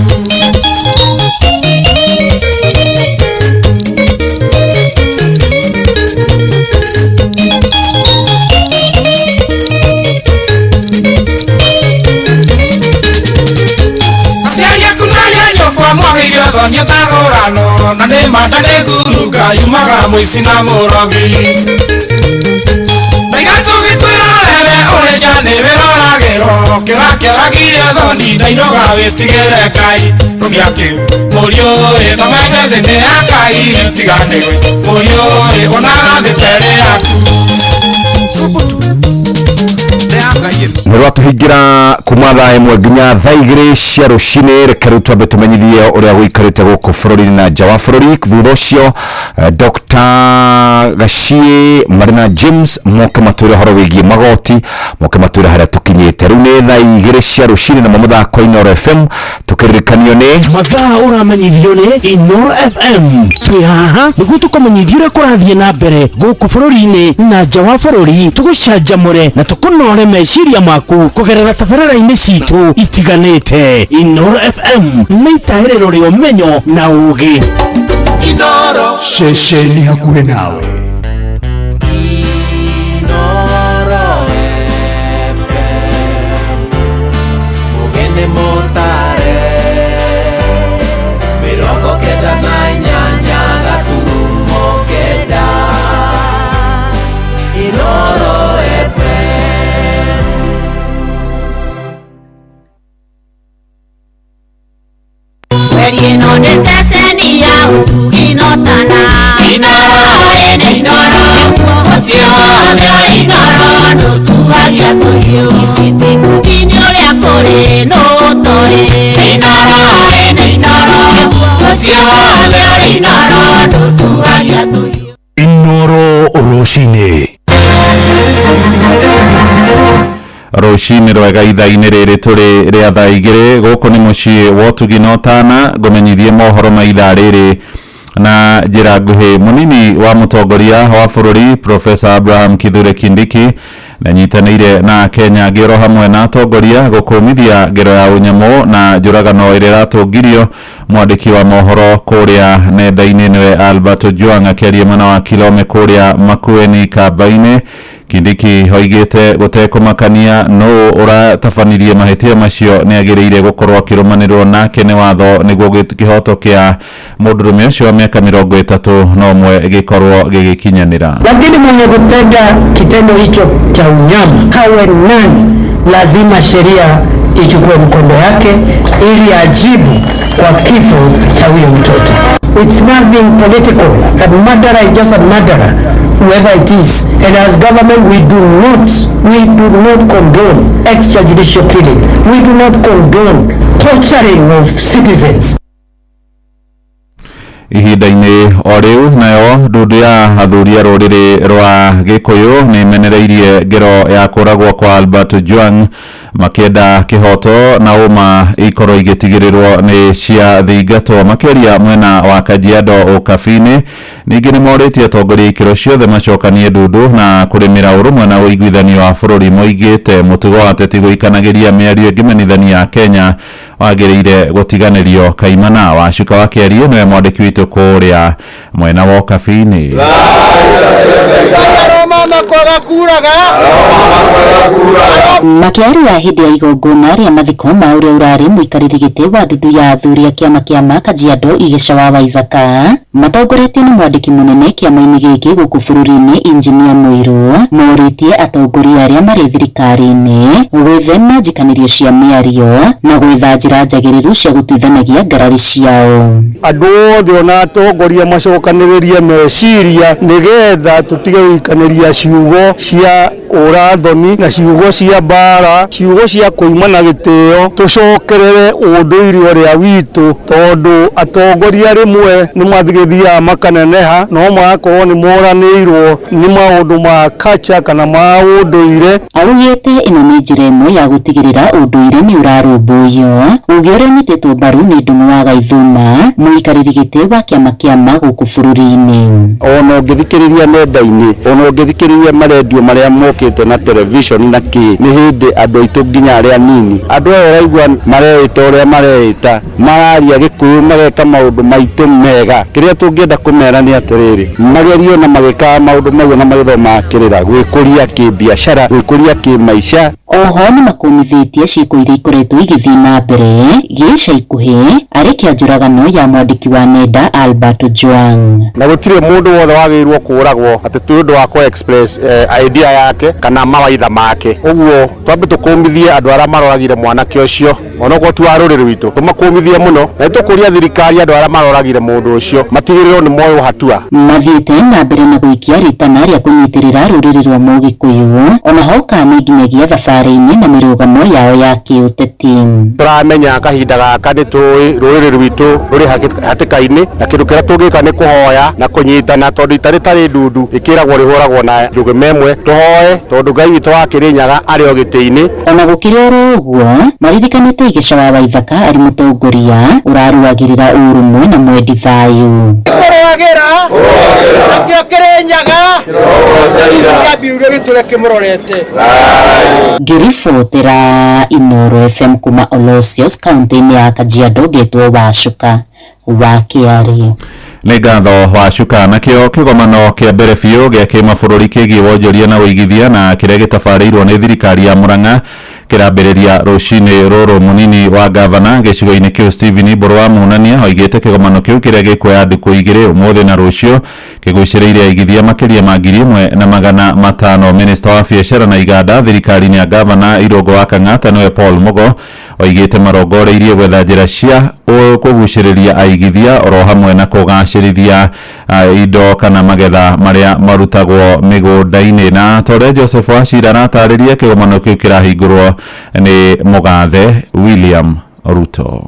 mwagire thoni tagorano na nĩ manda nĩ nguruka yumaga mũici na mũrogi maiga tũgĩkwĩrorere ũrĩ nja nĩwe noragĩrwo kĩra kĩoragirio thoni na iroga wĩtigĩre Ngai rumiaki mũriũ no menye thĩ nĩ ya Ngai tiganĩwe mũriũ wonaga thĩ terĩ yaku nĩrwatũhingira kuma thaa ĩmwe nginya thaa igĩrĩ cia rũcinĩ reke rĩu twambe tũmenyithie ũrĩa gũikarĩte gũkũ bũrũri-inĩ na nja wa bũrũri thutha ũcio Dr. Gaciĩ marĩ na James moke matwĩre ũhoro wĩgiĩ magoti moke matwĩre harĩa tũkinyĩte rĩu nĩ thaa igĩrĩ cia rũcinĩ na mũthako Inoro FM tũkĩririkanio nĩ mathaa ũramenyithio nĩ Inoro FM twĩ haha nĩguo tũkamenyithio ũrĩa kũrathiĩ na mbere gũkũ bũrũri-inĩ na nja wa bũrũri tũgũcanjamũre na tũkũnore meciria maku kugerera tabarĩra-inĩ citũ itiganĩte Inoro FM nĩ itahĩrĩro rĩa ũmenyo na ũũgĩ Inoro ceceni hakuhĩ nawe Inoro FM mugene motare mirongo kenda na inyanya gaturumo kenda Inoro FM Where you know the seseni ya utuginotana Inoro ene Inoro Osio ameo Inoro Nutuhagia tuyo Isiti kuginyo lia kore no tore Inoro ene Inoro Osio ameo Inoro Nutuhagia tuyo Inoro Oroshine rũcinĩ rwega ithaa-inĩ rĩrĩ tũrĩ rĩa thaa igĩrĩ gũkũ nĩ mũciĩ wa ũtuginotana ngũmenyithie mohoro ma ithaa rĩrĩ na njĩra nguhĩ mũnini wa mũtongoria wa bũrũri Professor Abraham Kithure Kindiki nanyitanĩire na Kenya ngĩro hamwe na atongoria gũkũmithia ngero ya ũnyamũ na njũragano ĩrĩa ĩratũngirio mwandĩki wa mohoro kũrĩa nenda-inĩ nĩwe Albert Ojwang akĩaria mwena wa Kilome kũrĩa Makueni Kamba-inĩ Kindiki hoigĩte gũtekũmakania no ũratabanirie mahĩtia macio nĩagĩrĩire gũkorwo akĩrũmanĩrwo nake nĩ watho nĩguo kĩhoto kĩa mũndũrũme ũcio wa mĩaka 31 gĩkorwo gĩgĩkinyanĩra. Lakini mwenye kutenda kitendo hicho cha unyama hawe nani lazima sheria ichukue mkondo yake ili ajibu kwa kifo cha huyo mtoto. It's not being political. A murderer is just a murderer, whoever it is. And as government, we do not condone extrajudicial killing. We do not condone torturing of citizens. Ihinda-inĩ o rĩu nayo ndundu ya athuria rũrĩrĩ rwa Gĩkũyũ nĩ imenereirie ngero ya kũragwo kwa Albert Ojwang makĩenda kĩhoto na ũma ikorwo igĩtigĩrĩrwo nĩ cia thĩingatwo makĩria mwena wa Kajiado ũkabi-inĩ. Ningĩ nĩ morĩtie atongoria ikĩro ciothe macokanie ndundu na kũrĩmĩra ũrũmwe na ũiguithanio wa bũrũri moigĩte mũtugo wa ateti gũikanagĩria mĩario ĩngĩmenithania Kenya wagĩrĩire gũtiganĩrio kaimana. Wacuka wa Kĩarie nĩwe mwandĩki witũ kũrĩa mwena wa ũkabi-inĩ. Makiaria hĩndĩ ya igongona rĩa mathiko ma ũrĩa ũrarĩ mũikarĩri gĩtĩ wa ndundu ya athuri a kĩama ma Kajiado Igesha wa Waithaka matongoretio nĩ mwandĩki mũnene kĩama-inĩ gĩkĩ gũkũ bũrũri-inĩ Injinia Mũirũ morĩtie atongoria arĩa marĩ thirikari-inĩ gwĩthema njikanĩrio cia mĩario na gwetha njĩra njagĩrĩru cia gũtuithanagia ngarari ciao. Andũ othe ona atongoria macokanĩrĩrie meciria nĩgetha tũtige gũikanĩria ciugo cia ũrathoni na ciugo cia mbara, ciugo cia kũimana gĩtĩo, tũcokerere ũndũire ũrĩa witũ, tondũ atongoria rĩmwe nĩ mathigithiaga makaneneha no magakorwo nĩ moranĩirwo nĩ maũndũ ma culture kana ma ũndũire. Augĩte ĩno nĩ njĩra ĩmwe ya gũtigĩrĩra ũndũire nĩ ũrarũmbũiyo. Uge ũrĩa nyitĩtwo mbaru nĩ Ndung'u wa Gaithuma mũikarĩri gĩtĩ wa kĩama gũkũ bũrũri-inĩ. Ona ũngĩthikĩrĩria nenda-inĩ, ona ũngĩthikĩrĩria marendio marĩa mokĩte na television na kĩ, nĩ hĩndĩ andũ aitũ nginya arĩa nini, andũ aya ũraigua mareĩta ũrĩa mareĩta, mararia Gĩkũyũ, mageka maũndũ maitũ mega. Kĩrĩa tũngĩenda kũmera nĩ atĩrĩrĩ, magerio na magĩkaga maũndũ mau na magĩthoma kĩrĩra, gwĩkũria kĩbiacara, gwĩkũria kĩmaica. Oho nĩ makumithĩtie ciĩko iria ikoretwo igĩthiĩ na mbere gĩca ikuhĩ arĩ kĩanjũragano ya mwandĩki wa nenda Albert Ojwang. Na gũtirĩ mũndũ wothe wagĩrĩirwo kũragwo atĩ tũ ũndũ wa kũ express idea yake kana mawaitha make. Ũguo twambe tũkũmithie andũ arĩa maroragire mwanake ũcio, onokorwo tu wa rũrĩrĩ rwitũ, tũmakũmithie mũno na tũkũria thirikari andũ arĩa maroragire mũndũ ũcio matigĩrĩrwo nĩ moyo hatua. Mathiĩte na mbere na gũikia ritana rĩa kũnyitĩrĩra rũrĩrĩ rwa Mũgĩkũyũ, ona hoka nĩ nginyagia thabarĩ-inĩ na mĩrũgamo yao ya kĩũteti. Tũramenya kahinda gaka nĩ tũĩ rũrĩrĩ rwitũ rũrĩ hatĩka-inĩ na kĩndũ kĩrĩa tũngĩka nĩ kũhoya na kũnyitana, tondũ itarĩ tarĩ ndundu ĩkĩragwo rĩhũragwo na njũgũma ĩmwe. Tũhoe tondũ Ngai witũ wa Kĩrĩnyaga arĩ o gĩtĩ-inĩ. Ona gũkĩrĩ oro ũguo maririkanĩte Igesha wa Waithaka arĩ mũtongoria ũrarũagĩrĩra ũrũmwe na mwendi thayũ. Kũrũagĩra nakĩo Kĩrĩnyaga kĩambirũrio gĩtũre kĩmũrorete. Ngĩribotera Inooro FM kuma Olosios kaunti-inĩ ya Kajiado ngetwo Wacuka wa Kĩarie. Nĩ ngatho Wacuka. Nakĩo kĩgomano kĩa mbere biũ gĩa kĩmabũrũri kĩgiĩ wonjoria na ũigithia na kĩrĩa gĩtabarĩirwo nĩ thirikari ya Murang'a kĩrambĩrĩria rũcinĩ rũrũ. Mũnini wa gavana gĩcigo-inĩ kĩu Stephen Mburu wa Munania oigĩte kĩgomano kĩu kĩrĩa gĩkuoya ndukũ igĩrĩ ũmũthĩ na rũciũ kĩgucĩrĩirie aigithia makĩria ma 1,500. Minista wa biacara na iganda thirikari-inĩ ya gavana Irũngũ wa Kang'ata nĩwe Paul Mugo oigĩte marongoreirie gwetha njĩra cia kũgucĩrĩria aigithia oro hamwe na kũgacĩrithia indo kana magetha marĩa marutagwo mĩgũnda-inĩ. Na tore Joseph Wachira aratarĩria kĩgomano kĩu kĩrahingũrwo nĩ mũgathe William Ruto.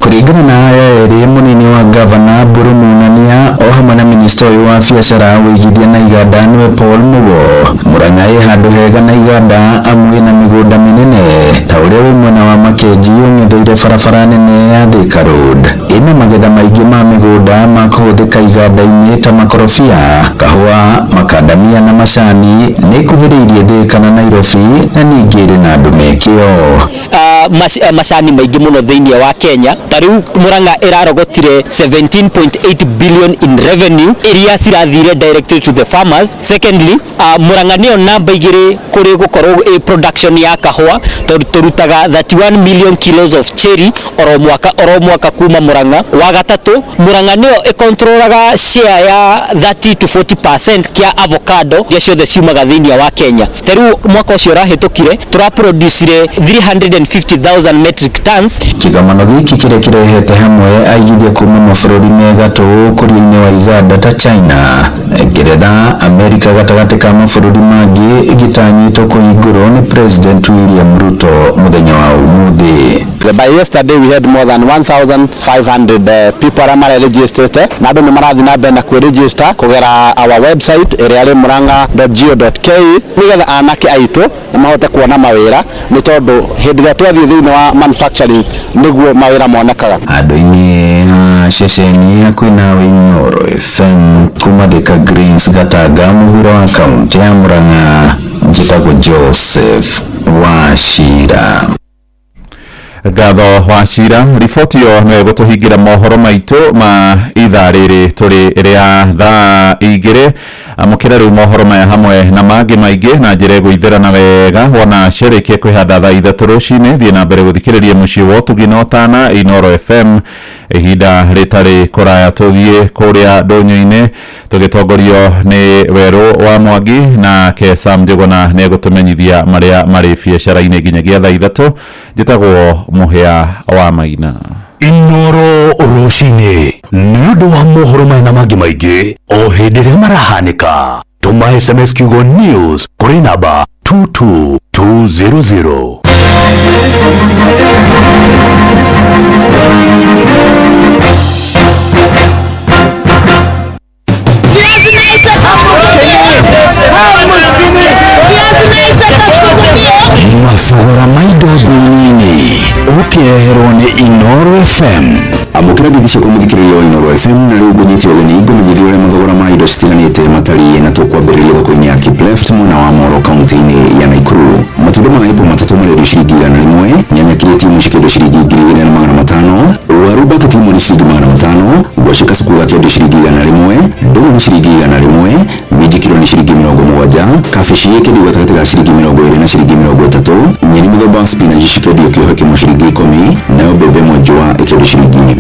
Kũringana na aya erĩ, mũnini wa gavana Mburu Munania o hamwe na minista ũyũ wa biacara ũigithia na iganda nĩwe Paul Mugo, Murang'a ĩ handũ hega na iganda amwe na mĩgũnda mĩnene ta ũrĩa wĩ mwena wa Makenji ũng'etheire barabara nene ya Thika Road ĩna magetha maingĩ ma mĩgũnda ma kũhũthĩka iganda-inĩ ta makorobia, kahũa, makandamia na macani. Nĩ ikuhĩrĩirie Thika na Nairobi na ningĩ ĩrĩ na andũ mekĩo. macani maingĩ mũno thĩinĩ wa Kenya. Tarĩu Murang'a ĩrarogotire 17.8 billion in revenue iria cirathire directly to the farmers. Secondly, Murang'a nĩyo namba 2 kũrĩ gũkorwo production ya kahũa, tũrutaga 31 million kilos of cherry oro mwaka kuma Murang'a. Wa gatatũ, Murang'a nĩyo ĩkontrolaga share ya 30 to 40% kia avocado iria ciothe ciumaga thĩinĩ wa Kenya. Tarĩu mwaka ũcio ũrahĩtũkire tũraproducire 350,000 metric tons. Kĩgomano gĩkĩ kĩrĩa kĩrehete hamwe aigithia kuma mabũrũri megatũ ũkũria-inĩ wa iganda ta China, Ngeretha, Amerika gatagatĩ ka mabũrũri mangĩ gĩtanyĩtwo kũhingũrwo nĩ President William Ruto mũthenya wa ũmũthĩ. By yesterday we had more than 1,500 people are registered. Na andũ nĩ marathi na mbere na kwĩregister kũgera our website ĩrĩa arĩ murang'a.go.ke nĩgetha anake aitũ mahote kuona mawĩra, nĩ tondũ hĩndĩ ĩrĩa twathiĩ thĩinĩ wa manufacturing nĩguo mawĩra monekaga. Andũ-inĩ a ceceni hakuhĩ nawe Inooro FM kuma Thika Greens Gatanga mũhuro wa kaunti ya Murang'a, njĩtagwo Joseph Wachira. Ngatho Wachira, riboti yo nĩ gũtũhingĩra mohoro maitũ ma ithaa rĩrĩ tũrĩ rĩa thaa 2. Amũkĩra rĩu mohoro maya hamwe na mangĩ maingĩ na njĩra ĩgũithĩrana wega wona ciarĩkia kwĩhanda thaa 3 rũcinĩ. Thiĩ na mbere gũthikĩrĩria mũciĩ wa ũtugi na ũtana Inooro FM, ihinda rĩtarĩ kũraya tũthiĩ kũrĩa ndũnyũ-inĩ tũgĩtongorio nĩ Werũ wa Mwangi, na Sam Njũgũna nĩ gũtũmenyithia marĩa marĩ biacara-inĩ nginyagia thaa 3. Njĩtagwo Mũhĩa wa Maina. Inooro rũcinĩ nĩ ũndũ wa mohoro maya na mangĩ maingĩ o hĩndĩ ĩrĩa marahanĩka. Tũma SMS kiugo news kũrĩ namba 22200. Mafogora maido bunini ukireherwo nĩ Inooro FM. Amũkĩra ndithia kũmũthikĩrĩria wa Inooro FM, na rĩu ngũnyitio ũgeni ngũmenyithia ũrĩa mathogora ma indo citiganĩte matariĩ, na tũkwambĩrĩria thoko-inĩ ya Kipleft mwena wa Moro kaunti-inĩ ya Nakuru. Matunda ma apple matatũ marendio ciringi 100, nyanya kireti imwe cikĩendio ciringi 2,500, waru baketi imwe nĩ ciringi 500, ngwacĩ kasuku gakĩendio ciringi 100, ndũma nĩ ciringi 100, minji kilo nĩ ciringi 70, kabici ĩkĩendio gatagatĩ ga ciringi 20 na ciringi 30, nyeni mũthemba wa spinach cikĩendio kĩohe kĩmwe ciringi 10, nayo mbembe njũa ĩkĩendio ciringi 20.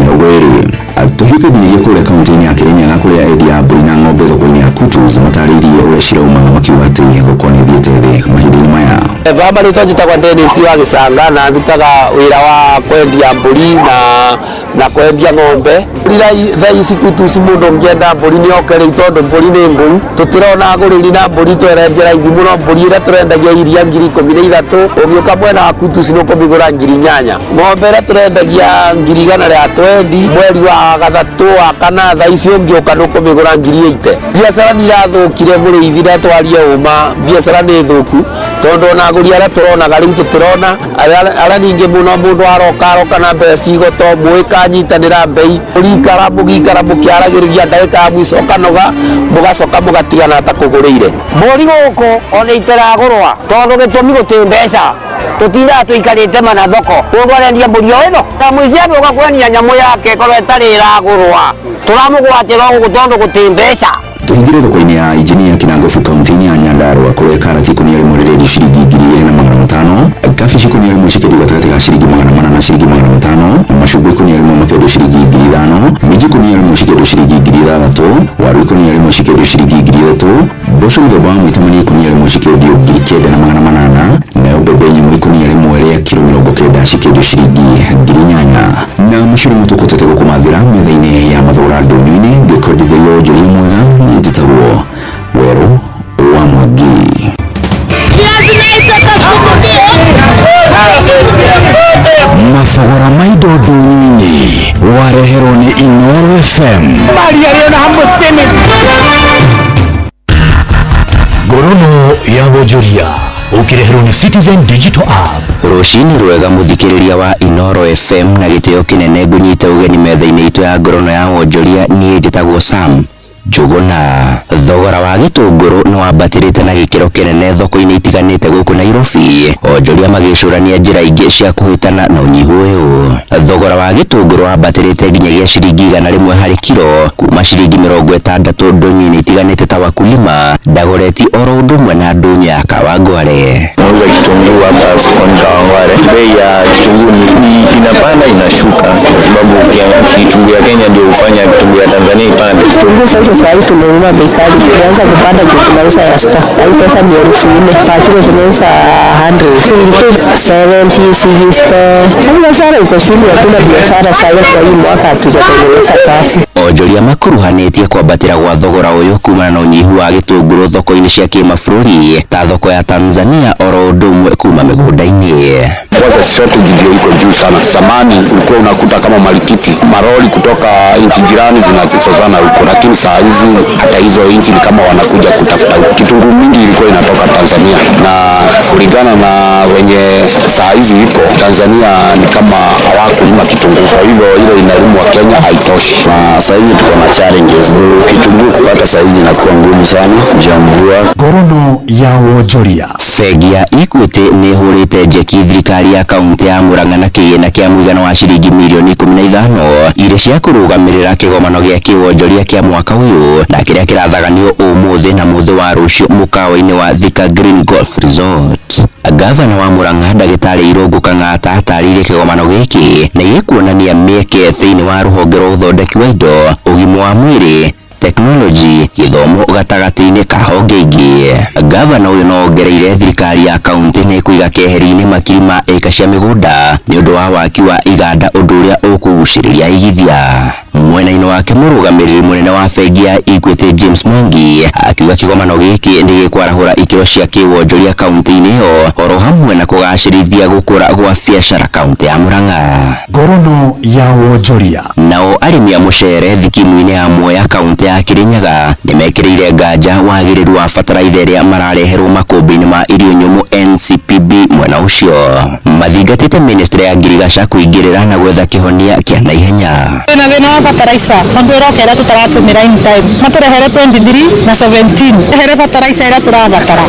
Tũhiũke nginyagia kũrĩa kaunti-inĩ ya Kirinyaga kũrĩa endia a mbũri na ng'ombe thoko-inĩ ya Kutus matarĩirie ũrĩa cirauma makiuga atĩ thoko nĩ ĩthiĩte thĩ mahinda-inĩ maya. Baba rĩtwa njĩtagwo Dennis wa Gĩcanga, na ndutaga wĩra wa kwendia mbũri na kwendia ng'ombe. Thaa ici Kutus mũndũ ũngĩenda mbũri nĩ oke rĩu, tondũ mbũri nĩ ngũu. Tũtirona agũrĩri na mbũri twerendia raithi mũno. Mbũri ĩrĩa tũrendagia iria 13,000, ũgĩũka mwena wa Kutus nĩ ũkũmĩgũra 8,000. Ng'ombe ĩrĩa tũrendagia 120 mweri wa gatatũ wa kana, thaa ici ũngĩũka nĩ ũkũmĩgũra 80,000. Biacara nĩ irathũkire mũrĩithi na twarie ũma, biacara nĩ thũku, tondũ ona agũri arĩa tũronaga rĩu tũtirona arĩa ningĩ mũno mũndũ aroka na mbeca cigoto mũĩkanyitanĩra mbei, mũgĩikara mũkĩaragĩrĩria ndagĩka ya mũico kanoga mũgacoka mũgatigana ta kũgũrĩire. Mbũri gũkũ ona itaragũrwa tondũ gĩtũmi gũtirĩ mbeca, tũtindaga tũikarĩte mana thoko, mũndũ arendia mbũri o ĩno na mũici agĩũka kwenia nyamũ yake korwo ĩtarĩ ĩragũrwa, tũramũgwatĩra o gũkũ tondũ gũtirĩ mbeca. Tũhingĩre thoko-inĩ ya Injinia Kinangofu kaunti-inĩ ya Nyandarua kũrĩa karati ikũnia rĩmwe rĩrendio ciringi 2,500, kabici ikũnia rĩmwe cikĩendio gatagatĩ ga ciringi 400 na ciringi 500, macungwa ikũnia rĩmwe makĩendio ciringi 5,000, minji ikũnia rĩmwe cikĩendio ciringi 6,000, waru ikũnia rĩmwe cikĩendio ciringi 3,000, mboco mũthemba wa mĩtamania ikũnia rĩmwe cikĩendio 9,800, nayo mbembe nyũmũ ikũnia rĩmwe rĩa kilo 90 cikĩendio ciringi 8,000. Na mũcũrũ mũtũkũtete gũkũmathĩra metha-inĩ ya mathogora ndũnyũ-inĩ ngĩkwendithĩria wonjoria mwega njĩtagwo Werũ wa Mwangi. Mathogora ma indo ndũnyũ-inĩ wareherwo nĩ Inooro FM. Ngorono ya wonjoria ukireherwo ni Citizen Digital App. Rũcinĩ rwega mũthikĩrĩria wa Inooro FM, na gĩtĩo kĩnene ngũnyita ũgeni metha-inĩ itũ ya ngorono ya wonjoria. Niĩ njĩtagwo Sam Njuguna thogora wa gitunguru no wambatirite na gikiro kinene thoko-ini itiganite guku Nairobi onjoria magicurania njira ingi cia kuhitana na unyihu uyu. Thogora wa gitunguru wambatirite nginyagia ciringi 100 hari kilo kuma ciringi 60 ndonyi-ini itiganite ta Wakulima Dagoreti oro ndumwe na Ndunya ya Kawangware. Muuza kitunguu hapa sokoni Kawangware, bei ya kitunguu ni inapanda inashuka, kwa sababu kitunguu ya Kenya ndio hufanya kitunguu ya Tanzania ipande. Kitunguu sasa hivi tumenunua bei kali, tunaanza kupanda kitu tunauza ya star. Hii pesa ni 4,000, kwa kilo tunauza 100, 70, 60. Biashara iko chini, hatuna biashara sasa kwa hii mwaka hatujatengeneza kazi. Onjoria makuruhanitie kwambatira gwa thogora uyu kumana na unyihu wa gitunguru thoko-ini cia kimabũrũri ta thoko ya Tanzania oro ndumwe kuma migunda-ini. Kwanza shortage ndio iko juu sana. Samani ulikuwa unakuta kama malikiti maroli kutoka nchi jirani zinazozana huko, lakini saa hizi hata hizo nchi ni kama wanakuja kutafuta. Kitunguu mingi ilikuwa inatoka Tanzania, na kulingana na wenye saa hizi iko Tanzania ni kama hawakulima kitunguu, kwa hivyo ile inalimwa Kenya haitoshi. Na saa hizi tuko na challenges, kitunguu kupata saa hizi inakuwa ngumu sana juu ya mvua. Ngorono ya wonjoria. Bengi ya Equity ni hurite njeki thirikari ya kaunti ya Murang'a na kĩgĩna kĩa mũigana wa ciringi mirioni 15 irĩ cia kũrũgamĩrĩra kĩgomano gĩa kĩwonjoria kĩa mwaka ũyũ na kĩrĩa kĩrathaganio ũmũthĩ na mũthĩ wa rũciũ mũkawa-inĩ wa Thika Green Golf Resort. Gavana wa Murang'a Ndagĩtarĩ Irũngũ Kang'ata atarĩirie kĩgomano gĩkĩ na gĩkuonania mĩeke thĩinĩ wa rũhonge rwa ũthondeki wa indo, ũgima wa mwĩrĩ, teknoloji, githomo gatagati-ini ka honge ingĩ. Gavana uyu no ongereire thirikari ya kaunti nĩ kũiga keheri-inĩ makiri ma eka cia mĩgũnda nĩ ũndũ wa waki wa iganda, ũndũ ũrĩa ũkũgucĩrĩria igithia. Mwena-inĩ wake mũrũgamĩrĩri mũnene wa bengi ya Equity James Mwangi akiuga kĩgomano gĩkĩ nĩ gĩkwarahũra ikĩro cia kĩwonjoria kaunti-inĩ ĩyo oro hamwe na kũgacĩrithia gũkũra gwa biacara kaunti ya Murang'a. Ngorono ya wonjoria. Nao arĩmi a mũcere thikimu-inĩ ya Mwea kaunti ya Kirinyaga nĩ mekĩrĩire nganja wagĩrĩru wa bataraitha ĩrĩa marareherwo makũmbĩ-inĩ ma irio nyũmũ NCPB mwena ũcio. Mathingatĩte ministry ya ngirigaca kũingĩrĩra na gwetha kĩhonia kĩa naihenya. Thĩna wa bataraitha tondũ ĩrokera tũtaratũmĩra in time, matũrehere 23 na 17 ehere bataraitha ĩrĩa tũrabatara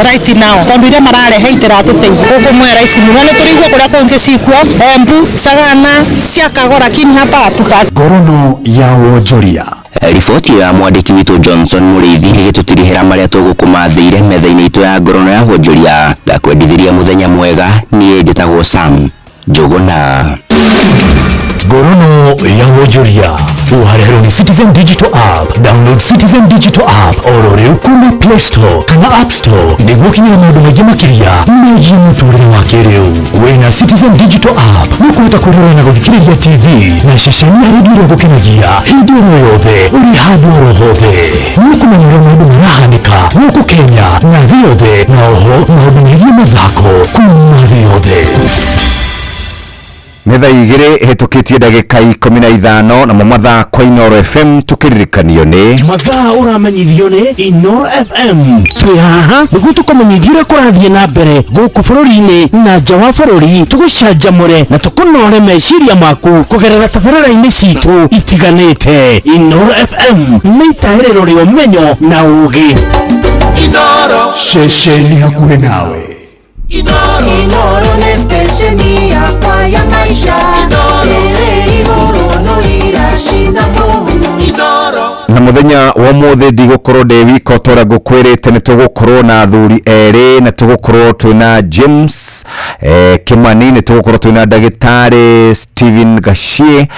right now, tondũ iria mararehe itiratũteithia gũkũ Mwea ici mũno. Nĩ tũrigwo kũrĩa kũngĩ cikwo Embu, Sagana, Siakagora, lakini hapa hatuka. Ngorono ya wonjoria. Riboti ya mwandĩki witũ Johnson Mũrĩithi ĩgĩtũtirihĩra marĩa tũgũkũmathĩire metha-inĩ itũ ya ngorono ya wonjoria. Ngakwendithĩria mũthenya mwega, niĩ njĩtagwo Sam Njuguna. Ngorono ya wonjoria uharehero ni Citizen Digital App. Download Citizen Digital App oro rĩu kuma Play Store kana App Store nĩguo kinyĩra maũndũ maingĩ makĩria megiĩ mũtũrĩre wa kĩrĩu. Wĩna Citizen Digital App nĩũkũhota kũrora na gũthikĩrĩria TV na ceceni ya redio ĩrĩa gũkenagia hĩndĩ oro yothe ũrĩ handũ oro hothe. Nĩũkũmenya ũrĩa maũndũ marahanĩka gũkũ Kenya na thĩ yothe, na oho maũndũ megiĩ mathako kuma thĩ yothe. Nĩ thaa igĩrĩ hĩtũkĩtie ndagĩka 15 na mathaa kwa Inoro FM tukĩririkanio nĩ mathaa ũramenyithio nĩ Inoro FM. Twĩ haha nĩguo tũkũmenyithia ũrĩa kũrathiĩ na mbere gũkũ bũrũri-inĩ na nja wa bũrũri, tũgũcanjamũre na tũkũnore meciria maku kũgerera tabarĩra-inĩ citũ itiganĩte. Inoro FM nĩ itahĩrĩro rĩa ũmenyo na ũũgĩ. Inoro ceceni hakuhĩ nawe. Inoro nĩ stesheni yakwa ya maisha. Igũrũ no iracina mũno. na muthenya wa mũthĩ ndigũkorwo ndĩ wika ũtora ngũkwĩrĩte nĩ tũgũkorwo na athuri erĩ, na tũgũkorwo twĩna James Kimani, nĩ tũgũkorwo twĩna ndagĩtarĩ Steven Gachie.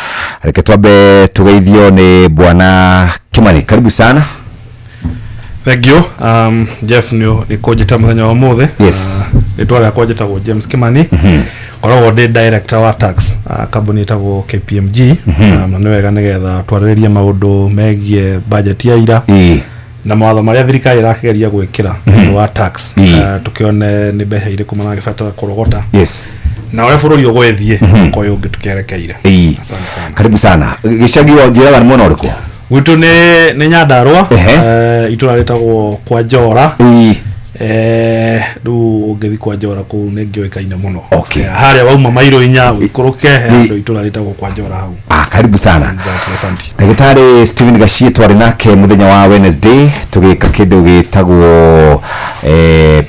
Reke twambe tũgeithio nĩ bwana Kimani, karibu sana. Thank you. Jeff ni kũnjĩta mũthenya wa mũthĩ. Yes. Rĩtwa rĩakwa njĩtagwo James Kimani. Koragwo ndĩ director wa tax company ĩtagwo KPMG. Na nĩ wega nĩgetha twarĩrĩrie maũndũ megiĩ budget ya ira na mawatho marĩa thirikari ĩrakĩgeria gwĩkĩra thĩinĩ wa tax. Tũkĩone nĩ mbeca irĩkũ maragĩbatara kũrogota. Yes. Na ũrĩa bũrũri ũgwĩthiĩ kwa ũyũ ũngĩ tũkĩerekeire. Karibu sana. Gĩcagi njĩraga nĩ mwena ũrĩkũ? Gwitũ nĩ Nyandarua, itũra rĩtagwo kwa Njora. du ungethi kwa Njora ku ningioikaine muno. Okay. Haria wauma mairo inyawe ikuruke ndo itula litagwo kwa Njora hau. Karibu sana. Asante. Ndagitari Steven Gashie twari nake muthenya wa Wednesday tugika kindu gitagwo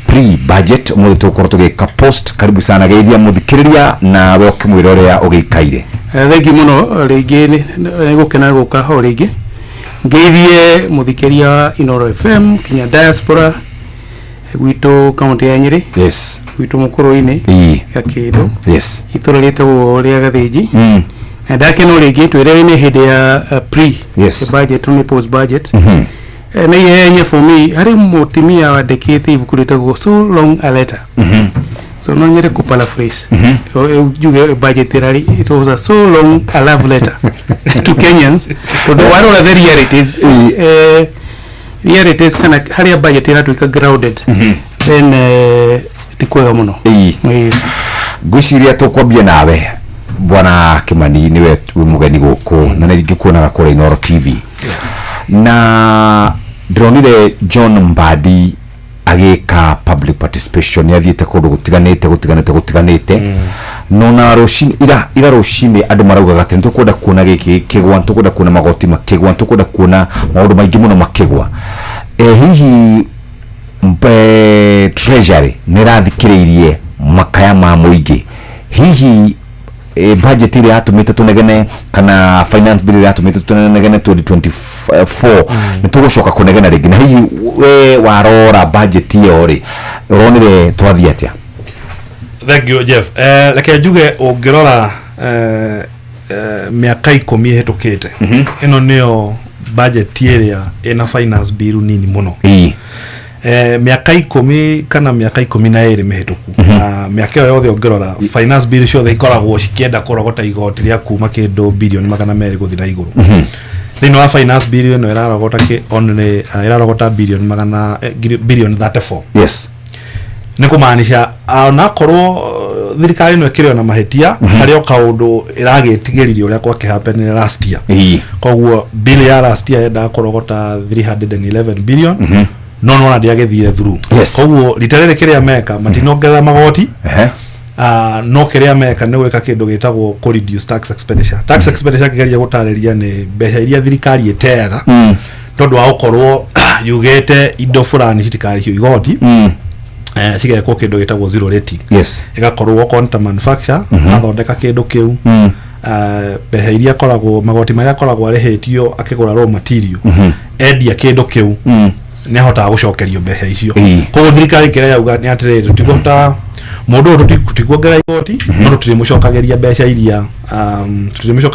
pre budget umuthi tukoro tugika post. Karibu sana geithia muthikiriria na woke mwiro uria ugikaire. Thengi muno ringi ni gukena guka ho ringi ngeithie muthikiria Inoro FM kinya diaspora gwito county ya Nyeri. Yes. Gwito mukuru-ini ya Kindu. Yes. Ituralite wo ria Gathiji. Ndake no ringi twire ni hindi ya pre budget ni post budget. Na yenye for me hari mutimia wadekete ivukulite go so long a letter. So no nyere ku paraphrase. Juge budget rally it was a so long a love letter to Kenyans to the one of the realities. Realities kana hari budget ira tuika grounded. Then tikwega muno. Gwiciria tukwambia nawe bwana Kimani niwe mugeni guku na ningikuonaga kuri Inoro TV. Na dronire John Mbadi agika public participation yathiete kundu gutiganite nona roshini ira roshini andu marauga ati ntukwenda kuona giki kigwa ntukwenda kuona magoti makigwa ntukwenda kuona maundu maingi muno makigwa hihi treasury nirathikiriirie makaya ma muingi hihi budget ile atumite tunegene kana finance bill atumite tunegene 2024 nitugucoka kunegena ringi na hihi we warora budget iyo ri uronire twathia atia. Thank you Jeff. Like juge ungirora miaka 10 hetukite ino niyo budget area ina finance bill nini muno. Miaka 10 kana miaka 12 mihituku miaka yothe ongirora finance bill ciothe ikoragwo cikienda kurogota igoti ria kuma kindu bilioni 200 guthira iguru. Thino wa finance bill no irarogota ki only irarogota bilioni 34. Yes. Nikumaanisha na korwo thirikari no ikire na mahetia hari okaundu iragitigiririo ria kwa happen last year. Koguo bill ya last year enda kurogota 311 billion. No na ndiagethire through. Koguo literally kiria meka matinongerera magoti. No kiria meka ni gwika kindu gitagwo ku reduce tax expenditure. Tax expenditure kigeria gutariria ni mbeca iria thirikari iteaga tondu wa ukorwo yugete indo fulani citikari cio igoti. Cigere ko kindu gitagwo zero rating. Igakorwo konta manufacture athondeka kindu kiu. Mbeca iria koragwo magoti maria koragwo arehetio akigura raw material. Endia kindu kiu ni hota gucokerio mbeca icio. Koguo thirikari kiria yauga ni atiriri tutigota mundu tutigwongera igoti no tutirimucokageria mbeca iria